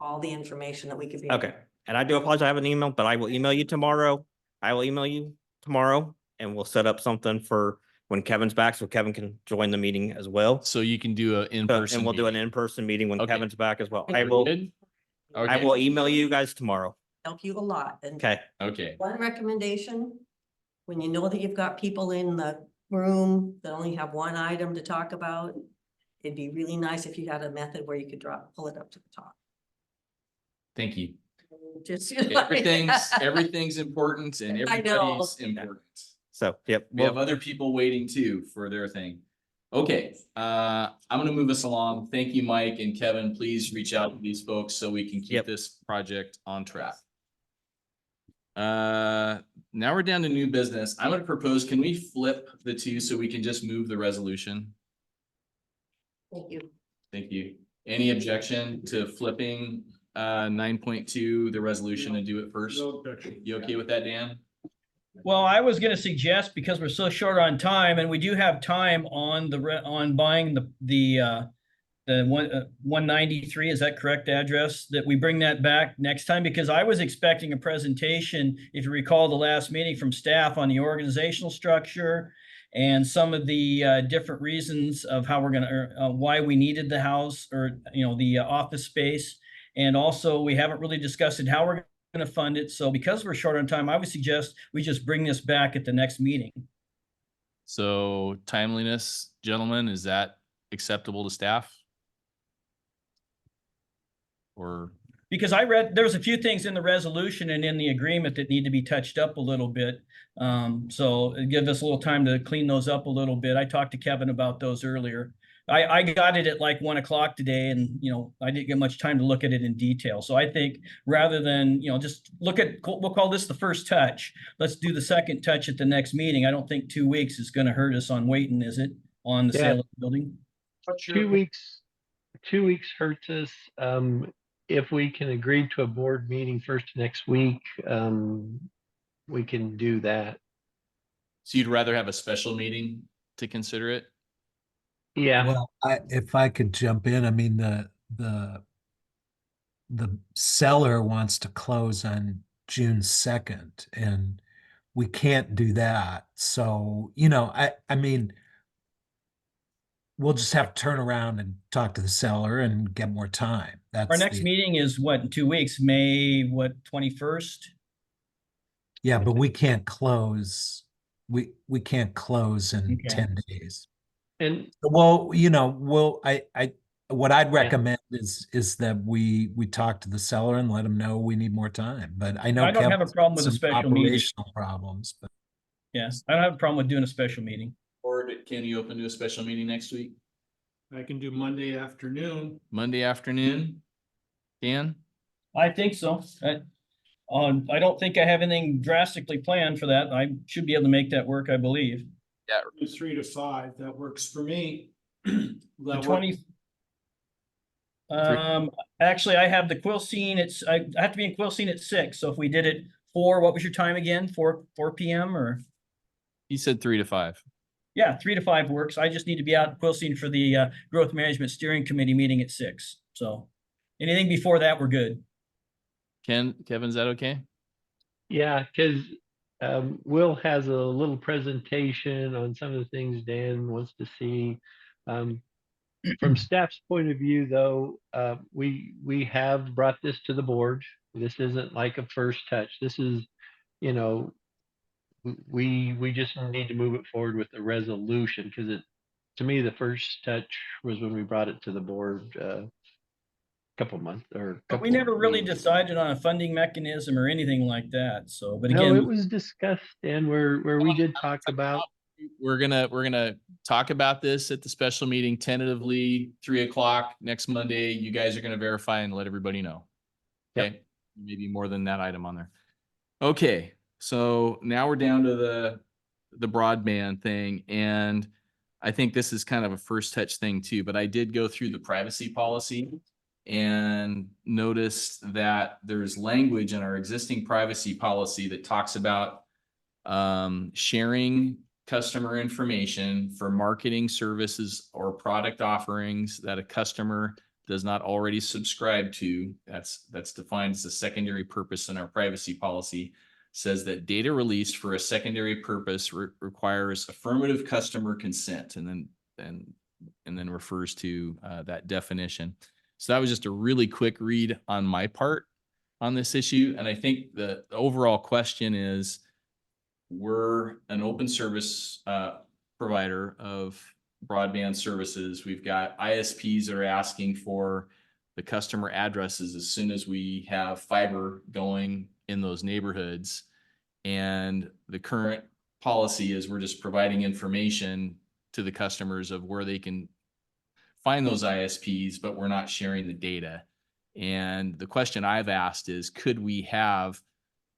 Speaker 7: all the information that we could be.
Speaker 14: Okay. And I do apologize, I have an email, but I will email you tomorrow. I will email you tomorrow and we'll set up something for when Kevin's back, so Kevin can join the meeting as well.
Speaker 1: So you can do an in-person.
Speaker 14: And we'll do an
Speaker 1: meeting.
Speaker 14: in-person meeting when
Speaker 1: Okay.
Speaker 14: Kevin's back as well. I
Speaker 1: Very
Speaker 14: will,
Speaker 1: good.
Speaker 14: I
Speaker 1: Okay.
Speaker 14: will email you guys tomorrow.
Speaker 7: Help you a lot. And
Speaker 14: Okay.
Speaker 1: Okay.
Speaker 7: one recommendation, when you know that you've got people in the room that only have one item to talk about, it'd be really nice if you had a method where you could pull it up to the top.
Speaker 1: Thank you.
Speaker 7: Just.
Speaker 1: Everything's important and
Speaker 7: I know.
Speaker 1: everybody's important.
Speaker 14: So, yep.
Speaker 1: We have other people waiting too for their thing. Okay, I'm gonna move us along. Thank you, Mike and Kevin. Please reach out to these folks so we can keep this project on track. Now we're down to new business. I'm gonna propose, can we flip the two so we can just move the resolution?
Speaker 7: Thank you.
Speaker 1: Thank you. Any objection to flipping 9.2, the resolution, and do it first?
Speaker 2: No objection.
Speaker 1: You okay with that, Dan?
Speaker 3: Well, I was gonna suggest, because we're so short on time and we do have time on on buying the 193, is that correct address? That we bring that back next time, because I was expecting a presentation, if you recall the last meeting, from staff on the organizational structure and some of the different reasons of how we're gonna, why we needed the house, or, the office space. And also, we haven't really discussed it, how we're gonna fund it. So because we're short on time, I would suggest we just bring this back at the next meeting.
Speaker 1: So timeliness, gentlemen, is that acceptable to staff? Or
Speaker 3: Because I read, there's a few things in the resolution and in the agreement that need to be touched up a little bit. So give us a little time to clean those up a little bit. I talked to Kevin about those earlier. I got it at like 1 o'clock today, and I didn't get much time to look at it in detail. So I think rather than just look at, we'll call this the first touch. Let's do the second touch at the next meeting. I don't think 2 weeks is going to hurt us on waiting, is it? On the sale of the building?
Speaker 5: 2 weeks, 2 weeks hurts us. If we can agree to a board meeting first next week, we can do that.
Speaker 1: so you'd rather have a special meeting to consider it?
Speaker 5: Yeah.
Speaker 15: Well, if I could jump in, I mean, the seller wants to close on June 2nd, and we can't do that. So, I mean, we'll just have to turn around and talk to the seller and get more time. That's
Speaker 3: Our next meeting is what, in 2 weeks, May, 21st?
Speaker 15: Yeah, but we can't close. We can't close in
Speaker 3: Okay.
Speaker 15: 10 days.
Speaker 5: And
Speaker 15: Well, what I'd recommend is that we talk to the seller and let them know we need more time. But I know
Speaker 3: I don't have a
Speaker 15: Kevin's
Speaker 3: problem with a
Speaker 15: some
Speaker 3: special meeting.
Speaker 15: operational problems, but
Speaker 3: Yes, I don't have a problem with doing a special meeting.
Speaker 1: Or can you open to a special meeting next week?
Speaker 2: I can do Monday afternoon.
Speaker 1: Monday afternoon? Dan?
Speaker 3: I think so. I don't think I have anything drastically planned for that. I should be able to make that work, I believe.
Speaker 1: Yeah.
Speaker 2: Do 3 to 5, that works for me.
Speaker 3: The
Speaker 2: That
Speaker 3: 20. Actually, I have the Quill Scene. I have to be in Quill Scene at 6. So if we did it 4, what was your time again? 4 p.m. or?
Speaker 1: He said 3 to 5.
Speaker 3: Yeah, 3 to 5 works. I just need to be out at Quill Scene for the Growth Management Steering Committee meeting at 6. So anything before that, we're good.
Speaker 1: Kevin, is that okay?
Speaker 5: yeah, because Will has a little presentation on some of the things Dan wants to see. From staff's point of view, though, we have brought this to the board. This isn't like a first touch. This is, you know, we just need to move it forward with the resolution, because it, to me, the first touch was when we brought it to the board couple months or
Speaker 3: But we
Speaker 5: couple
Speaker 3: never really
Speaker 5: meetings.
Speaker 3: decided on a funding mechanism or anything like that. So, but
Speaker 5: No,
Speaker 3: again,
Speaker 5: it was discussed, and where we did talk about.
Speaker 1: We're gonna talk about this at the special meeting tentatively 3 o'clock next Monday. You guys are gonna verify and let everybody know.
Speaker 5: Yep.
Speaker 1: Okay, maybe more than that item on there. Okay, so now we're down to the broadband thing, and I think this is kind of a first touch thing too, but I did go through the privacy policy and noticed that there's language in our existing privacy policy that talks about sharing customer information for marketing services or product offerings that a customer does not already subscribe to. That's defined as a secondary purpose in our privacy policy. Says that data released for a secondary purpose requires affirmative customer consent, and then refers to that definition. So that was just a really quick read on my part on this issue. And I think the overall question is, we're an open service provider of broadband services. We've got ISPs that are asking for the customer addresses as soon as we have fiber going in those neighborhoods. And the current policy is we're just providing information to the customers of where they can find those ISPs, but we're not sharing the data. And the question I've asked is, could we have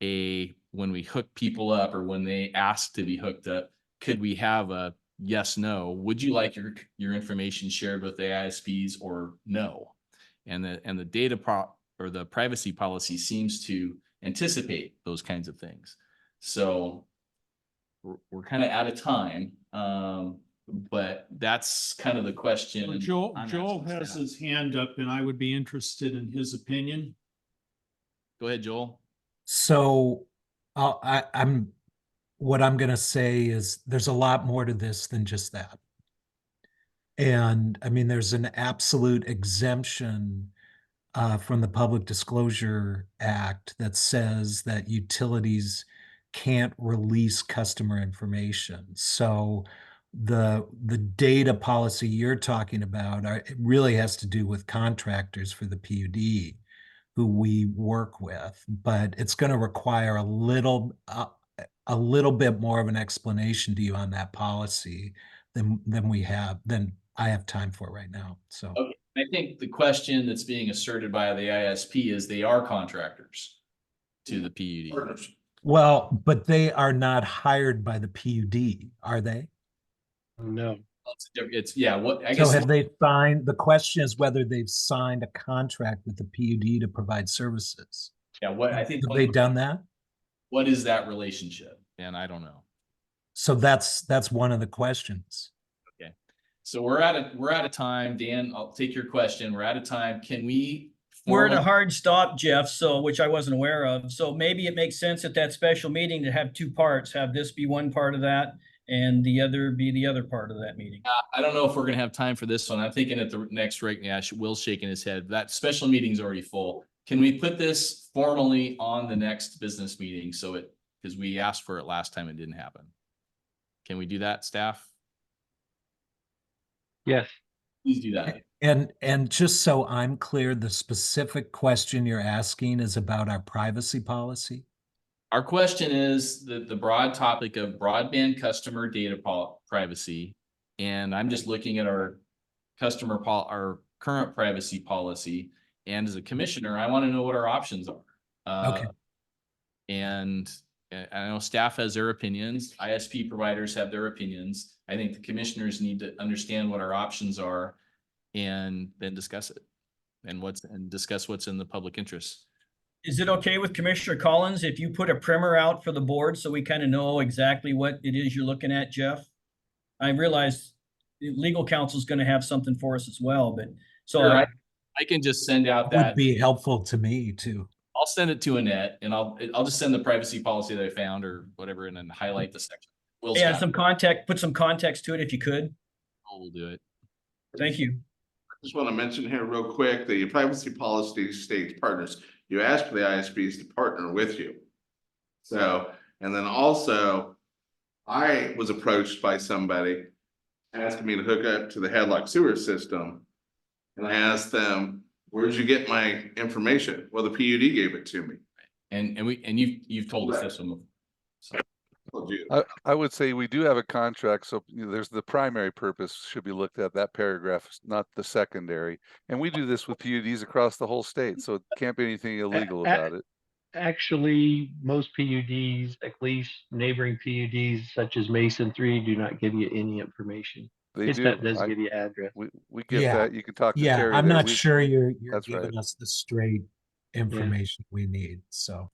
Speaker 1: when we hook people up or when they ask to be hooked up, could we have a yes, no? Would you like your information shared with the ISPs or no? And the data or the privacy policy seems to anticipate those kinds of things. So we're kind of out of time. But that's kind of the question.
Speaker 2: Well, Joel has his hand up, and I would be interested in his opinion.
Speaker 1: Go ahead, Joel.
Speaker 15: So what I'm going to say is there's a lot more to this than just that. And I mean, there's an absolute exemption from the Public Disclosure Act that says that utilities can't release customer information. So the data policy you're talking about it really has to do with contractors for the PUD who we work with, but it's going to require a little bit more of an explanation to you on that policy than I have time for right now. So
Speaker 1: okay. I think the question that's being asserted by the ISP is they are contractors to the PUD.
Speaker 15: Well, but they are not hired by the PUD, are they?
Speaker 5: No.
Speaker 1: It's yeah. What I
Speaker 15: So
Speaker 1: guess
Speaker 15: have they signed? The question is whether they've signed a contract with the PUD to provide services.
Speaker 1: Yeah. What I think
Speaker 15: have they done that?
Speaker 1: What is that relationship? And I don't know.
Speaker 15: So that's one of the questions.
Speaker 1: Okay. So we're out of time. Dan, I'll take your question. We're out of time. Can we?
Speaker 3: We're at a hard stop, Jeff, so which I wasn't aware of. So maybe it makes sense at that special meeting to have two parts, have this be one part of that and the other be the other part of that meeting.
Speaker 1: I don't know if we're going to have time for this one. I'm thinking at the next rate. Yeah, Will's shaking his head. That special meeting's already full. Can we put this formally on the next business meeting? Because we asked for it last time, it didn't happen. Can we do that, staff?
Speaker 5: Yes.
Speaker 1: Please do that.
Speaker 15: And just so I'm clear, the specific question you're asking is about our privacy policy?
Speaker 1: Our question is the broad topic of broadband customer data privacy. And I'm just looking at our our current privacy policy. And as a commissioner, I want to know what our options are.
Speaker 15: Okay.
Speaker 1: And I know staff has their opinions. ISP providers have their opinions. I think the commissioners need to understand what our options are and then discuss it and discuss what's in the public interest.
Speaker 3: Is it okay with Commissioner Collins if you put a primer out for the board so we kind of know exactly what it is you're looking at, Jeff? I realize legal counsel is going to have something for us as well, but so
Speaker 1: sure, I can just send out that.
Speaker 15: Would be helpful to me too.
Speaker 1: I'll send it to Annette and I'll just send the privacy policy that I found or whatever and then highlight the section.
Speaker 3: Yeah, put some context to it if you could.
Speaker 1: We'll do it.
Speaker 3: Thank you.
Speaker 6: Just want to mention here real quick, the privacy policy states partners, you ask for the ISPs to partner with you. So, and then also, I was approached by somebody asking me to hook up to the Hadlock sewer system. And I asked them, where'd you get my information? Well, the PUD gave it to me.
Speaker 1: And you've told us this one. So,
Speaker 6: Told you.
Speaker 12: I would say we do have a contract, so there's the primary purpose should be looked at, that paragraph, not the secondary. And we do this with PUDs across the whole state, so it can't be anything illegal about it.
Speaker 5: Actually, most PUDs, at least neighboring PUDs such as Mason 3, do not give you any information.
Speaker 12: They do.
Speaker 5: That does
Speaker 12: I-
Speaker 5: give you address.
Speaker 12: We get
Speaker 15: Yeah.
Speaker 12: that. You can talk to
Speaker 15: Yeah,
Speaker 12: Terry.
Speaker 15: I'm
Speaker 12: there.
Speaker 15: not
Speaker 12: We-
Speaker 15: sure you're
Speaker 12: That's
Speaker 15: giving
Speaker 12: right.
Speaker 15: us the straight information we need, so.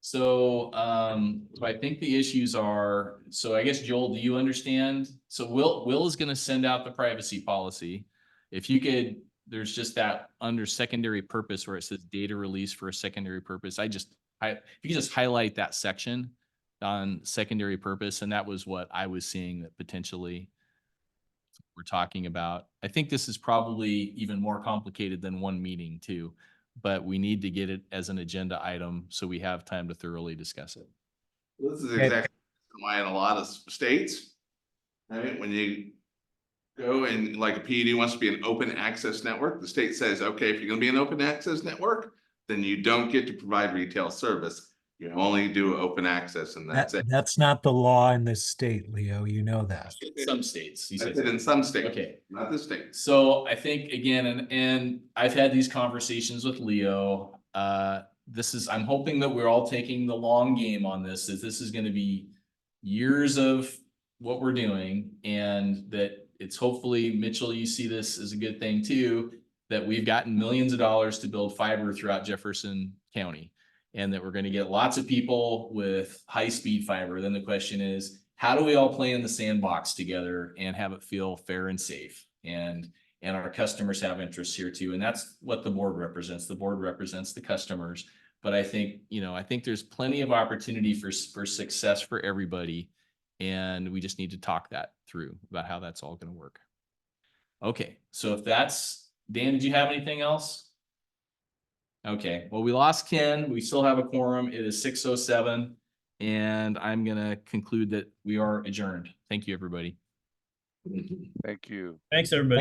Speaker 1: So I think the issues are, so I guess Joel, do you understand? So Will is gonna send out the privacy policy. If you could, there's just that under secondary purpose where it says data release for a secondary purpose. If you could just highlight that section on secondary purpose, and that was what I was seeing that potentially we're talking about. I think this is probably even more complicated than one meeting too, but we need to get it as an agenda item so we have time to thoroughly discuss it.
Speaker 6: This is exactly why in a lot of states, right, when you go and like a PUD wants to be an open access network, the state says, okay, if you're gonna be an open access network, then you don't get to provide retail service. You only do open access and that's it.
Speaker 15: That's not the law in this state, Leo, you know that.
Speaker 1: Some states. He
Speaker 6: That's
Speaker 1: said
Speaker 6: it in some states,
Speaker 1: Okay.
Speaker 6: not the state.
Speaker 1: So I think again, and I've had these conversations with Leo. I'm hoping that we're all taking the long game on this, that this is gonna be years of what we're doing, and that it's hopefully, Mitchell, you see this as a good thing too, that we've gotten millions of dollars to build fiber throughout Jefferson County. And that we're gonna get lots of people with high-speed fiber. Then the question is, how do we all play in the sandbox together and have it feel fair and safe? And our customers have interests here too. And that's what the board represents. The board represents the customers. But I think, I think there's plenty of opportunity for success for everybody. And we just need to talk that through about how that's all gonna work. Okay, so if that's, Dan, did you have anything else? Okay, well, we lost Ken. We still have a quorum. It is 6:07. And I'm gonna conclude that we are adjourned. Thank you, everybody.
Speaker 12: Thank you.
Speaker 3: Thanks, everybody.